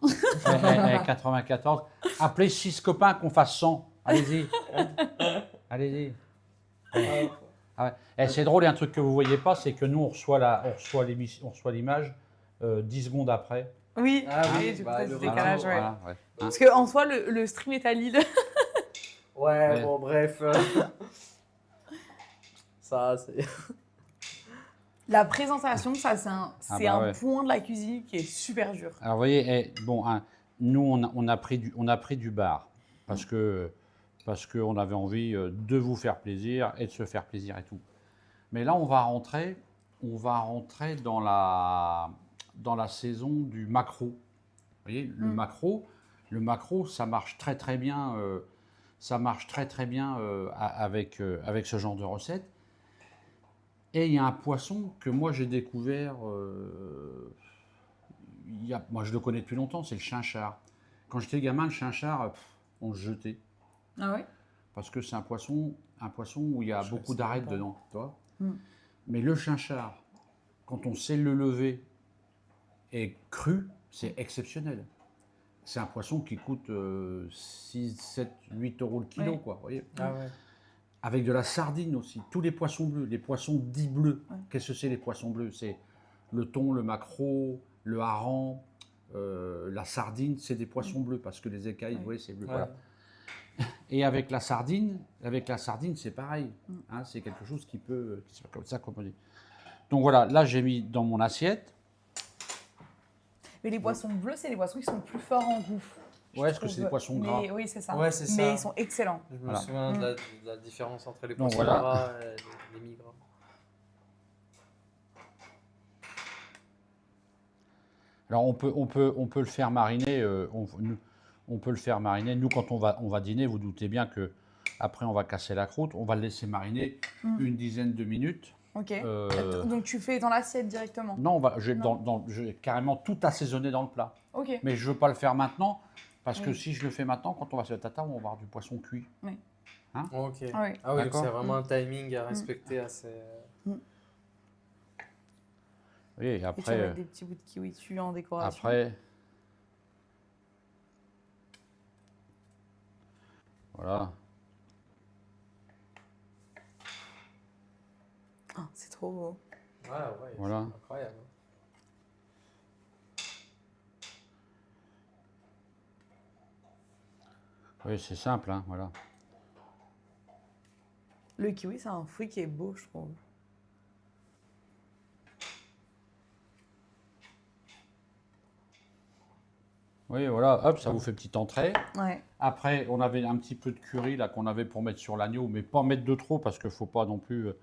94. Appelez 6 copains qu'on fasse 100. Allez-y. Allez-y. Ah ouais. Et c'est drôle, il y a un truc que vous ne voyez pas, c'est que nous, on reçoit l'image 10 secondes après. Oui, Ah oui, oui, du coup, bah, t'as le du décalage, retour, ouais. Voilà, ouais. Parce qu'en soi, le stream est à Lille. Ouais, Ouais. bon, bref. Ça, c'est. La présentation, ça, c'est un ouais. point de la cuisine qui est super dur. Alors, vous voyez, bon, hein, nous, on a pris du bar parce qu'on avait envie de vous faire plaisir et de se faire plaisir et tout. Mais là, on va rentrer dans la saison du maquereau. Vous voyez, le maquereau, ça marche très très bien. Avec ce genre de recette. Et il y a un poisson que moi j'ai découvert. Moi, je le connais depuis longtemps, c'est le chinchard. Quand j'étais gamin, le chinchard, on le jetait. Ah oui? Parce que c'est un poisson où il y a beaucoup d'arêtes dedans. Tu vois. Mm. Mais le chinchard, quand on sait le lever et cru, c'est exceptionnel. C'est un poisson qui coûte 6, 7, 8 euros le kilo, Oui. quoi. Vous voyez. Ah ouais. Avec de la sardine aussi. Tous les poissons bleus, les poissons dits bleus. Ouais. Qu'est-ce que c'est les poissons bleus? C'est le thon, le maquereau, le hareng, la sardine, c'est des poissons bleus parce que les écailles, vous voyez, c'est bleu. Ouais. Voilà. Et avec la sardine, c'est pareil. Hein, c'est quelque chose qui se fait comme ça, comme on dit. Donc voilà, là j'ai mis dans mon assiette. Mais les poissons bleus, c'est les poissons qui sont plus forts en goût. Ouais, est-ce que c'est des poissons gras? Mais, oui, c'est ça. Ouais, c'est ça. Mais ils sont excellents. Je me Voilà. souviens de la différence entre les Donc poissons voilà. gras et les mi-gras. Alors on peut le faire mariner. On peut le faire mariner. Nous, quand on va dîner, vous doutez bien que après on va casser la croûte. On va le laisser mariner une dizaine de minutes. Ok. Euh, Donc tu fais dans l'assiette directement. Non, je vais carrément tout assaisonner dans le plat. Ok. Mais je veux pas le faire maintenant parce que Oui. si je le fais maintenant, quand on va se mettre à table, on va avoir du poisson cuit. Ok. Ah oui. Ah oui, donc D'accord. c'est vraiment un timing à respecter assez. Oui, et Et tu vas après, mettre des petits bouts de kiwi dessus en décoration. Voilà. Ah, c'est trop beau. Ouais, Voilà. c'est incroyable. Oui, c'est simple, hein, voilà. Le kiwi, c'est un fruit qui est beau, je trouve. Oui, voilà, hop, ça vous fait petite entrée. Ouais. Après, on avait un petit peu de curry là qu'on avait pour mettre sur l'agneau, mais pas mettre de trop parce qu'il ne faut pas non plus. Vous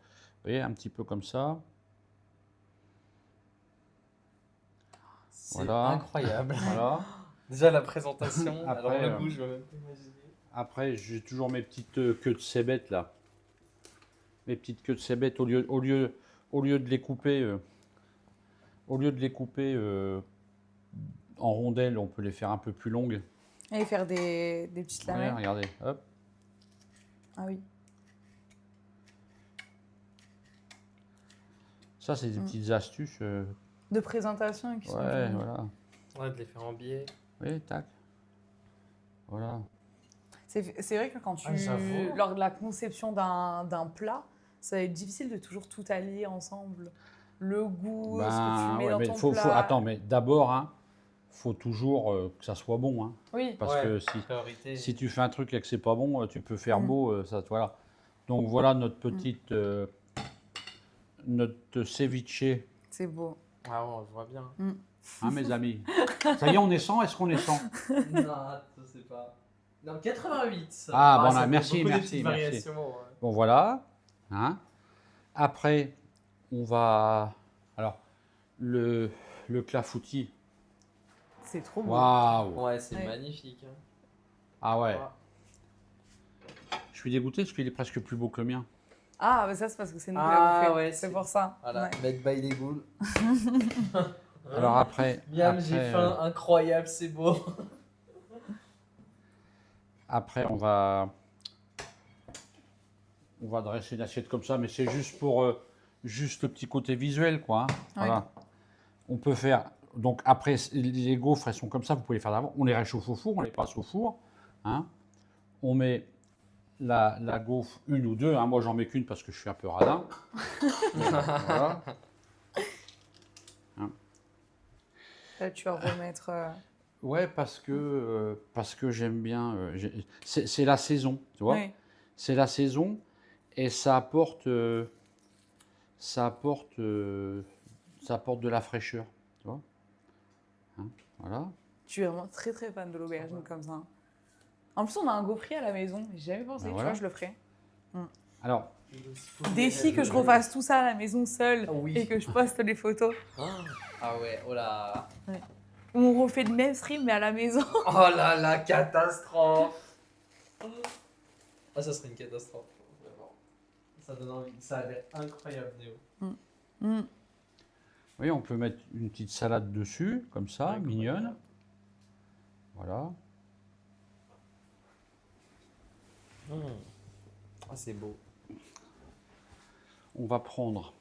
voyez, un petit peu comme ça. C'est Voilà. incroyable. Voilà. Déjà la présentation, Après, alors le goût, je veux même pas imaginer. Après, j'ai toujours mes petites queues de cébette là. Mes petites queues de cébette, au lieu de les couper, en rondelles, on peut les faire un peu plus longues. Et faire des petites Ouais, lamelles. regardez, hop. Ah oui. Ça, c'est des petites astuces. De présentation qui sont Ouais, jolies. voilà. Ouais, de les faire en biais. Oui, tac. Voilà. C'est vrai que quand tu, Ah, j'avoue. lors de la conception d'un plat, ça va être difficile de toujours tout allier ensemble. Le goût, ce que tu mets ouais, dans mais ton plat. attends, mais d'abord, hein, faut toujours que ça soit bon. Hein, Oui. parce Ouais, que priorité. si tu fais un truc et que c'est pas bon, tu peux faire Mm. beau, ça, voilà. Donc voilà notre petite, notre ceviche, C'est beau. Ah ouais, je vois bien. hein, mes amis. Ça y est, on est 100. Est-ce qu'on est 100? Non, je sais pas. Non, 88. Ah, bon, ça là, fait merci, beaucoup de merci, petites merci. variations, ouais. Bon, voilà. Hein. Après, on va. Alors, le clafoutis. C'est trop beau. Waouh! Ouais, c'est Ouais. magnifique. Hein. Ah ouais. Ouais. Je suis dégoûté parce qu'il est presque plus beau que le mien. Ah, mais ça, c'est parce que c'est nous qui Ah, l'avons fait. ouais, c'est c'est- pour ça. Voilà, Ouais. made by les ghouls. Alors après. Miam, après, j'ai faim, incroyable, c'est beau. Après, on va dresser une assiette comme ça, mais c'est juste pour juste le petit côté visuel, quoi. Hein. Voilà. On peut faire. Donc après, les gaufres, elles sont comme ça, vous pouvez les faire d'avant. On les réchauffe au four, on les passe au four. Hein. On met la gaufre, une ou deux. Hein. Moi, j'en mets qu'une parce que je suis un peu radin. Voilà. Là, tu vas remettre. Ouais, parce que j'aime bien. C'est la saison, tu vois. Oui. C'est la saison et ça apporte de la fraîcheur, tu vois. Hein, voilà. Tu es vraiment très très fan de l'aubergine comme ça. En plus, on a un gaufrier à la maison. J'ai jamais pensé. Ben Tu voilà. vois, je le ferai. Alors, Défi que je refasse tout ça à la maison seule Ah oui. et que je poste les photos. Ah ouais, oh là. Où on refait le même stream mais à la maison. Oh là là, catastrophe. Ah, ça serait une catastrophe. Vraiment. Ça donne envie. Ça a l'air incroyable, Néo. oui, on peut mettre une petite salade dessus, comme ça, Ouais, mignonne. Voilà. Ah, c'est beau. On va prendre.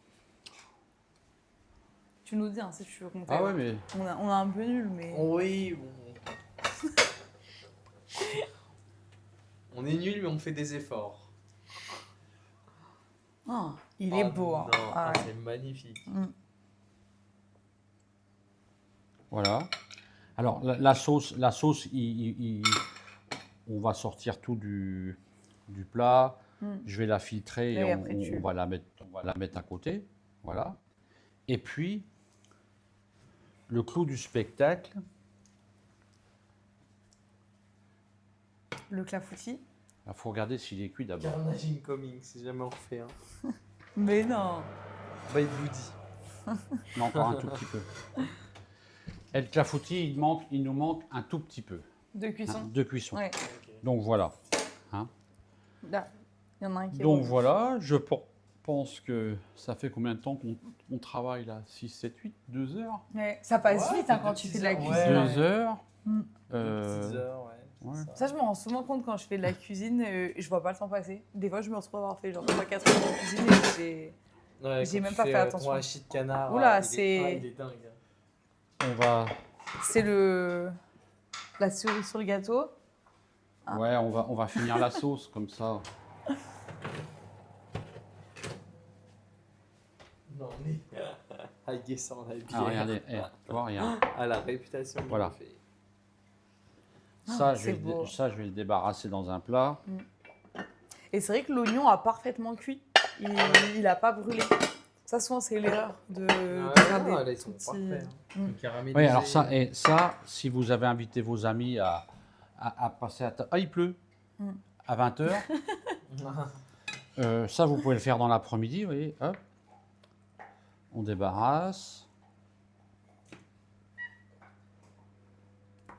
Tu nous dis hein, si tu veux compter. Ah ouais, mais On a un peu nul, mais. Oui, bon. On est nul, mais on fait des efforts. Oh, il est beau. Hein. Non, Ah ouais. c'est magnifique. voilà. Alors la sauce, on va sortir tout du plat. Je vais la filtrer Et et après, on va la mettre à côté. Voilà. Et puis, le clou du spectacle, Le clafoutis. il faut regarder s'il est cuit d'abord. Carnage incoming, si jamais on refait. Hein. Mais non. By Woody. Non, encore un tout petit peu. Et le clafoutis, il nous manque un tout petit peu De hein, cuisson. de cuisson. Ouais. Donc voilà. Là, il y en a un qui est Donc beau. voilà, je pense que ça fait combien de temps qu'on travaille là? 6, 7, 8, 2 heures? Ouais, ça passe Ouais, vite hein, c'est quand deux tu petites fais de la heures, cuisine. ouais. 2 heures. Mm. Euh, Petites heures, ouais. ouais. Ça, je me rends souvent compte quand je fais de la cuisine, je vois pas le temps passer. Des fois, je me retrouve à avoir fait genre 3-4 heures de cuisine et Ouais, J'ai quand même tu pas fais, fait attention. Ton hachis de canard. Oula, il c'est- il est dingue. On va, c'est la cerise sur le gâteau. Ah. ouais, on va finir la sauce comme ça. Non, mais. Agaissant la bière. Ah, regardez, tu vois, regarde. Ah, la réputation. Voilà. qu'on fait. Ça, c'est beau. ça, je vais le débarrasser dans un plat. Et c'est vrai que l'oignon a parfaitement cuit. Il a pas brûlé. Ça, souvent, c'est l'erreur de Ouais, faire non, des là, ils sont tout petits- parfaits. Mm. Le caramélisé. Oui, alors ça, si vous avez invité vos amis à passer à table. Ah, il pleut. Mm. À 20h. Ça, vous pouvez le faire dans l'après-midi, vous voyez. Hop. On débarrasse.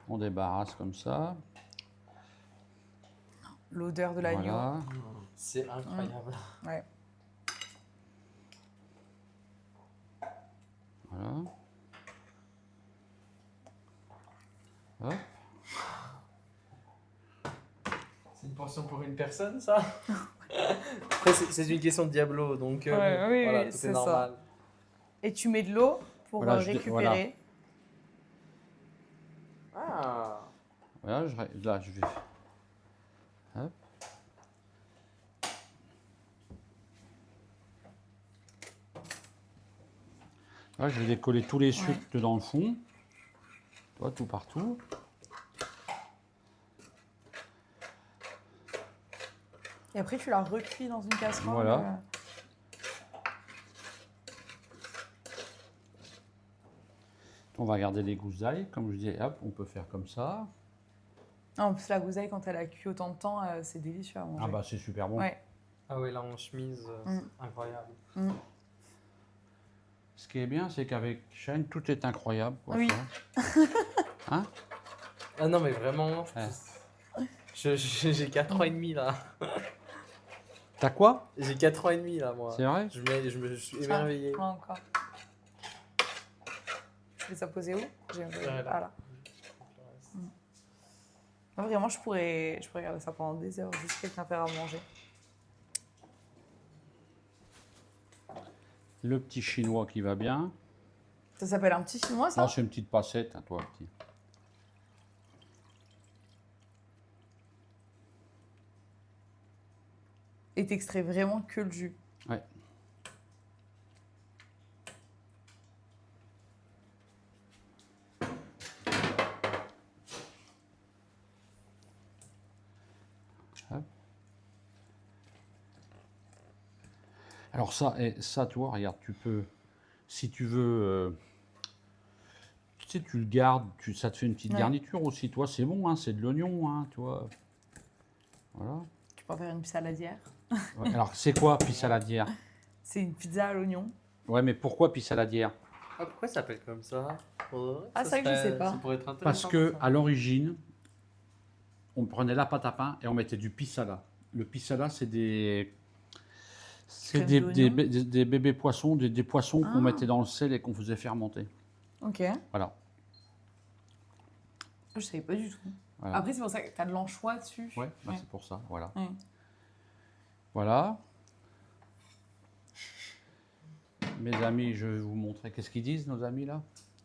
On débarrasse comme ça. L'odeur de l'agneau. Voilà. C'est incroyable. Ouais. Voilà. Hop. C'est une portion pour une personne, ça. Après, c'est une question de Diablo, donc Ouais, oui, voilà, oui, tout c'est est ça. normal. Et tu mets de l'eau pour Voilà, récupérer. Ah. Voilà, là, je vais. Hop. Là, je vais décoller tous les sucres dans le fond. Toi, tout partout. Et après, tu la recuis dans une casserole. Voilà. On va garder les gousses d'ail. Comme je dis, hop, on peut faire comme ça. Non, en plus, la gousaille, quand elle a cuit autant de temps, c'est délicieux à manger. Ah bah c'est super bon. Ouais. Ah ouais, là en chemise, c'est incroyable. Mm. Ce qui est bien, c'est qu'avec Shane, tout est incroyable. Quoi, Oui. ça. Hein? Ah non, mais vraiment, Ouais. j'ai 4 ans et demi là. T'as quoi? J'ai 4 ans et demi là, moi. C'est vrai? Je me suis Tiens, émerveillé. prends encore. Tu veux ça poser où? Là. Voilà. Non, vraiment, je pourrais regarder ça pendant des heures, juste quelqu'un faire à manger. Le petit chinois qui va bien. Ça s'appelle un petit chinois, ça? Non, c'est une petite passette, hein, toi, petit. Et t'extrais vraiment que le jus. Ouais. Hop. Alors ça, tu vois, regarde, tu peux, si tu veux, tu sais, tu le gardes, ça te fait une petite Ouais. garniture aussi, toi, c'est bon, hein, c'est de l'oignon, hein, tu vois. Voilà. Tu peux en faire une saladière. Ouais, alors, c'est quoi pissaladière? C'est une pizza à l'oignon. Ouais, mais pourquoi pissaladière? Ah, pourquoi ça s'appelle comme ça? Ah, c'est vrai que je sais pas. Ça pourrait être intéressant. Parce que ça. à l'origine, on prenait la pâte à pain et on mettait du pissala. Le pissala, c'est des Crème d'oignon. des bébés poissons, des poissons qu'on Ah. mettait dans le sel et qu'on faisait fermenter. Ok. Voilà. Je savais pas du tout. Voilà. Après, c'est pour ça que t'as de l'anchois dessus. Ouais, bah, c'est pour ça. Voilà. Ouais. Voilà. Mes amis, je vais vous montrer. Qu'est-ce qu'ils disent, nos amis, là?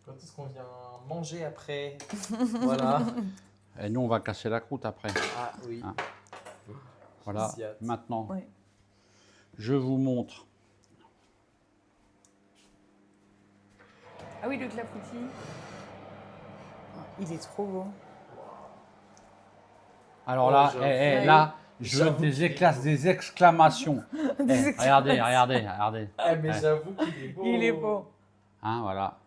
Quand est-ce qu'on vient manger après? Voilà. Et nous, on va casser la croûte après. Ah oui. Ah. Voilà. J'ai hâte. Maintenant, Ouais. je vous montre. Ah oui, le clafoutis. Il est trop beau. Alors Oh, là, j'avoue. là, je veux J'avoue qu'il est des exclamations. Des Regardez, regardez. Ah, mais Ouais. j'avoue qu'il est beau. Il est beau. Hein, voilà.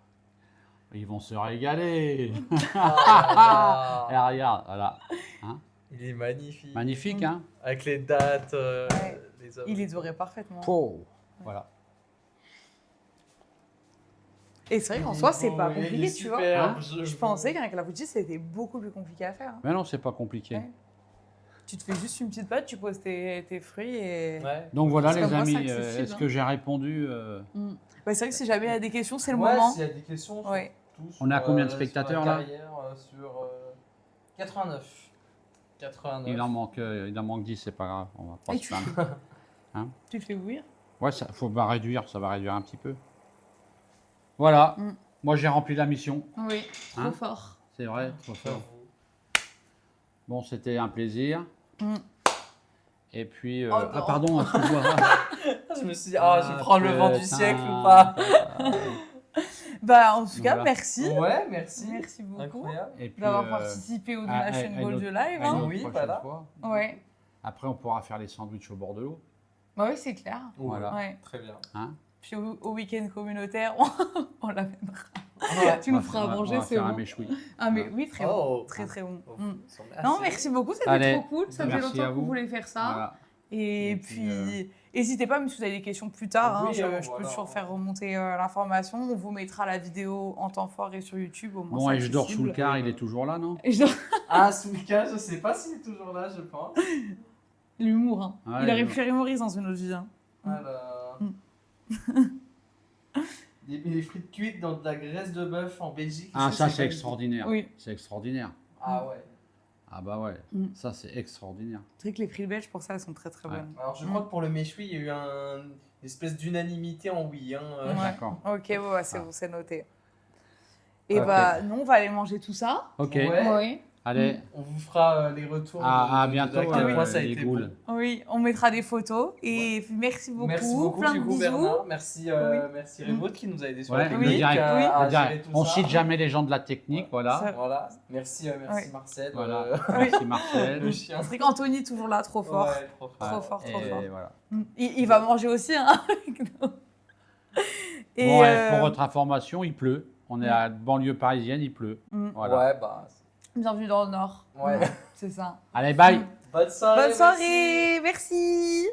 Ils vont se régaler. Ah, Et regarde, voilà. il est magnifique. Magnifique, hein? Avec les dates, Ouais. les œuvres. Il est doré parfaitement. Oh, voilà. Et c'est vrai qu'en soi, c'est pas Il est compliqué, tu vois. superbe, Hein Je pensais qu'un clafoutis, c'était beaucoup plus compliqué à faire. Hein. Mais non, c'est pas compliqué. Ouais. Tu te fais juste une petite pâte, tu poses tes fruits et... Ouais. Donc voilà, C'est les comme moi, amis, c'est accessible, est-ce hein. que j'ai répondu Bah, c'est vrai que si jamais il y a des questions, c'est le Ouais, moment. s'il y a des questions, sur Ouais. tout, On est à sur, combien de sur la spectateurs, là carrière, sur 89. 89. il en manque 10, c'est pas grave. On va pas Et se tu, plaindre. tu le fais bouillir. Ouais, ça réduire, ça va réduire un petit peu. Voilà. Mm. Moi, j'ai rempli la mission. Oui, trop Hein fort. C'est vrai. trop fort. J'avoue. Bon, c'était un plaisir. Mm. Et puis, Oh non. ah pardon, excuse-moi. Je me suis dit, ah, je vais prendre le vent du putain. siècle ou pas? Bah, en tout cas, Voilà. merci. Ouais, merci. Merci beaucoup Incroyable. Et puis, d'avoir participé au Donation à Ball une de autre- live. à une Hein. autre Oui, prochaine voilà. fois. Ouais. Après, on pourra faire les sandwichs au bord de l'eau. Bah oui, c'est clair. Voilà. Ouais. Très bien. Hein. Puis au week-end communautaire, on l'amènera. Ouais. Tu nous feras on va manger, c'est faire un bon. méchoui. Ah, mais oui, très Oh. bon. Très, très bon. Oh, Mm. ils sont Non, assez- merci beaucoup, c'était Allez, trop cool. Ça faisait merci à longtemps qu'on vous. voulait faire ça. Voilà. Et Et puis, n'hésitez pas, même si vous avez des questions plus tard, Oui, je voilà. peux toujours faire remonter l'information. On vous mettra la vidéo en temps fort et sur YouTube. Au moins, Bon, c'est et je dors sous accessible. le car, il est toujours là, non? Et je dors- Ah, Soulka, je sais pas s'il est toujours là, je pense. L'humour, hein. Ouais, Il aurait l'humour. pu faire humoriste dans une autre vie. Hein. Alors... Mm. des frites cuites dans de la graisse de bœuf en Belgique. Ah, est-ce que ça, c'est pas- extraordinaire. Oui. C'est extraordinaire. Ah ouais. Ah bah ouais, Mm. ça, c'est extraordinaire. C'est vrai que les frites belges, pour ça, elles sont très très Ouais. bonnes. Alors je crois que pour le méchoui, il y a eu une espèce d'unanimité en oui. Hein. Ouais. D'accord. Ok, bon, bah, c'est Ah. bon, c'est noté. Et Ok. bah, nous, on va aller manger tout ça. Ok, Ouais. Oui. allez, On vous fera les retours. à de bientôt, à quel point ça a les été goules. bon. Oui, on mettra des photos. Et puis, merci beaucoup. Merci beaucoup, Plein du de coup, bisous. Bernard. Merci, Oui. merci Remote qui nous a aidé sur Ouais, la le technique. direct, oui. à le direct. gérer tout On ça. cite jamais les gens de la technique, Ouais. voilà. Ça- Voilà. Merci, merci Oui. Marcel. Voilà. Oui. Merci Marcel. Le chien. C'est vrai qu'Anthony, toujours là, trop fort. Ouais, trop fort. Trop fort, trop Et fort. voilà. Il va manger aussi, hein, avec nous. Et Bon, ouais, pour votre information, il pleut. On est Mm. à banlieue parisienne, il pleut. Voilà. Ouais, bah. bienvenue dans le Nord. Ouais. C'est ça. Allez, bye. Bonne soirée. Bonne merci. soirée, merci.